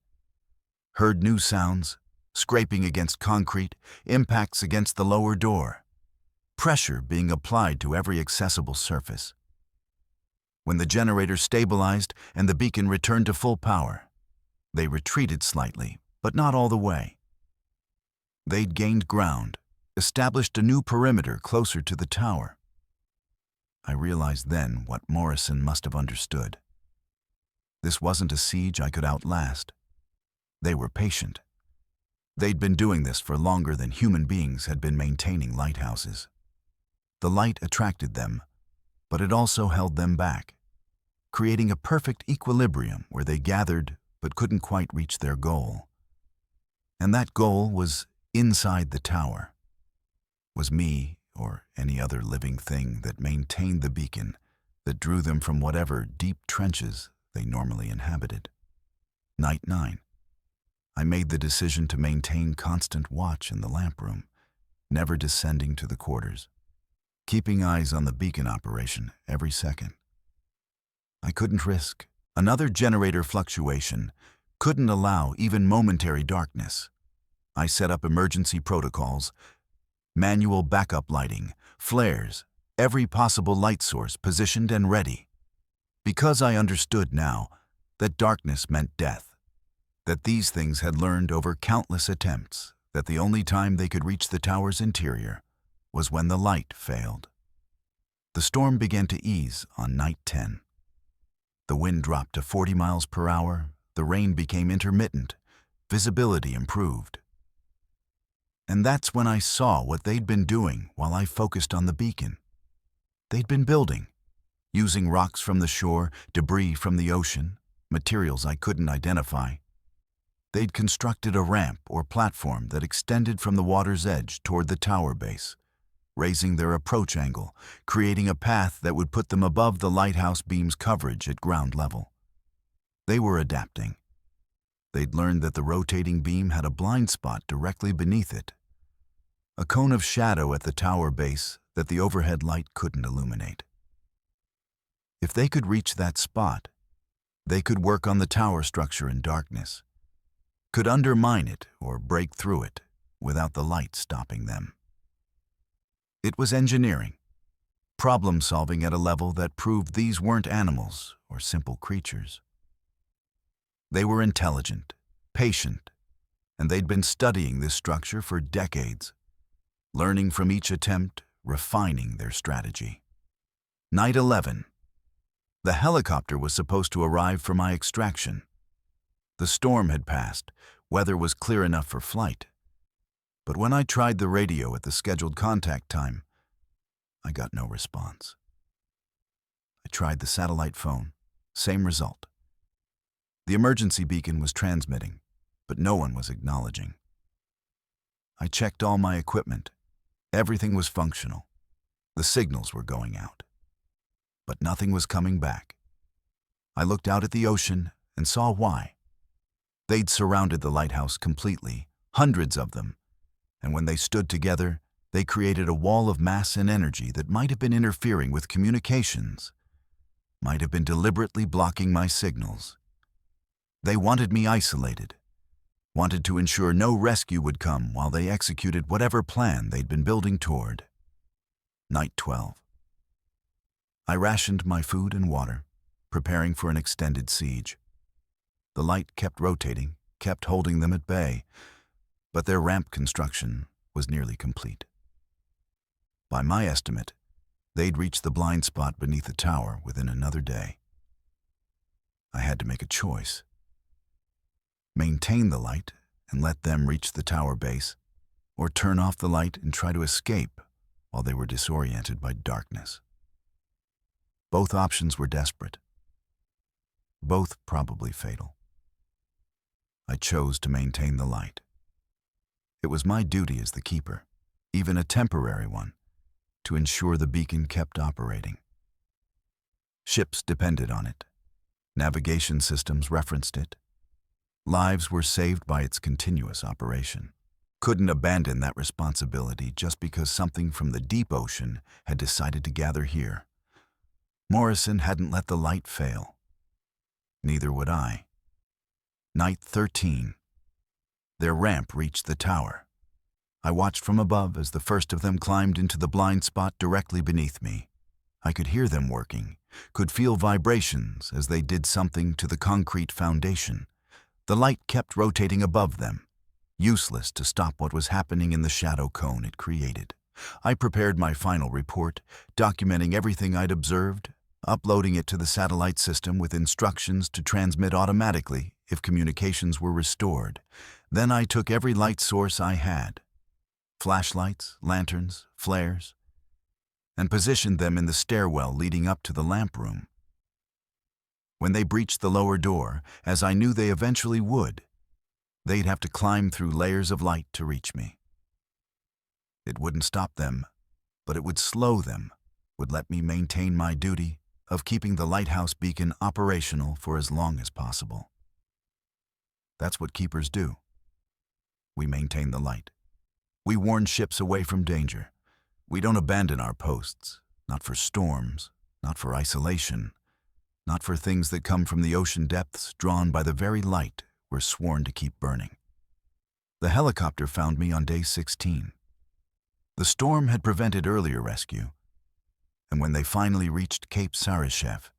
Heard new sounds, scraping against concrete, impacts against the lower door. Pressure being applied to every accessible surface. When the generator stabilized and the beacon returned to full power, they retreated slightly, but not all the way. They'd gained ground, established a new perimeter closer to the tower. I realized then what Morrison must have understood. This wasn't a siege I could outlast. They were patient. They'd been doing this for longer than human beings had been maintaining lighthouses. The light attracted them, but it also held them back, creating a perfect equilibrium where they gathered but couldn't quite reach their goal. And that goal was inside the tower, was me or any other living thing that maintained the beacon, that drew them from whatever deep trenches they normally inhabited. Night 9. I made the decision to maintain constant watch in the lamp room, never descending to the quarters, keeping eyes on the beacon operation every second. I couldn't risk another generator fluctuation, couldn't allow even momentary darkness. I set up emergency protocols, manual backup lighting, flares, every possible light source positioned and ready. Because I understood now that darkness meant death, that these things had learned over countless attempts that the only time they could reach the tower's interior was when the light failed. The storm began to ease on night 10. The wind dropped to 40 miles per hour, the rain became intermittent, visibility improved. And that's when I saw what they'd been doing while I focused on the beacon. They'd been building, using rocks from the shore, debris from the ocean, materials I couldn't identify. They'd constructed a ramp or platform that extended from the water's edge toward the tower base, raising their approach angle, creating a path that would put them above the lighthouse beam's coverage at ground level. They were adapting. They'd learned that the rotating beam had a blind spot directly beneath it, a cone of shadow at the tower base that the overhead light couldn't illuminate. If they could reach that spot, they could work on the tower structure in darkness, could undermine it or break through it without the light stopping them. It was engineering, problem-solving at a level that proved these weren't animals or simple creatures. They were intelligent, patient, and they'd been studying this structure for decades, learning from each attempt, refining their strategy. Night 11. The helicopter was supposed to arrive for my extraction. The storm had passed, weather was clear enough for flight. But when I tried the radio at the scheduled contact time, I got no response. I tried the satellite phone, same result. The emergency beacon was transmitting, but no one was acknowledging. I checked all my equipment. Everything was functional. The signals were going out. But nothing was coming back. I looked out at the ocean and saw why. They'd surrounded the lighthouse completely, hundreds of them, and when they stood together, they created a wall of mass and energy that might have been interfering with communications, might have been deliberately blocking my signals. They wanted me isolated, wanted to ensure no rescue would come while they executed whatever plan they'd been building toward. Night 12. I rationed my food and water, preparing for an extended siege. The light kept rotating, kept holding them at bay, but their ramp construction was nearly complete. By my estimate, they'd reach the blind spot beneath the tower within another day. I had to make a choice. Maintain the light and let them reach the tower base, or turn off the light and try to escape while they were disoriented by darkness. Both options were desperate. Both probably fatal. I chose to maintain the light. It was my duty as the keeper, even a temporary one, to ensure the beacon kept operating. Ships depended on it. Navigation systems referenced it. Lives were saved by its continuous operation. Couldn't abandon that responsibility just because something from the deep ocean had decided to gather here. Morrison hadn't let the light fail. Neither would I. Night 13. Their ramp reached the tower. I watched from above as the first of them climbed into the blind spot directly beneath me. I could hear them working, could feel vibrations as they did something to the concrete foundation. The light kept rotating above them, useless to stop what was happening in the shadow cone it created. I prepared my final report, documenting everything I'd observed, uploading it to the satellite system with instructions to transmit automatically if communications were restored. Then I took every light source I had, flashlights, lanterns, flares, and positioned them in the stairwell leading up to the lamp room. When they breached the lower door, as I knew they eventually would, they'd have to climb through layers of light to reach me. It wouldn't stop them, but it would slow them, would let me maintain my duty of keeping the lighthouse beacon operational for as long as possible. That's what keepers do. We maintain the light. We warn ships away from danger. We don't abandon our posts, not for storms, not for isolation, not for things that come from the ocean depths drawn by the very light we're sworn to keep burning. The helicopter found me on day 16. The storm had prevented earlier rescue, and when they finally reached Cape Sarychev,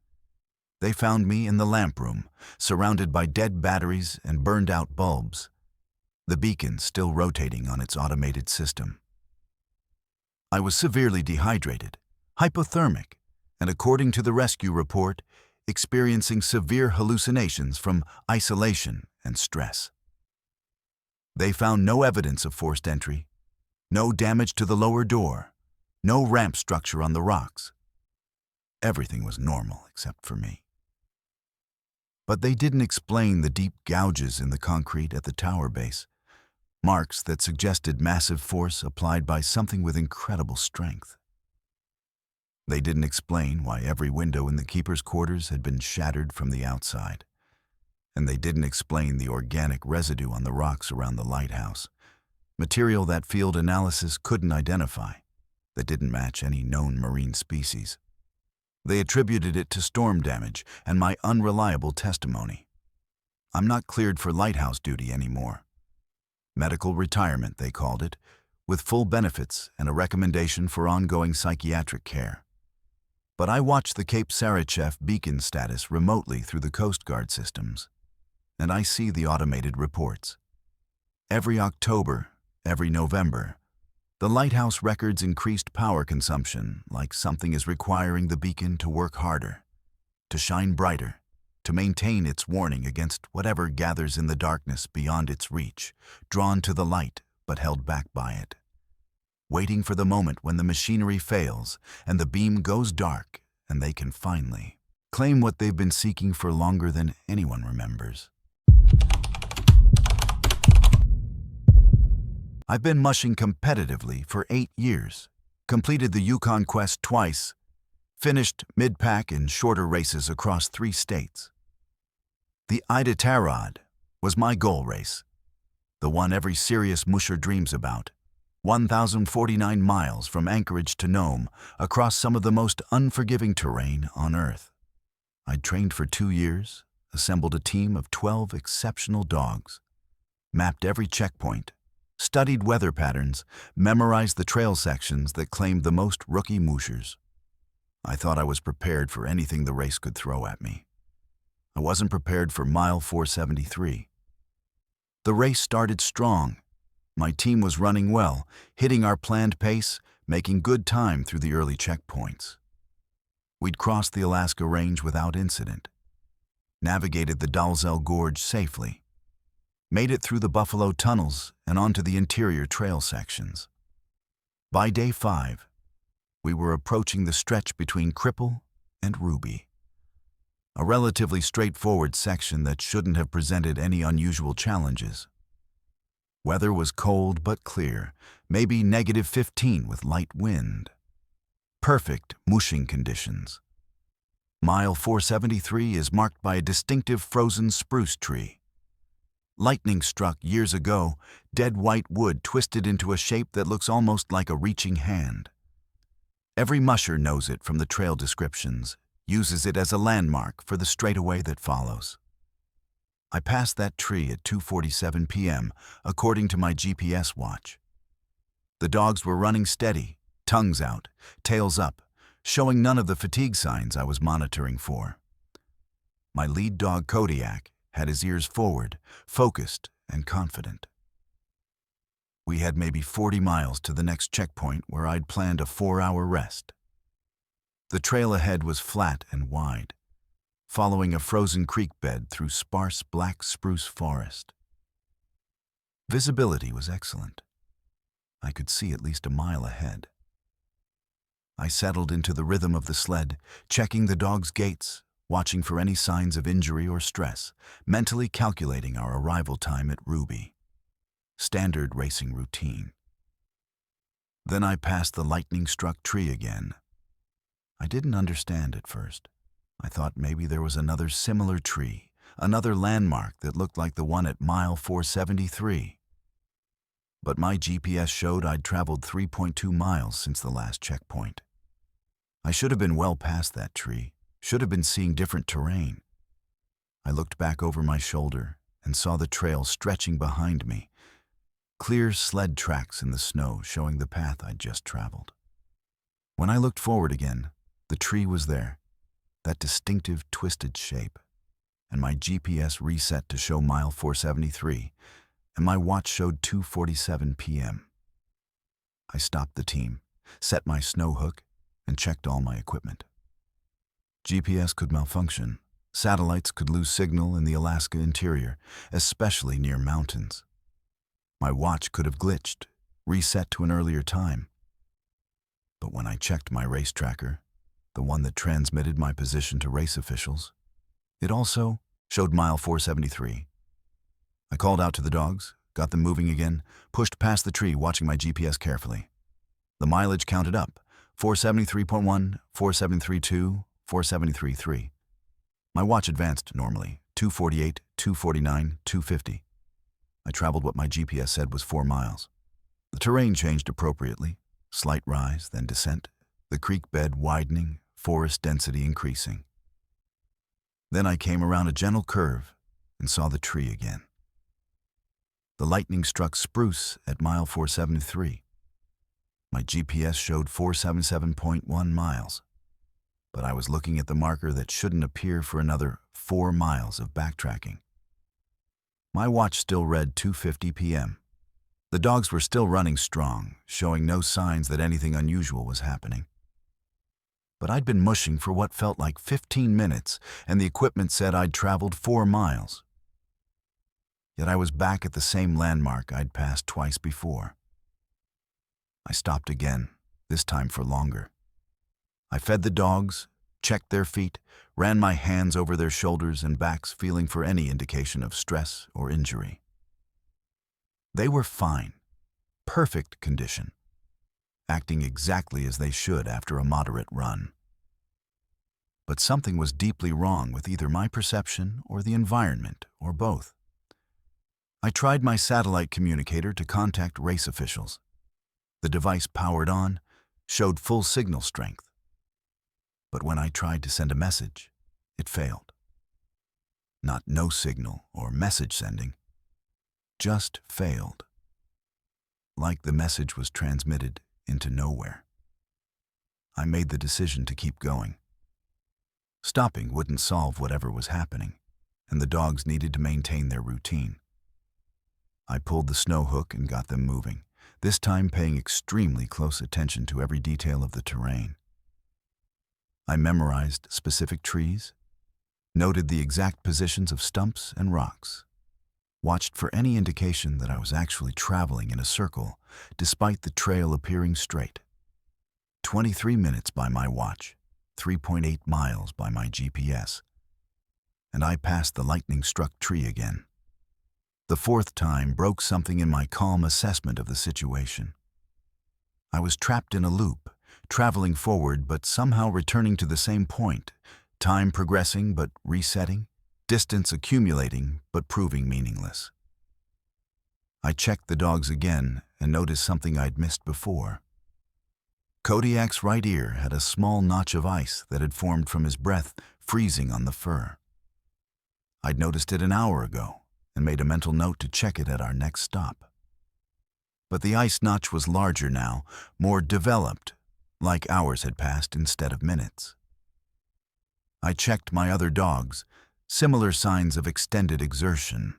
they found me in the lamp room, surrounded by dead batteries and burned-out bulbs, the beacon still rotating on its automated system. I was severely dehydrated, hypothermic, and according to the rescue report, experiencing severe hallucinations from isolation and stress. They found no evidence of forced entry, no damage to the lower door, no ramp structure on the rocks. Everything was normal except for me. But they didn't explain the deep gouges in the concrete at the tower base, marks that suggested massive force applied by something with incredible strength. They didn't explain why every window in the keeper's quarters had been shattered from the outside. And they didn't explain the organic residue on the rocks around the lighthouse, material that field analysis couldn't identify, that didn't match any known marine species. They attributed it to storm damage and my unreliable testimony. I'm not cleared for lighthouse duty anymore. Medical retirement, they called it, with full benefits and a recommendation for ongoing psychiatric care. But I watched the Cape Sarychev beacon status remotely through the Coast Guard systems, and I see the automated reports. Every October, every November, the lighthouse records increased power consumption, like something is requiring the beacon to work harder, to shine brighter, to maintain its warning against whatever gathers in the darkness beyond its reach, drawn to the light but held back by it. Waiting for the moment when the machinery fails and the beam goes dark and they can finally claim what they've been seeking for longer than anyone remembers. I've been mushing competitively for 8 years, completed the Yukon Quest twice, finished mid-pack in shorter races across 3 states. The Iditarod was my goal race, the one every serious musher dreams about. 1,049 miles from Anchorage to Nome, across some of the most unforgiving terrain on Earth. I'd trained for 2 years, assembled a team of 12 exceptional dogs, mapped every checkpoint, studied weather patterns, memorized the trail sections that claimed the most rookie mooshers. I thought I was prepared for anything the race could throw at me. I wasn't prepared for mile 473. The race started strong. My team was running well, hitting our planned pace, making good time through the early checkpoints. We'd crossed the Alaska Range without incident, navigated the Dalzell Gorge safely, made it through the Buffalo Tunnels and onto the interior trail sections. By day 5, we were approaching the stretch between Cripple and Ruby, a relatively straightforward section that shouldn't have presented any unusual challenges. Weather was cold but clear, maybe -15 with light wind. Perfect mooshing conditions. Mile 473 is marked by a distinctive frozen spruce tree. Lightning struck years ago, dead white wood twisted into a shape that looks almost like a reaching hand. Every musher knows it from the trail descriptions, uses it as a landmark for the straightaway that follows. I passed that tree at 2:47 p.m., according to my GPS watch. The dogs were running steady, tongues out, tails up, showing none of the fatigue signs I was monitoring for. My lead dog, Kodiak, had his ears forward, focused and confident. We had maybe 40 miles to the next checkpoint where I'd planned a 4-hour rest. The trail ahead was flat and wide, following a frozen creek bed through sparse black spruce forest. Visibility was excellent. I could see at least a mile ahead. I settled into the rhythm of the sled, checking the dog's gaits, watching for any signs of injury or stress, mentally calculating our arrival time at Ruby. Standard racing routine. Then I passed the lightning-struck tree again. I didn't understand at first. I thought maybe there was another similar tree, another landmark that looked like the one at mile 473. But my GPS showed I'd traveled 3.2 miles since the last checkpoint. I should have been well past that tree, should have been seeing different terrain. I looked back over my shoulder and saw the trail stretching behind me, clear sled tracks in the snow showing the path I'd just traveled. When I looked forward again, the tree was there, that distinctive twisted shape, and my GPS reset to show mile 473, and my watch showed 2:47 p.m. I stopped the team, set my snow hook, and checked all my equipment. GPS could malfunction. Satellites could lose signal in the Alaska interior, especially near mountains. My watch could have glitched, reset to an earlier time. But when I checked my race tracker, the one that transmitted my position to race officials, it also showed mile 473. I called out to the dogs, got them moving again, pushed past the tree, watching my GPS carefully. The mileage counted up, 473.1, 473.2, 473.3. My watch advanced normally, 248, 249, 250. I traveled what my GPS said was 4 miles. The terrain changed appropriately, slight rise, then descent, the creek bed widening, forest density increasing. Then I came around a gentle curve and saw the tree again. The lightning-struck spruce at mile 473. My GPS showed 477.1 miles, but I was looking at the marker that shouldn't appear for another 4 miles of backtracking. My watch still read 2:50 p.m. The dogs were still running strong, showing no signs that anything unusual was happening. But I'd been mushing for what felt like 15 minutes, and the equipment said I'd traveled 4 miles. Yet I was back at the same landmark I'd passed twice before. I stopped again, this time for longer. I fed the dogs, checked their feet, ran my hands over their shoulders and backs, feeling for any indication of stress or injury. They were fine, perfect condition, acting exactly as they should after a moderate run. But something was deeply wrong with either my perception or the environment, or both. I tried my satellite communicator to contact race officials. The device powered on, showed full signal strength. But when I tried to send a message, it failed. Not no signal or message sending, just failed. Like the message was transmitted into nowhere. I made the decision to keep going. Stopping wouldn't solve whatever was happening, and the dogs needed to maintain their routine. I pulled the snow hook and got them moving, this time paying extremely close attention to every detail of the terrain. I memorized specific trees, noted the exact positions of stumps and rocks, watched for any indication that I was actually traveling in a circle, despite the trail appearing straight. 23 minutes by my watch, 3.8 miles by my GPS, and I passed the lightning-struck tree again. The fourth time broke something in my calm assessment of the situation. I was trapped in a loop, traveling forward but somehow returning to the same point, time progressing but resetting, distance accumulating but proving meaningless. I checked the dogs again and noticed something I'd missed before. Kodiak's right ear had a small notch of ice that had formed from his breath freezing on the fur. I'd noticed it an hour ago and made a mental note to check it at our next stop. But the ice notch was larger now, more developed, like hours had passed instead of minutes. I checked my other dogs, similar signs of extended exertion.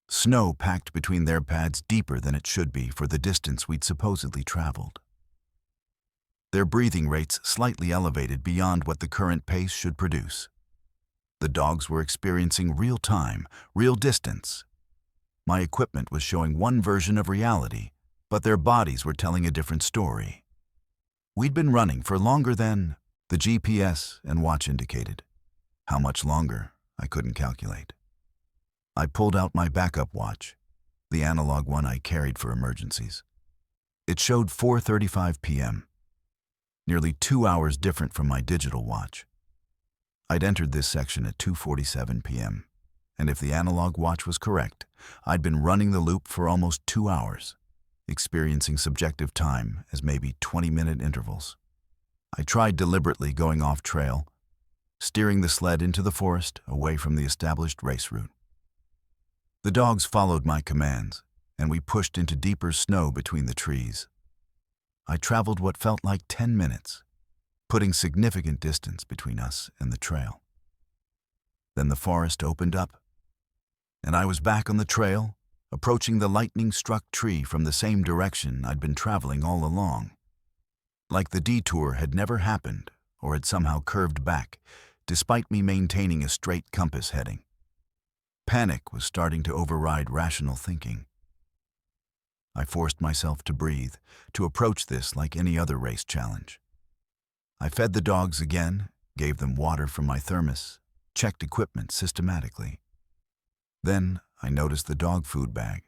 Snow packed between their pads deeper than it should be for the distance we'd supposedly traveled. Their breathing rates slightly elevated beyond what the current pace should produce. The dogs were experiencing real time, real distance. My equipment was showing one version of reality, but their bodies were telling a different story. We'd been running for longer than the GPS and watch indicated. How much longer, I couldn't calculate. I pulled out my backup watch, the analog one I carried for emergencies. It showed 4:35 p.m., nearly 2 hours different from my digital watch. I'd entered this section at 2:47 p.m., and if the analog watch was correct, I'd been running the loop for almost 2 hours, experiencing subjective time as maybe 20-minute intervals. I tried deliberately going off trail, steering the sled into the forest away from the established race route. The dogs followed my commands, and we pushed into deeper snow between the trees. I traveled what felt like 10 minutes, putting significant distance between us and the trail. Then the forest opened up, and I was back on the trail, approaching the lightning-struck tree from the same direction I'd been traveling all along. Like the detour had never happened or had somehow curved back, despite me maintaining a straight compass heading. Panic was starting to override rational thinking. I forced myself to breathe, to approach this like any other race challenge. I fed the dogs again, gave them water from my thermos, checked equipment systematically. Then I noticed the dog food bag.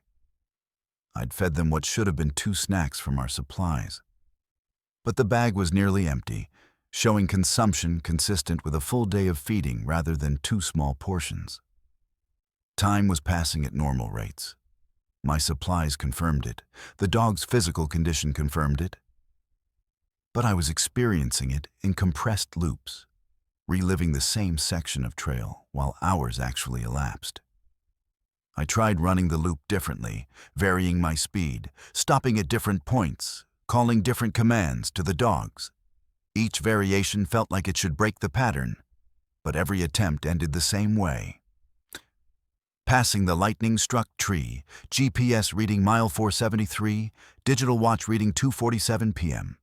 I'd fed them what should have been 2 snacks from our supplies. But the bag was nearly empty, showing consumption consistent with a full day of feeding rather than 2 small portions. Time was passing at normal rates. My supplies confirmed it. The dog's physical condition confirmed it. But I was experiencing it in compressed loops, reliving the same section of trail while hours actually elapsed. I tried running the loop differently, varying my speed, stopping at different points, calling different commands to the dogs. Each variation felt like it should break the pattern, but every attempt ended the same way. Passing the lightning-struck tree, GPS reading mile 473, digital watch reading 2:47 p.m.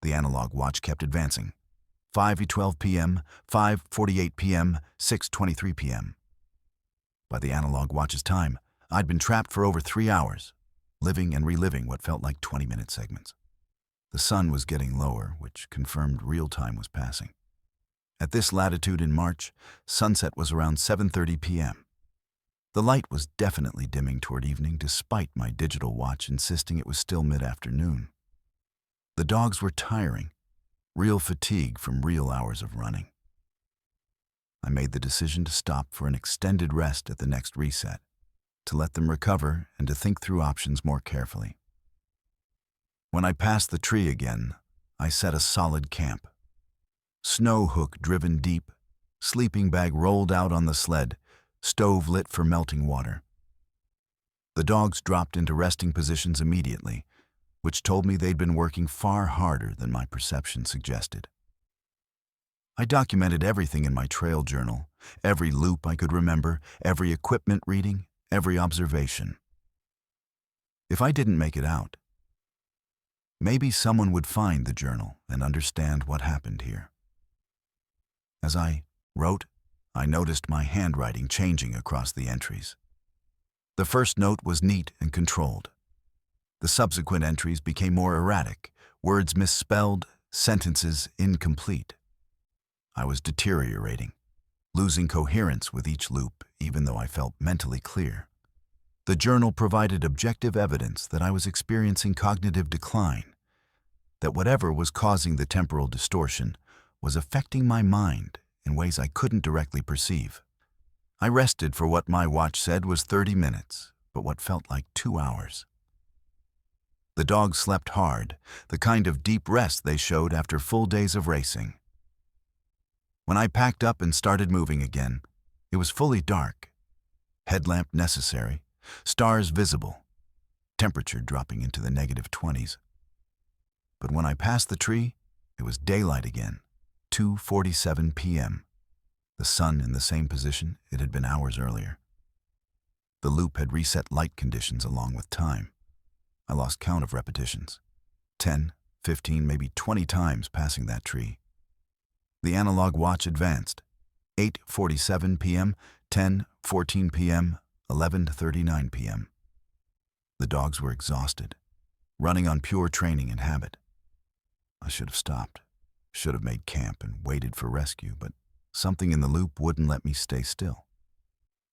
The analog watch kept advancing. 5:12 p.m., 5:48 p.m., 6:23 p.m. By the analog watch's time, I'd been trapped for over 3 hours, living and reliving what felt like 20-minute segments. The sun was getting lower, which confirmed real time was passing. At this latitude in March, sunset was around 7:30 p.m. The light was definitely dimming toward evening despite my digital watch insisting it was still mid-afternoon. The dogs were tiring, real fatigue from real hours of running. I made the decision to stop for an extended rest at the next reset, to let them recover and to think through options more carefully. When I passed the tree again, I set a solid camp. Snow hook driven deep, sleeping bag rolled out on the sled, stove lit for melting water. The dogs dropped into resting positions immediately, which told me they'd been working far harder than my perception suggested. I documented everything in my trail journal, every loop I could remember, every equipment reading, every observation. If I didn't make it out, maybe someone would find the journal and understand what happened here. As I wrote, I noticed my handwriting changing across the entries. The first note was neat and controlled. The subsequent entries became more erratic, words misspelled, sentences incomplete. I was deteriorating, losing coherence with each loop, even though I felt mentally clear. The journal provided objective evidence that I was experiencing cognitive decline, that whatever was causing the temporal distortion was affecting my mind in ways I couldn't directly perceive. I rested for what my watch said was 30 minutes, but what felt like 2 hours. The dogs slept hard, the kind of deep rest they showed after full days of racing. When I packed up and started moving again, it was fully dark. Headlamp necessary, stars visible, temperature dropping into the -20s. But when I passed the tree, it was daylight again, 2:47 p.m. The sun in the same position it had been hours earlier. The loop had reset light conditions along with time. I lost count of repetitions. 10, 15, maybe 20 times passing that tree. The analog watch advanced. 8:47 p.m., 10:14 p.m., 11:39 p.m. The dogs were exhausted, running on pure training and habit. I should have stopped, should have made camp and waited for rescue, but something in the loop wouldn't let me stay still.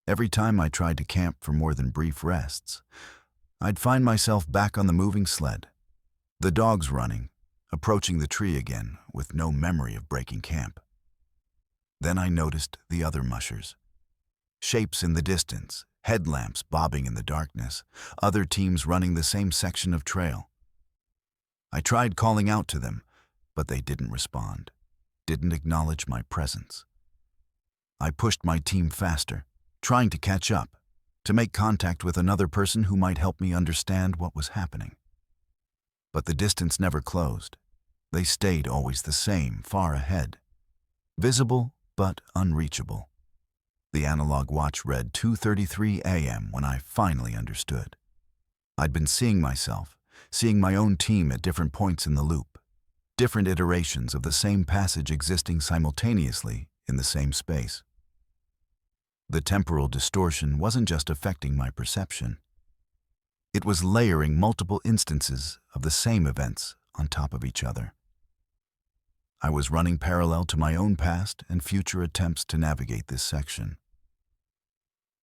Every time I tried to camp for more than brief rests, I'd find myself back on the moving sled, the dogs running, approaching the tree again with no memory of breaking camp. Then I noticed the other mushers. Shapes in the distance, headlamps bobbing in the darkness, other teams running the same section of trail. I tried calling out to them, but they didn't respond, didn't acknowledge my presence. I pushed my team faster, trying to catch up, to make contact with another person who might help me understand what was happening. But the distance never closed. They stayed always the same, far ahead. Visible, but unreachable. The analog watch read 2:33 a.m. when I finally understood. I'd been seeing myself, seeing my own team at different points in the loop, different iterations of the same passage existing simultaneously in the same space. The temporal distortion wasn't just affecting my perception. It was layering multiple instances of the same events on top of each other. I was running parallel to my own past and future attempts to navigate this section.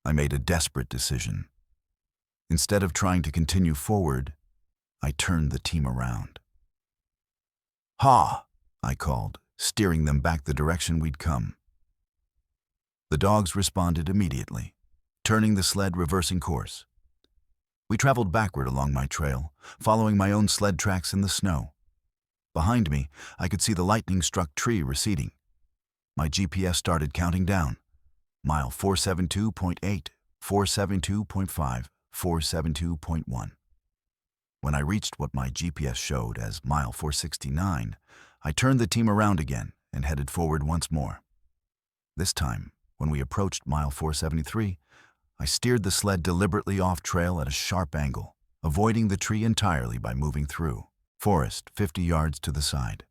I made a desperate decision. Instead of trying to continue forward, I turned the team around. "Ha!" I called, steering them back the direction we'd come. The dogs responded immediately, turning the sled, reversing course. We traveled backward along my trail, following my own sled tracks in the snow. Behind me, I could see the lightning-struck tree receding. My GPS started counting down. Mile 472.8, 472.5, 472.1. When I reached what my GPS showed as mile 469, I turned the team around again and headed forward once more. This time, when we approached mile 473, I steered the sled deliberately off trail at a sharp angle, avoiding the tree entirely by moving through forest 50 yards to the side.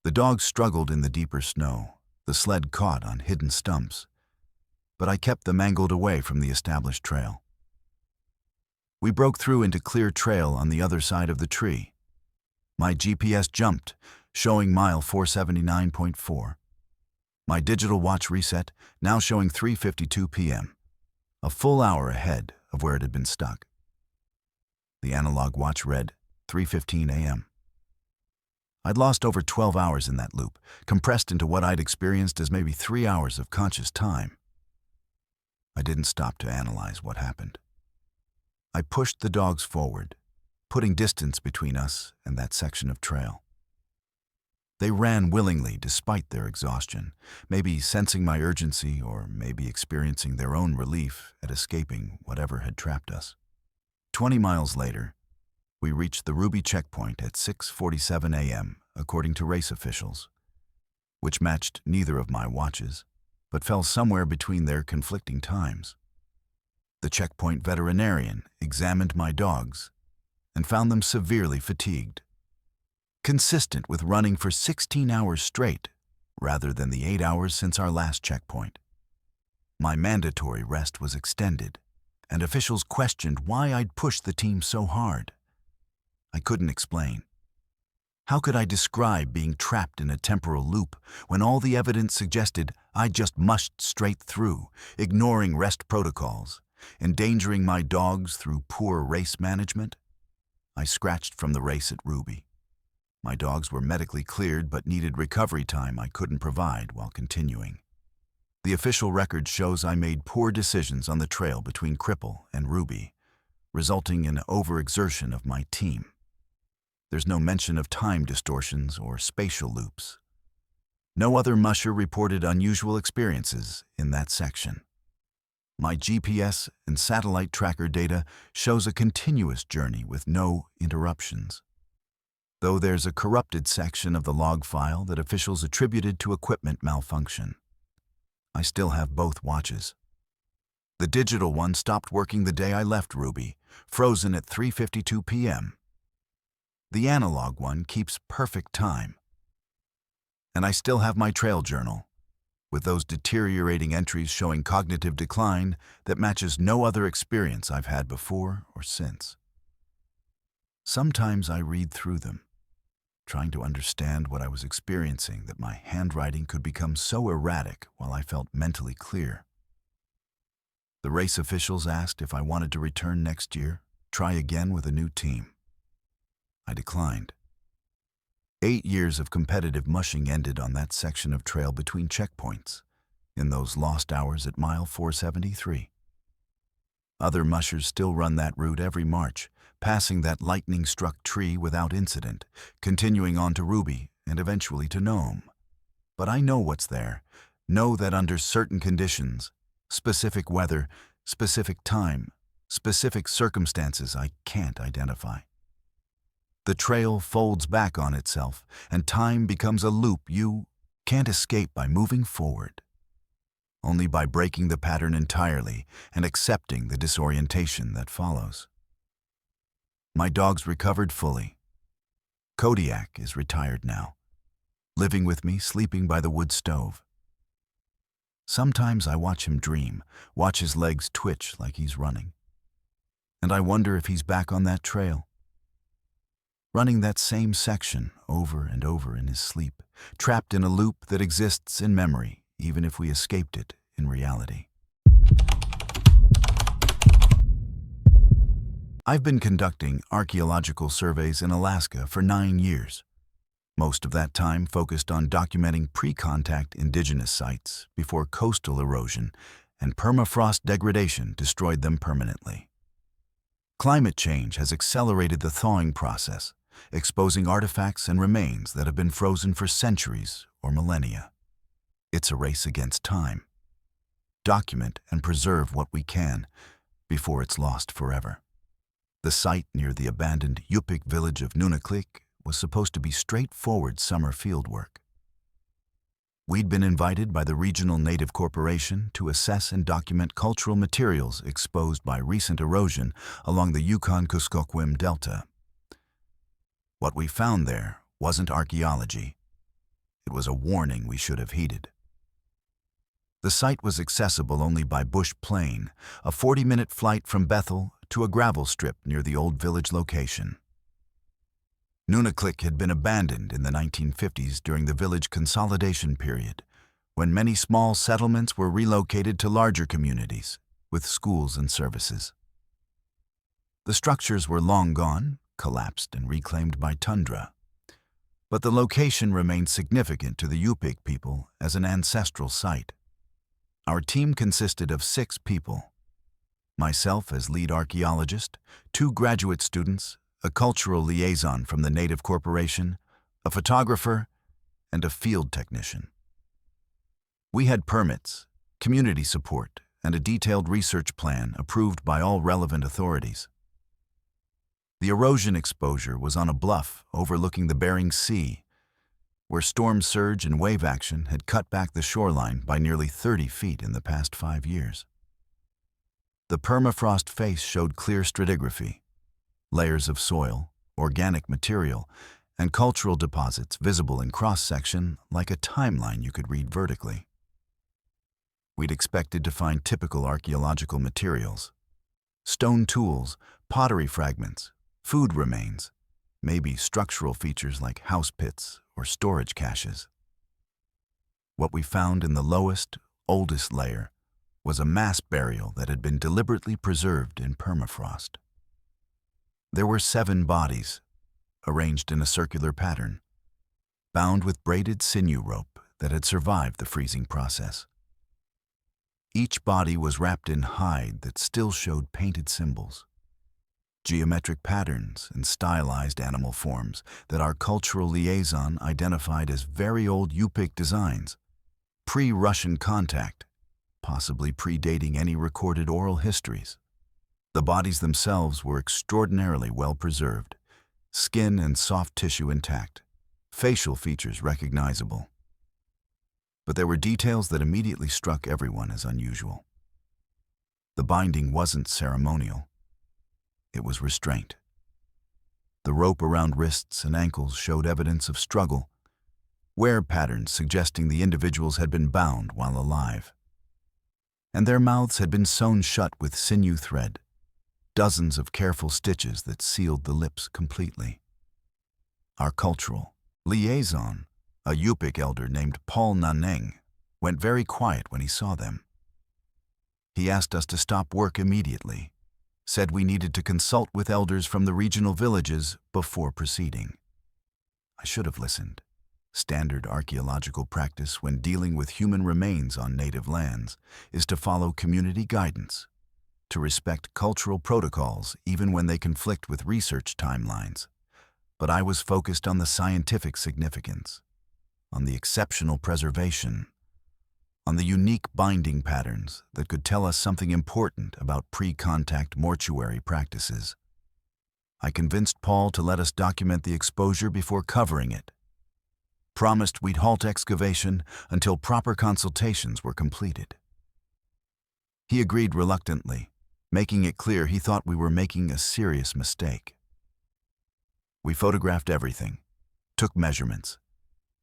The dogs struggled in the deeper snow, the sled caught on hidden stumps, but I kept them angled away from the established trail. We broke through into clear trail on the other side of the tree. My GPS jumped, showing mile 479.4. My digital watch reset, now showing 3:52 p.m., a full hour ahead of where it had been stuck. The analog watch read 3:15 a.m. I'd lost over 12 hours in that loop, compressed into what I'd experienced as maybe 3 hours of conscious time. I didn't stop to analyze what happened. I pushed the dogs forward, putting distance between us and that section of trail. They ran willingly despite their exhaustion, maybe sensing my urgency or maybe experiencing their own relief at escaping whatever had trapped us. 20 miles later, we reached the Ruby checkpoint at 6:47 a.m., according to race officials, which matched neither of my watches, but fell somewhere between their conflicting times. The checkpoint veterinarian examined my dogs and found them severely fatigued, consistent with running for 16 hours straight rather than the 8 hours since our last checkpoint. My mandatory rest was extended, and officials questioned why I'd pushed the team so hard. I couldn't explain. How could I describe being trapped in a temporal loop when all the evidence suggested I just mushed straight through, ignoring rest protocols, endangering my dogs through poor race management? I scratched from the race at Ruby. My dogs were medically cleared but needed recovery time I couldn't provide while continuing. The official record shows I made poor decisions on the trail between Cripple and Ruby, resulting in overexertion of my team. There's no mention of time distortions or spatial loops. No other musher reported unusual experiences in that section. My GPS and satellite tracker data shows a continuous journey with no interruptions, though there's a corrupted section of the log file that officials attributed to equipment malfunction. I still have both watches. The digital one stopped working the day I left Ruby, frozen at 3:52 p.m. The analog one keeps perfect time. And I still have my trail journal, with those deteriorating entries showing cognitive decline that matches no other experience I've had before or since. Sometimes I read through them, trying to understand what I was experiencing, that my handwriting could become so erratic while I felt mentally clear. The race officials asked if I wanted to return next year, try again with a new team. I declined. 8 years of competitive mushing ended on that section of trail between checkpoints, in those lost hours at mile 473. Other mushers still run that route every March, passing that lightning-struck tree without incident, continuing on to Ruby and eventually to Nome. But I know what's there, know that under certain conditions, specific weather, specific time, specific circumstances I can't identify. The trail folds back on itself, and time becomes a loop you can't escape by moving forward. Only by breaking the pattern entirely and accepting the disorientation that follows. My dogs recovered fully. Kodiak is retired now, living with me, sleeping by the wood stove. Sometimes I watch him dream, watch his legs twitch like he's running. And I wonder if he's back on that trail, running that same section over and over in his sleep, trapped in a loop that exists in memory, even if we escaped it in reality. I've been conducting archaeological surveys in Alaska for 9 years. Most of that time focused on documenting pre-contact indigenous sites before coastal erosion and permafrost degradation destroyed them permanently. Climate change has accelerated the thawing process, exposing artifacts and remains that have been frozen for centuries or millennia. It's a race against time. Document and preserve what we can before it's lost forever. The site near the abandoned Yupik village of Unexplained was supposed to be straightforward summer fieldwork. We'd been invited by the regional native corporation to assess and document cultural materials exposed by recent erosion along the Yukon-Kuskokwim Delta. What we found there wasn't archaeology. It was a warning we should have heeded. The site was accessible only by bush plane, a 40-minute flight from Bethel to a gravel strip near the old village location. Nunaklik had been abandoned in the 1950s during the village consolidation period, when many small settlements were relocated to larger communities with schools and services. The structures were long gone, collapsed and reclaimed by tundra, but the location remained significant to the Yupik people as an ancestral site. Our team consisted of 6 people: myself as lead archaeologist, 2 graduate students, a cultural liaison from the Native Corporation, a photographer, and a field technician. We had permits, community support, and a detailed research plan approved by all relevant authorities. The erosion exposure was on a bluff overlooking the Bering Sea, where storm surge and wave action had cut back the shoreline by nearly 30 feet in the past 5 years. The permafrost face showed clear stratigraphy, layers of soil, organic material, and cultural deposits visible in cross-section like a timeline you could read vertically. We'd expected to find typical archaeological materials: stone tools, pottery fragments, food remains, maybe structural features like house pits or storage caches. What we found in the lowest, oldest layer was a mass burial that had been deliberately preserved in permafrost. There were 7 bodies, arranged in a circular pattern, bound with braided sinew rope that had survived the freezing process. Each body was wrapped in hide that still showed painted symbols, geometric patterns, and stylized animal forms that our cultural liaison identified as very old Yupik designs, pre-Russian contact, possibly predating any recorded oral histories. The bodies themselves were extraordinarily well preserved, skin and soft tissue intact, facial features recognizable. But there were details that immediately struck everyone as unusual. The binding wasn't ceremonial. It was restraint. The rope around wrists and ankles showed evidence of struggle, wear patterns suggesting the individuals had been bound while alive. And their mouths had been sewn shut with sinew thread, dozens of careful stitches that sealed the lips completely. Our cultural liaison, a Yupik elder named Paul Naneng, went very quiet when he saw them. He asked us to stop work immediately, said we needed to consult with elders from the regional villages before proceeding. I should have listened. Standard archaeological practice when dealing with human remains on native lands is to follow community guidance, to respect cultural protocols even when they conflict with research timelines. But I was focused on the scientific significance, on the exceptional preservation, on the unique binding patterns that could tell us something important about pre-contact mortuary practices. I convinced Paul to let us document the exposure before covering it, promised we'd halt excavation until proper consultations were completed. He agreed reluctantly, making it clear he thought we were making a serious mistake. We photographed everything, took measurements,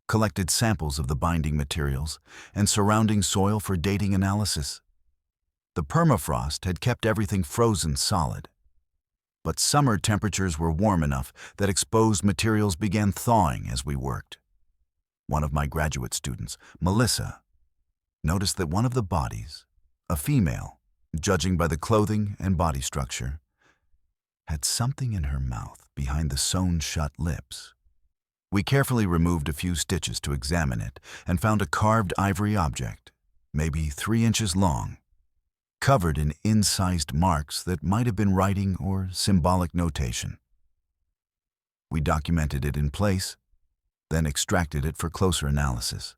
collected samples of the binding materials and surrounding soil for dating analysis. The permafrost had kept everything frozen solid, but summer temperatures were warm enough that exposed materials began thawing as we worked. One of my graduate students, Melissa, noticed that one of the bodies, a female, judging by the clothing and body structure, had something in her mouth behind the sewn-shut lips. We carefully removed a few stitches to examine it and found a carved ivory object, maybe 3 inches long, covered in incised marks that might have been writing or symbolic notation. We documented it in place, then extracted it for closer analysis.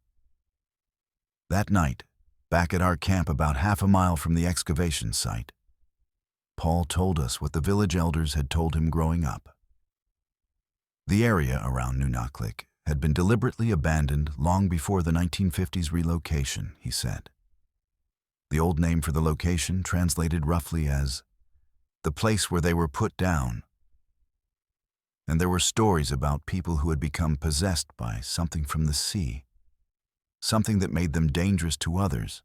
That night, back at our camp about half a mile from the excavation site, Paul told us what the village elders had told him growing up. The area around Nunaklik had been deliberately abandoned long before the 1950s relocation, he said. The old name for the location translated roughly as the place where they were put down. And there were stories about people who had become possessed by something from the sea, something that made them dangerous to others,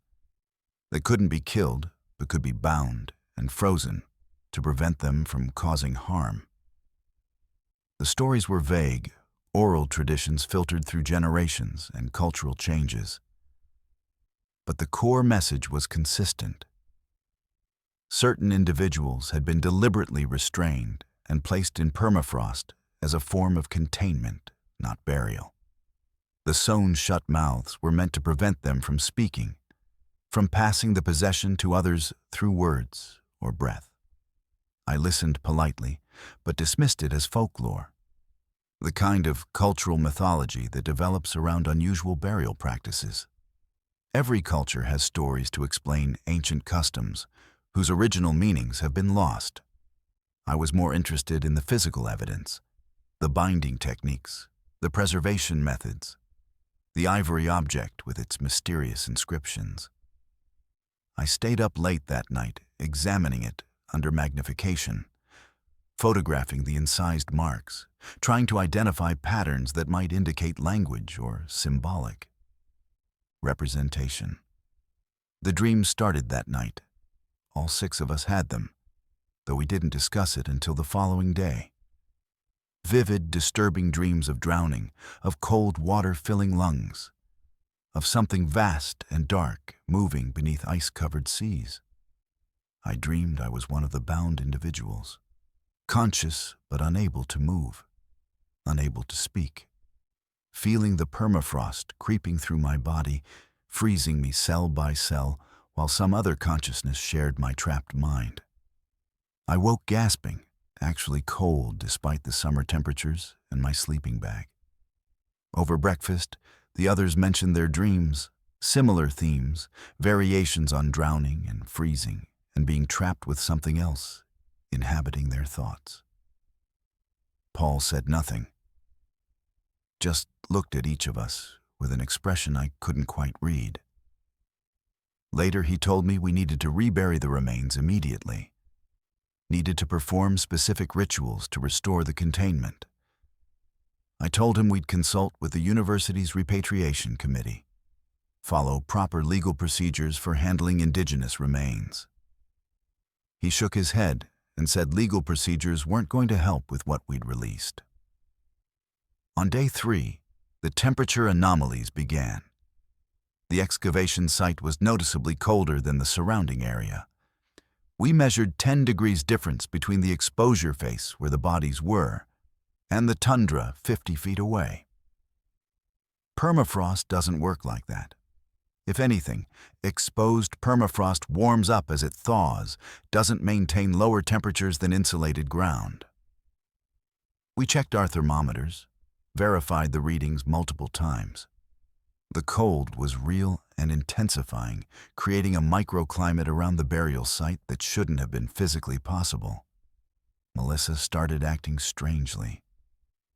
that couldn't be killed but could be bound and frozen to prevent them from causing harm. The stories were vague, oral traditions filtered through generations and cultural changes. But the core message was consistent. Certain individuals had been deliberately restrained and placed in permafrost as a form of containment, not burial. The sewn-shut mouths were meant to prevent them from speaking, from passing the possession to others through words or breath. I listened politely, but dismissed it as folklore. The kind of cultural mythology that develops around unusual burial practices. Every culture has stories to explain ancient customs whose original meanings have been lost. I was more interested in the physical evidence, the binding techniques, the preservation methods, the ivory object with its mysterious inscriptions. I stayed up late that night, examining it under magnification, photographing the incised marks, trying to identify patterns that might indicate language or symbolic representation. The dreams started that night. All 6 of us had them, though we didn't discuss it until the following day. Vivid, disturbing dreams of drowning, of cold water filling lungs, of something vast and dark moving beneath ice-covered seas. I dreamed I was one of the bound individuals, conscious but unable to move, unable to speak, feeling the permafrost creeping through my body, freezing me cell by cell, while some other consciousness shared my trapped mind. I woke gasping, actually cold despite the summer temperatures and my sleeping bag. Over breakfast, the others mentioned their dreams, similar themes, variations on drowning and freezing and being trapped with something else, inhabiting their thoughts. Paul said nothing, just looked at each of us with an expression I couldn't quite read. Later, he told me we needed to rebury the remains immediately, needed to perform specific rituals to restore the containment. I told him we'd consult with the university's repatriation committee, follow proper legal procedures for handling indigenous remains. He shook his head and said legal procedures weren't going to help with what we'd released. On day 3, the temperature anomalies began. The excavation site was noticeably colder than the surrounding area. We measured 10 degrees difference between the exposure face where the bodies were and the tundra 50 feet away. Permafrost doesn't work like that. If anything, exposed permafrost warms up as it thaws, doesn't maintain lower temperatures than insulated ground. We checked our thermometers, verified the readings multiple times. The cold was real and intensifying, creating a microclimate around the burial site that shouldn't have been physically possible. Melissa started acting strangely.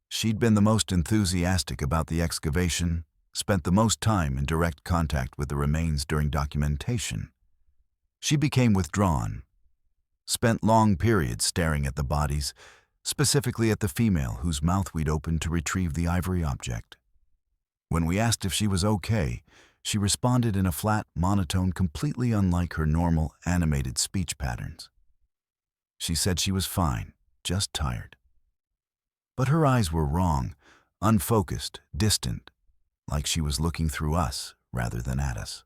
She'd been the most enthusiastic about the excavation, spent the most time in direct contact with the remains during documentation. She became withdrawn, spent long periods staring at the bodies, specifically at the female whose mouth we'd opened to retrieve the ivory object. When we asked if she was okay, she responded in a flat monotone completely unlike her normal animated speech patterns. She said she was fine, just tired. But her eyes were wrong, unfocused, distant, like she was looking through us rather than at us.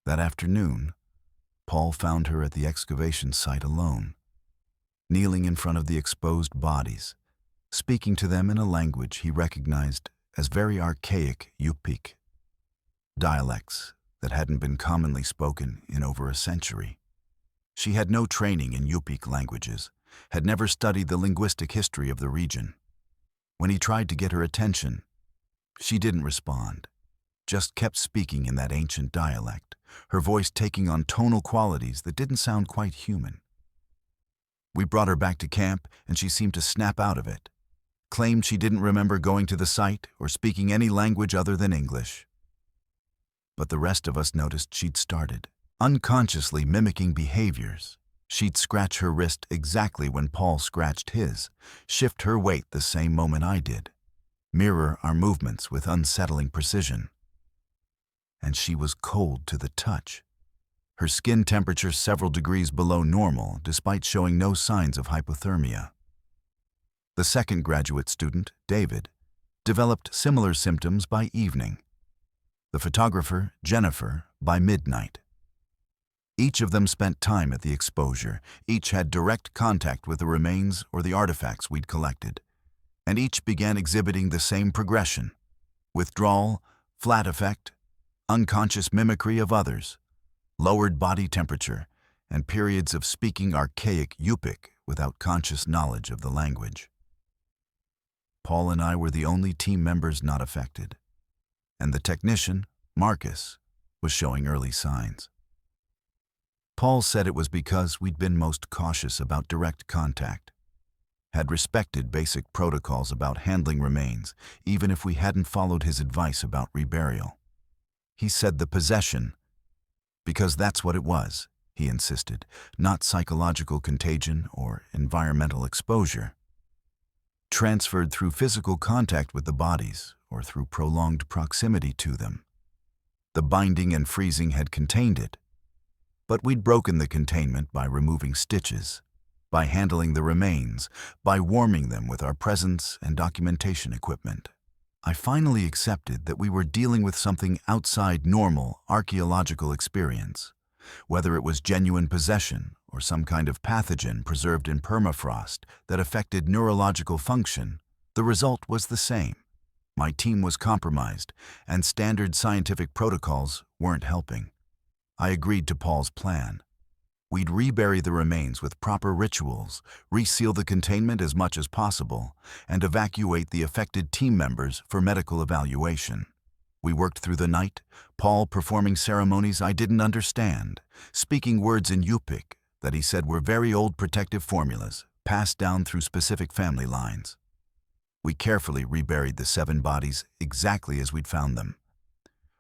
That afternoon, Paul found her at the excavation site alone, kneeling in front of the exposed bodies, speaking to them in a language he recognized as very archaic Yupik, dialects that hadn't been commonly spoken in over a century. She had no training in Yupik languages, had never studied the linguistic history of the region. When he tried to get her attention, she didn't respond, just kept speaking in that ancient dialect, her voice taking on tonal qualities that didn't sound quite human. We brought her back to camp, and she seemed to snap out of it, claimed she didn't remember going to the site or speaking any language other than English. But the rest of us noticed she'd started, unconsciously mimicking behaviors. She'd scratch her wrist exactly when Paul scratched his, shift her weight the same moment I did, mirror our movements with unsettling precision. And she was cold to the touch, her skin temperature several degrees below normal despite showing no signs of hypothermia. The second graduate student, David, developed similar symptoms by evening. The photographer, Jennifer, by midnight. Each of them spent time at the exposure, each had direct contact with the remains or the artifacts we'd collected, and each began exhibiting the same progression: withdrawal, flat effect, unconscious mimicry of others, lowered body temperature, and periods of speaking archaic Yupik without conscious knowledge of the language. Paul and I were the only team members not affected, and the technician, Marcus, was showing early signs. Paul said it was because we'd been most cautious about direct contact, had respected basic protocols about handling remains, even if we hadn't followed his advice about reburial. He said the possession, because that's what it was, he insisted, not psychological contagion or environmental exposure, transferred through physical contact with the bodies or through prolonged proximity to them. The binding and freezing had contained it, but we'd broken the containment by removing stitches, by handling the remains, by warming them with our presence and documentation equipment. I finally accepted that we were dealing with something outside normal archaeological experience. Whether it was genuine possession or some kind of pathogen preserved in permafrost that affected neurological function, the result was the same. My team was compromised, and standard scientific protocols weren't helping. I agreed to Paul's plan. We'd rebury the remains with proper rituals, reseal the containment as much as possible, and evacuate the affected team members for medical evaluation. We worked through the night, Paul performing ceremonies I didn't understand, speaking words in Yupik that he said were very old protective formulas passed down through specific family lines. We carefully reburied the 7 bodies exactly as we'd found them,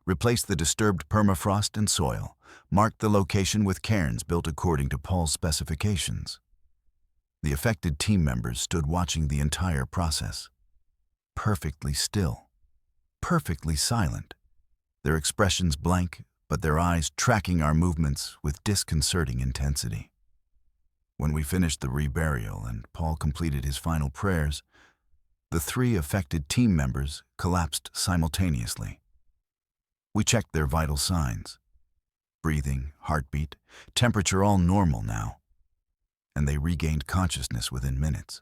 replaced the disturbed permafrost and soil, marked the location with cairns built according to Paul's specifications. The affected team members stood watching the entire process, perfectly still, perfectly silent, their expressions blank, but their eyes tracking our movements with disconcerting intensity. When we finished the reburial and Paul completed his final prayers, the 3 affected team members collapsed simultaneously. We checked their vital signs. Breathing, heartbeat, temperature all normal now, and they regained consciousness within minutes.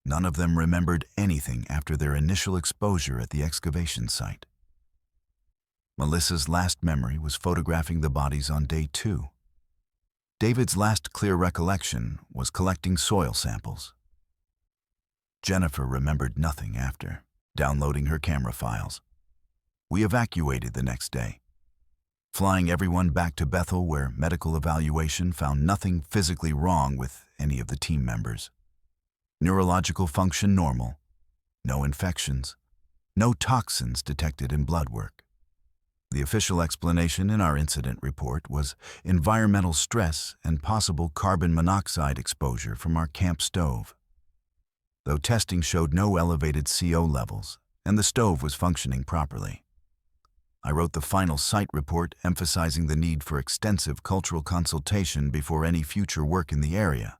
None of them remembered anything after their initial exposure at the excavation site. Melissa's last memory was photographing the bodies on day 2. David's last clear recollection was collecting soil samples. Jennifer remembered nothing after downloading her camera files. We evacuated the next day, flying everyone back to Bethel, where medical evaluation found nothing physically wrong with any of the team members. Neurological function normal, no infections, no toxins detected in blood work. The official explanation in our incident report was environmental stress and possible carbon monoxide exposure from our camp stove, though testing showed no elevated CO levels and the stove was functioning properly. I wrote the final site report emphasizing the need for extensive cultural consultation before any future work in the area,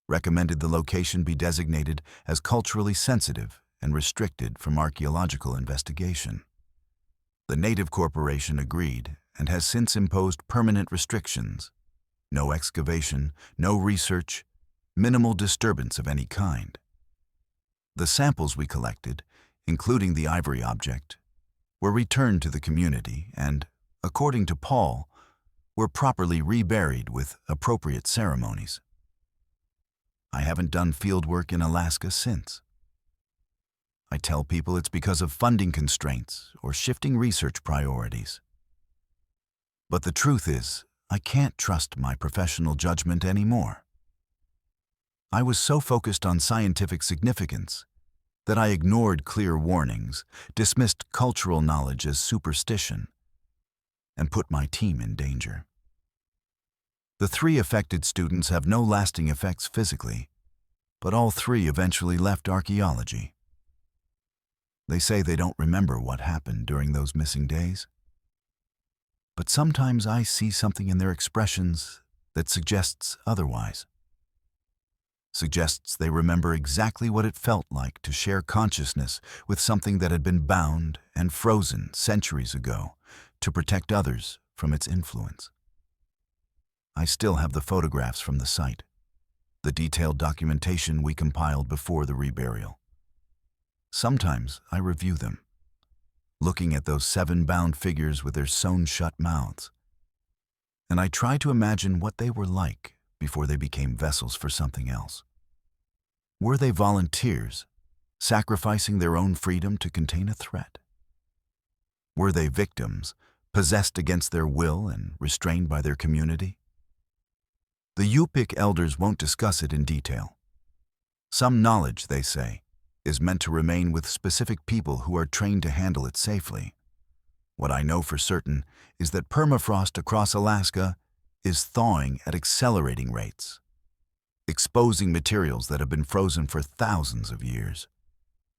recommended the location be designated as culturally sensitive and restricted from archaeological investigation. The Native Corporation agreed and has since imposed permanent restrictions: no excavation, no research, minimal disturbance of any kind. The samples we collected, including the ivory object, were returned to the community and, according to Paul, were properly reburied with appropriate ceremonies. I haven't done field work in Alaska since. I tell people it's because of funding constraints or shifting research priorities. But the truth is, I can't trust my professional judgment anymore. I was so focused on scientific significance that I ignored clear warnings, dismissed cultural knowledge as superstition, and put my team in danger. The 3 affected students have no lasting effects physically, but all 3 eventually left archaeology. They say they don't remember what happened during those missing days, but sometimes I see something in their expressions that suggests otherwise. Suggests they remember exactly what it felt like to share consciousness with something that had been bound and frozen centuries ago to protect others from its influence. I still have the photographs from the site, the detailed documentation we compiled before the reburial. Sometimes I review them, looking at those 7 bound figures with their sewn-shut mouths, and I try to imagine what they were like before they became vessels for something else. Were they volunteers, sacrificing their own freedom to contain a threat? Were they victims, possessed against their will and restrained by their community? The Yupik elders won't discuss it in detail. Some knowledge, they say, is meant to remain with specific people who are trained to handle it safely. What I know for certain is that permafrost across Alaska is thawing at accelerating rates, exposing materials that have been frozen for thousands of years.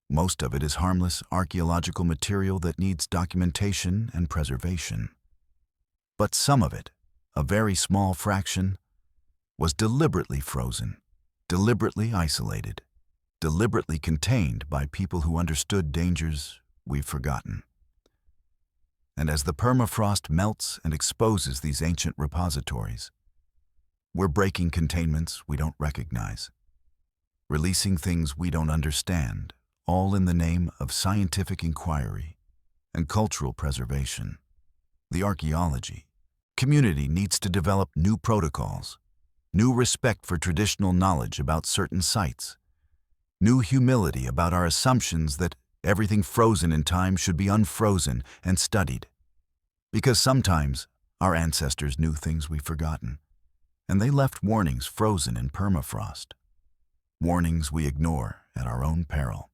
Most of it is harmless archaeological material that needs documentation and preservation. But some of it, a very small fraction, was deliberately frozen, deliberately isolated, deliberately contained by people who understood dangers we've forgotten. And as the permafrost melts and exposes these ancient repositories, we're breaking containments we don't recognize, releasing things we don't understand, all in the name of scientific inquiry and cultural preservation. The archaeology community needs to develop new protocols, new respect for traditional knowledge about certain sites, new humility about our assumptions that everything frozen in time should be unfrozen and studied. Because sometimes our ancestors knew things we've forgotten, and they left warnings frozen in permafrost, warnings we ignore at our own peril.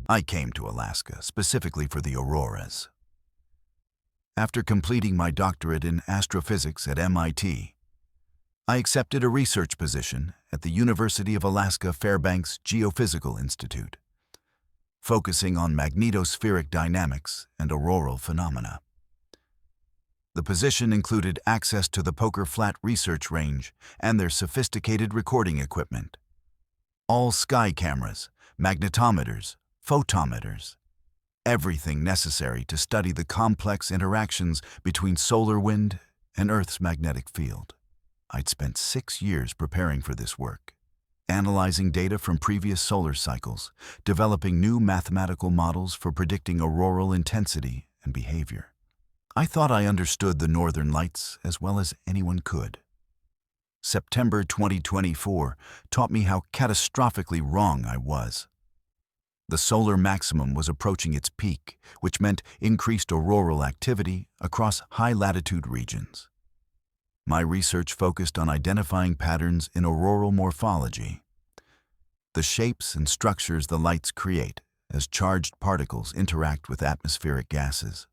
I came to Alaska specifically for the auroras. After completing my doctorate in astrophysics at MIT, I accepted a research position at the University of Alaska Fairbanks Geophysical Institute, focusing on magnetospheric dynamics and auroral phenomena. The position included access to the Poker Flat Research Range and their sophisticated recording equipment, all sky cameras, magnetometers, photometers, everything necessary to study the complex interactions between solar wind and Earth's magnetic field. I'd spent 6 years preparing for this work, analyzing data from previous solar cycles, developing new mathematical models for predicting auroral intensity and behavior. I thought I understood the northern lights as well as anyone could. September 2024 taught me how catastrophically wrong I was. The solar maximum was approaching its peak, which meant increased auroral activity across high-latitude regions. My research focused on identifying patterns in auroral morphology, the shapes and structures the lights create as charged particles interact with atmospheric gases.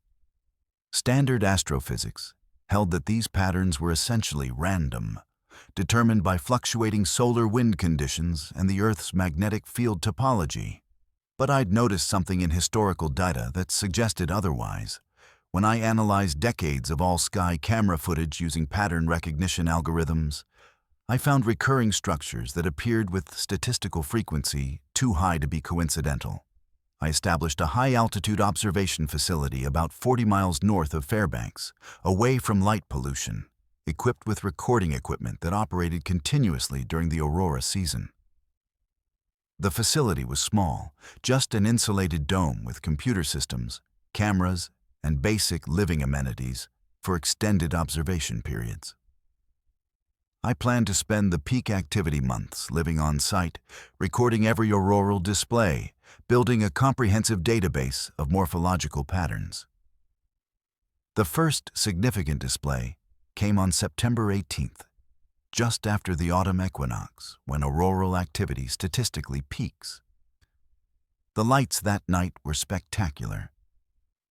Standard astrophysics held that these patterns were essentially random, determined by fluctuating solar wind conditions and the Earth's magnetic field topology. But I'd noticed something in historical data that suggested otherwise. When I analyzed decades of all-sky camera footage using pattern recognition algorithms, I found recurring structures that appeared with statistical frequency too high to be coincidental. I established a high-altitude observation facility about 40 miles north of Fairbanks, away from light pollution, equipped with recording equipment that operated continuously during the aurora season. The facility was small, just an insulated dome with computer systems, cameras, and basic living amenities for extended observation periods. I planned to spend the peak activity months living on site, recording every auroral display, building a comprehensive database of morphological patterns. The first significant display came on September 18th, just after the autumn equinox, when auroral activity statistically peaks. The lights that night were spectacular.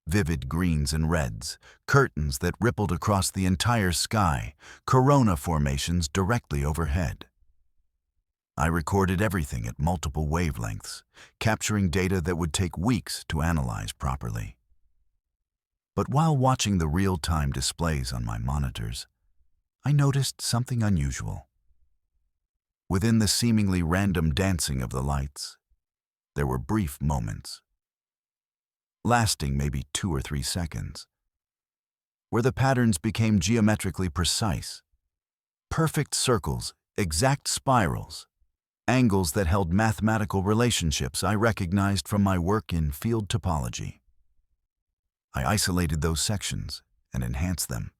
Vivid greens and reds, curtains that rippled across the entire sky, corona formations directly overhead. I recorded everything at multiple wavelengths, capturing data that would take weeks to analyze properly. But while watching the real-time displays on my monitors, I noticed something unusual. Within the seemingly random dancing of the lights, there were brief moments, lasting maybe 2 or 3 seconds, where the patterns became geometrically precise. Perfect circles, exact spirals, angles that held mathematical relationships I recognized from my work in field topology. I isolated those sections and enhanced them,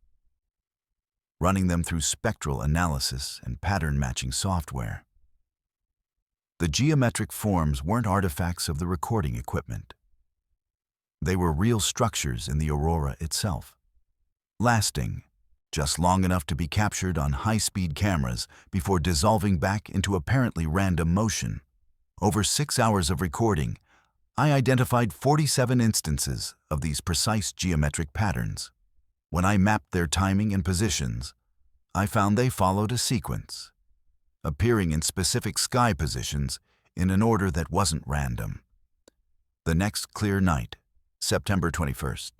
running them through spectral analysis and pattern-matching software. The geometric forms weren't artifacts of the recording equipment. They were real structures in the aurora itself, lasting just long enough to be captured on high-speed cameras before dissolving back into apparently random motion. Over 6 hours of recording, I identified 47 instances of these precise geometric patterns. When I mapped their timing and positions, I found they followed a sequence, appearing in specific sky positions in an order that wasn't random. The next clear night, September 21st,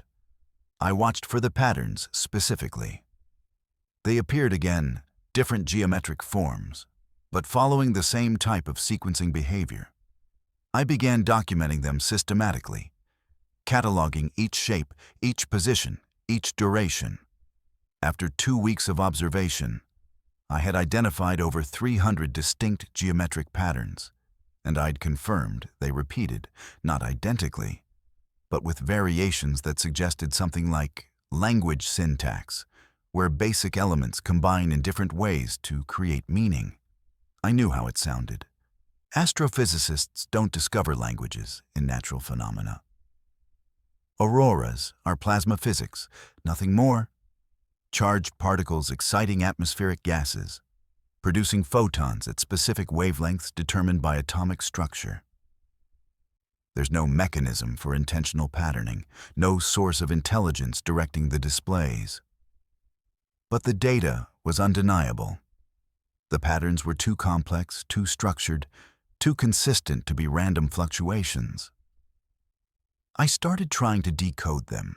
I watched for the patterns specifically. They appeared again, different geometric forms, but following the same type of sequencing behavior. I began documenting them systematically, cataloging each shape, each position, each duration. After 2 weeks of observation, I had identified over 300 distinct geometric patterns, and I'd confirmed they repeated, not identically, but with variations that suggested something like language syntax, where basic elements combine in different ways to create meaning. I knew how it sounded. Astrophysicists don't discover languages in natural phenomena. Auroras are plasma physics, nothing more. Charged particles exciting atmospheric gases, producing photons at specific wavelengths determined by atomic structure. There's no mechanism for intentional patterning, no source of intelligence directing the displays. But the data was undeniable. The patterns were too complex, too structured, too consistent to be random fluctuations. I started trying to decode them.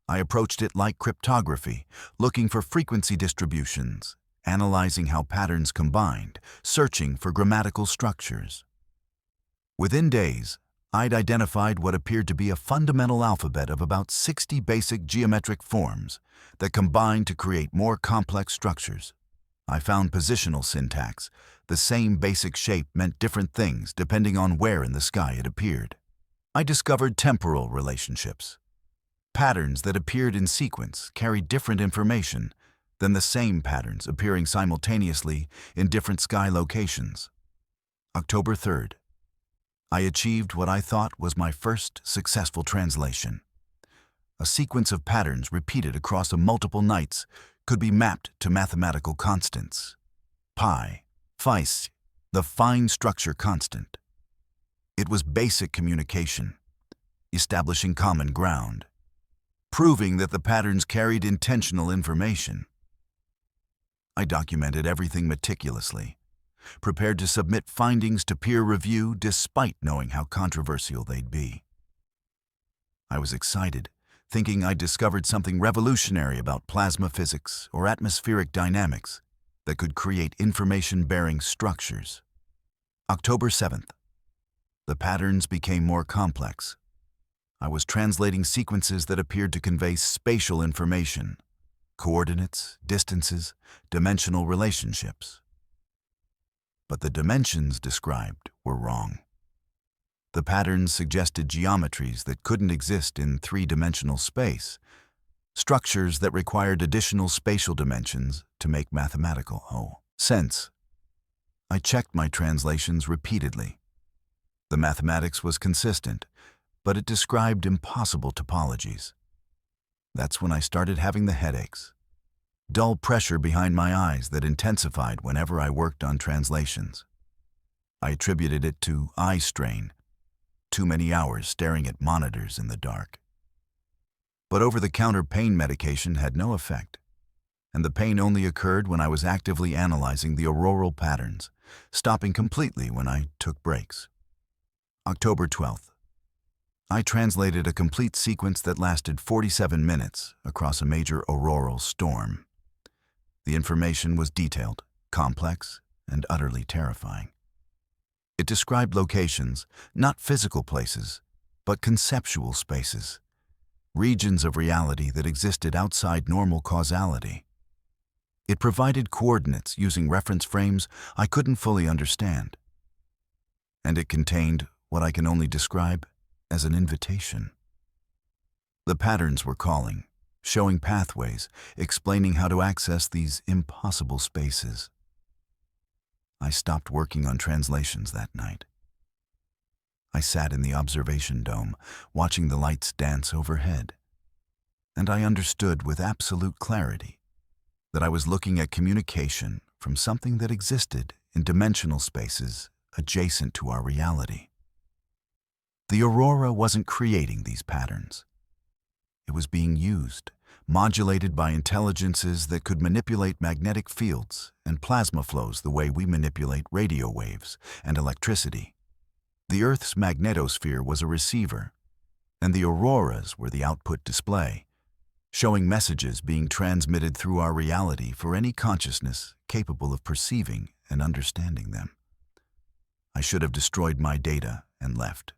I approached it like cryptography, looking for frequency distributions, analyzing how patterns combined, searching for grammatical structures. Within days, I'd identified what appeared to be a fundamental alphabet of about 60 basic geometric forms that combined to create more complex structures. I found positional syntax. The same basic shape meant different things depending on where in the sky it appeared. I discovered temporal relationships. Patterns that appeared in sequence carried different information than the same patterns appearing simultaneously in different sky locations. October 3rd. I achieved what I thought was my first successful translation. A sequence of patterns repeated across multiple nights could be mapped to mathematical constants. Pi, Phi, the fine structure constant. It was basic communication, establishing common ground, proving that the patterns carried intentional information. I documented everything meticulously, prepared to submit findings to peer review despite knowing how controversial they'd be. I was excited, thinking I'd discovered something revolutionary about plasma physics or atmospheric dynamics that could create information-bearing structures. October 7th. The patterns became more complex. I was translating sequences that appeared to convey spatial information, coordinates, distances, dimensional relationships. But the dimensions described were wrong. The patterns suggested geometries that couldn't exist in three-dimensional space, structures that required additional spatial dimensions to make mathematical sense. I checked my translations repeatedly. The mathematics was consistent, but it described impossible topologies. That's when I started having the headaches. Dull pressure behind my eyes that intensified whenever I worked on translations. I attributed it to eye strain, too many hours staring at monitors in the dark. But over-the-counter pain medication had no effect, and the pain only occurred when I was actively analyzing the auroral patterns, stopping completely when I took breaks. October 12th. I translated a complete sequence that lasted 47 minutes across a major auroral storm. The information was detailed, complex, and utterly terrifying. It described locations, not physical places, but conceptual spaces, regions of reality that existed outside normal causality. It provided coordinates using reference frames I couldn't fully understand. And it contained what I can only describe as an invitation. The patterns were calling, showing pathways, explaining how to access these impossible spaces. I stopped working on translations that night. I sat in the observation dome, watching the lights dance overhead, and I understood with absolute clarity that I was looking at communication from something that existed in dimensional spaces adjacent to our reality. The aurora wasn't creating these patterns. It was being used, modulated by intelligences that could manipulate magnetic fields and plasma flows the way we manipulate radio waves and electricity. The Earth's magnetosphere was a receiver, and the auroras were the output display, showing messages being transmitted through our reality for any consciousness capable of perceiving and understanding them. I should have destroyed my data and left.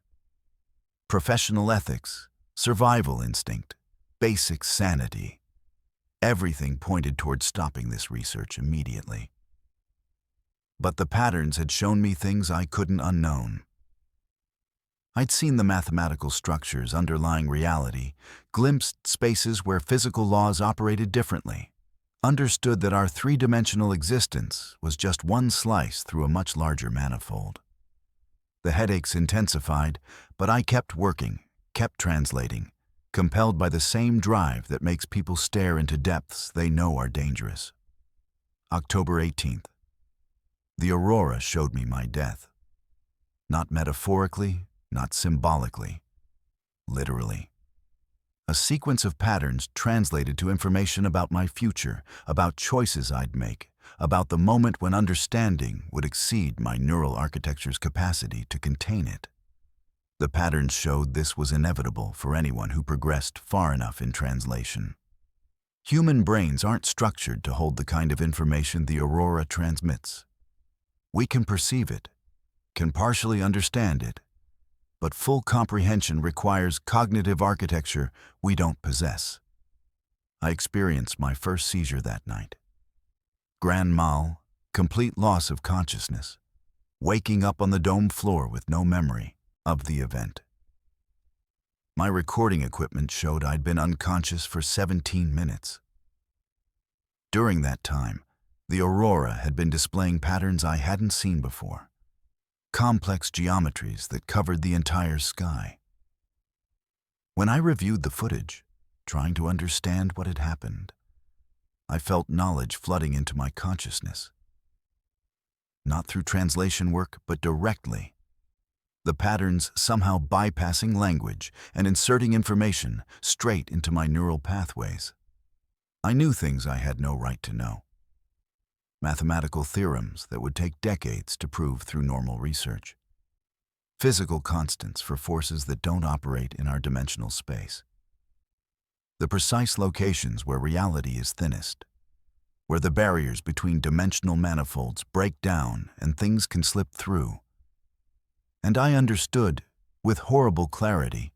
Professional ethics, survival instinct, basic sanity. Everything pointed toward stopping this research immediately. But the patterns had shown me things I couldn't unknown. I'd seen the mathematical structures underlying reality, glimpsed spaces where physical laws operated differently, understood that our three-dimensional existence was just one slice through a much larger manifold. The headaches intensified, but I kept working, kept translating, compelled by the same drive that makes people stare into depths they know are dangerous. October 18th. The aurora showed me my death. Not metaphorically, not symbolically, literally. A sequence of patterns translated to information about my future, about choices I'd make, about the moment when understanding would exceed my neural architecture's capacity to contain it. The patterns showed this was inevitable for anyone who progressed far enough in translation. Human brains aren't structured to hold the kind of information the aurora transmits. We can perceive it, can partially understand it, but full comprehension requires cognitive architecture we don't possess. I experienced my first seizure that night. Grand mal, complete loss of consciousness, waking up on the dome floor with no memory of the event. My recording equipment showed I'd been unconscious for 17 minutes. During that time, the aurora had been displaying patterns I hadn't seen before. Complex geometries that covered the entire sky. When I reviewed the footage, trying to understand what had happened, I felt knowledge flooding into my consciousness. Not through translation work, but directly. The patterns somehow bypassing language and inserting information straight into my neural pathways. I knew things I had no right to know. Mathematical theorems that would take decades to prove through normal research. Physical constants for forces that don't operate in our dimensional space. The precise locations where reality is thinnest, where the barriers between dimensional manifolds break down and things can slip through. And I understood, with horrible clarity,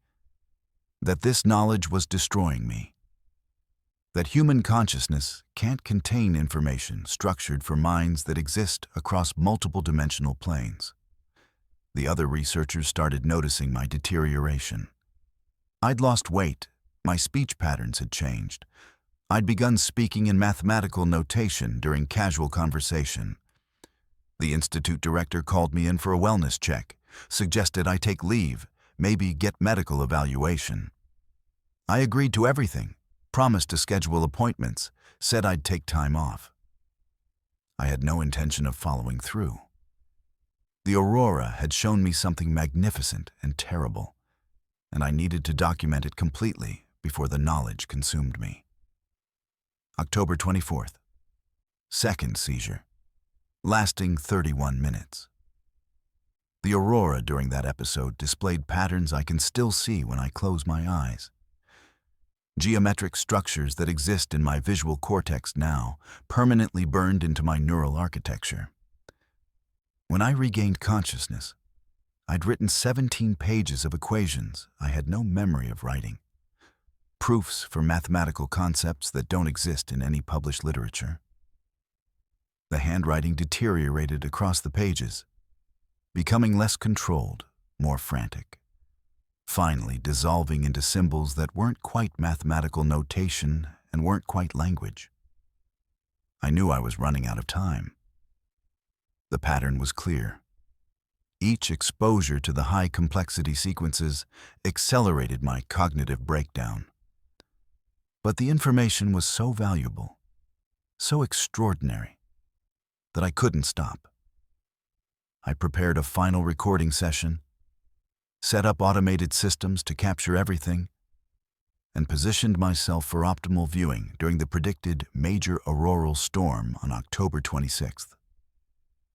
that this knowledge was destroying me. That human consciousness can't contain information structured for minds that exist across multiple dimensional planes. The other researchers started noticing my deterioration. I'd lost weight, my speech patterns had changed. I'd begun speaking in mathematical notation during casual conversation. The institute director called me in for a wellness check, suggested I take leave, maybe get medical evaluation. I agreed to everything. Promised to schedule appointments, said I'd take time off. I had no intention of following through. The aurora had shown me something magnificent and terrible, and I needed to document it completely before the knowledge consumed me. October 24th. Second seizure, lasting 31 minutes. The aurora during that episode displayed patterns I can still see when I close my eyes. Geometric structures that exist in my visual cortex now, permanently burned into my neural architecture. When I regained consciousness, I'd written 17 pages of equations I had no memory of writing. Proofs for mathematical concepts that don't exist in any published literature. The handwriting deteriorated across the pages, becoming less controlled, more frantic. Finally dissolving into symbols that weren't quite mathematical notation and weren't quite language. I knew I was running out of time. The pattern was clear. Each exposure to the high-complexity sequences accelerated my cognitive breakdown. But the information was so valuable, so extraordinary, that I couldn't stop. I prepared a final recording session, set up automated systems to capture everything, and positioned myself for optimal viewing during the predicted major auroral storm on October 26th.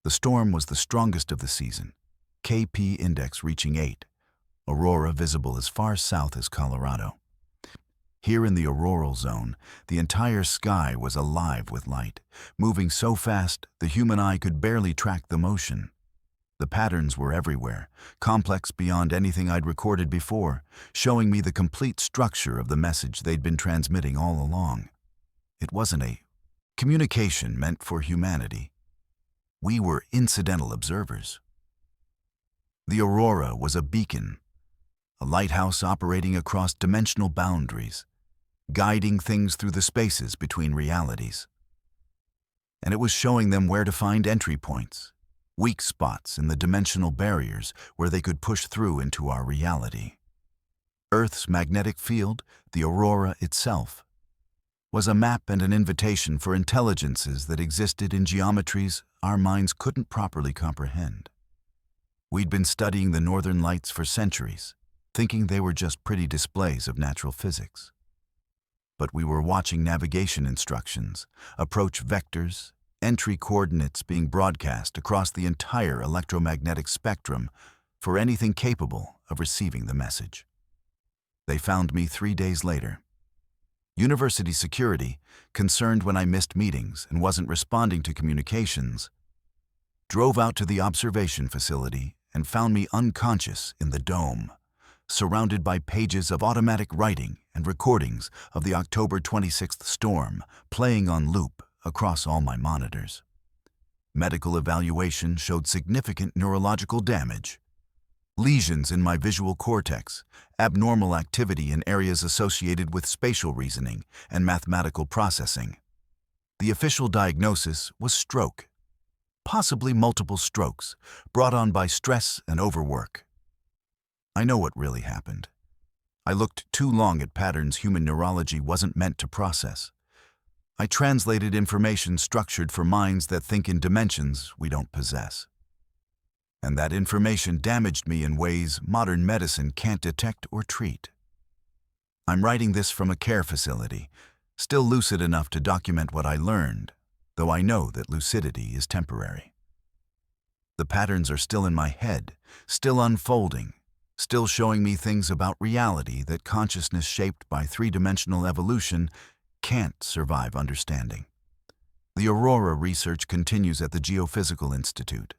The storm was the strongest of the season, KP index reaching 8, aurora visible as far south as Colorado. Here in the auroral zone, the entire sky was alive with light, moving so fast the human eye could barely track the motion. The patterns were everywhere, complex beyond anything I'd recorded before, showing me the complete structure of the message they'd been transmitting all along. It wasn't a communication meant for humanity. We were incidental observers. The aurora was a beacon, a lighthouse operating across dimensional boundaries, guiding things through the spaces between realities. And it was showing them where to find entry points, weak spots in the dimensional barriers where they could push through into our reality. Earth's magnetic field, the aurora itself, was a map and an invitation for intelligences that existed in geometries our minds couldn't properly comprehend. We'd been studying the northern lights for centuries, thinking they were just pretty displays of natural physics. But we were watching navigation instructions, approach vectors, entry coordinates being broadcast across the entire electromagnetic spectrum for anything capable of receiving the message. They found me 3 days later. University security, concerned when I missed meetings and wasn't responding to communications, drove out to the observation facility and found me unconscious in the dome, surrounded by pages of automatic writing and recordings of the October 26th storm playing on loop across all my monitors. Medical evaluation showed significant neurological damage, lesions in my visual cortex, abnormal activity in areas associated with spatial reasoning and mathematical processing. The official diagnosis was stroke, possibly multiple strokes, brought on by stress and overwork. I know what really happened. I looked too long at patterns human neurology wasn't meant to process. I translated information structured for minds that think in dimensions we don't possess. And that information damaged me in ways modern medicine can't detect or treat. I'm writing this from a care facility, still lucid enough to document what I learned, though I know that lucidity is temporary. The patterns are still in my head, still unfolding, still showing me things about reality that consciousness shaped by three-dimensional evolution can't survive understanding. The aurora research continues at the Geophysical Institute.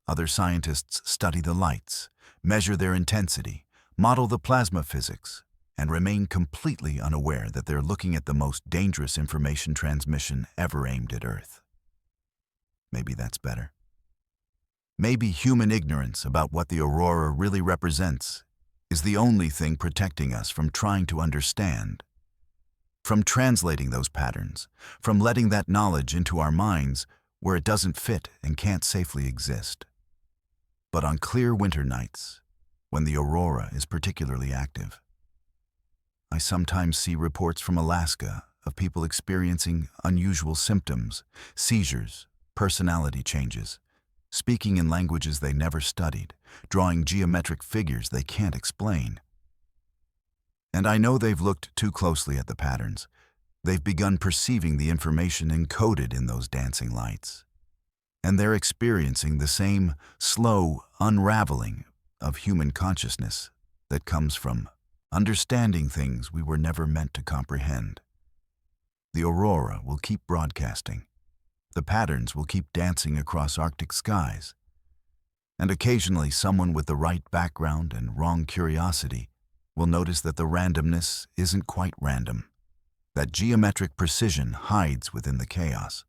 Other scientists study the lights, measure their intensity, model the plasma physics, and remain completely unaware that they're looking at the most dangerous information transmission ever aimed at Earth. Maybe that's better. Maybe human ignorance about what the aurora really represents is the only thing protecting us from trying to understand, from translating those patterns, from letting that knowledge into our minds where it doesn't fit and can't safely exist. But on clear winter nights, when the aurora is particularly active, I sometimes see reports from Alaska of people experiencing unusual symptoms, seizures, personality changes, speaking in languages they never studied, drawing geometric figures they can't explain. And I know they've looked too closely at the patterns. They've begun perceiving the information encoded in those dancing lights. And they're experiencing the same slow unraveling of human consciousness that comes from understanding things we were never meant to comprehend. The aurora will keep broadcasting. The patterns will keep dancing across Arctic skies. And occasionally someone with the right background and wrong curiosity will notice that the randomness isn't quite random, that geometric precision hides within the chaos.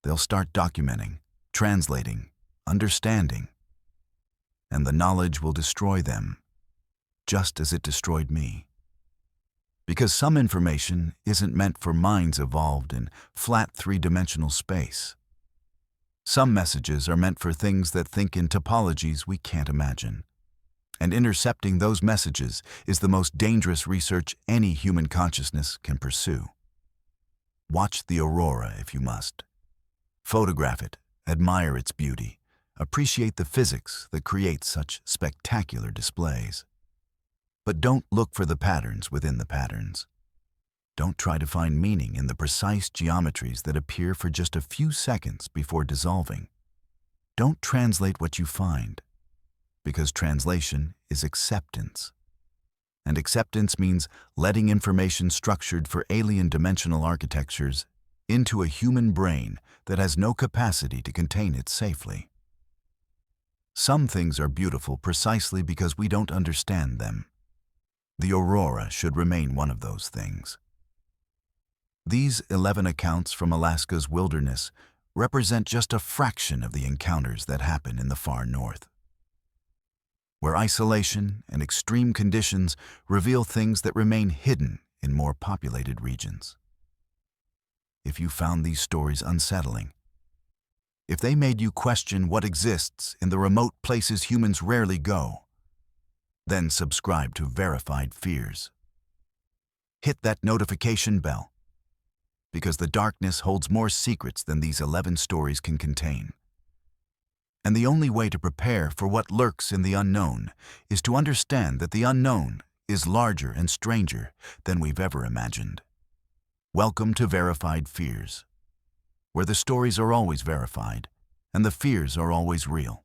They'll start documenting, translating, understanding, and the knowledge will destroy them, just as it destroyed me. Because some information isn't meant for minds evolved in flat three-dimensional space. Some messages are meant for things that think in topologies we can't imagine. And intercepting those messages is the most dangerous research any human consciousness can pursue. Watch the aurora if you must. Photograph it, admire its beauty, appreciate the physics that creates such spectacular displays. But don't look for the patterns within the patterns. Don't try to find meaning in the precise geometries that appear for just a few seconds before dissolving. Don't translate what you find, because translation is acceptance. And acceptance means letting information structured for alien dimensional architectures into a human brain that has no capacity to contain it safely. Some things are beautiful precisely because we don't understand them. The aurora should remain one of those things. These 11 accounts from Alaska's wilderness represent just a fraction of the encounters that happen in the far north, where isolation and extreme conditions reveal things that remain hidden in more populated regions. If you found these stories unsettling, if they made you question what exists in the remote places humans rarely go, then subscribe to Verified Fears. Hit that notification bell, because the darkness holds more secrets than these 11 stories can contain. And the only way to prepare for what lurks in the unknown is to understand that the unknown is larger and stranger than we've ever imagined. Welcome to Verified Fears, where the stories are always verified and the fears are always real.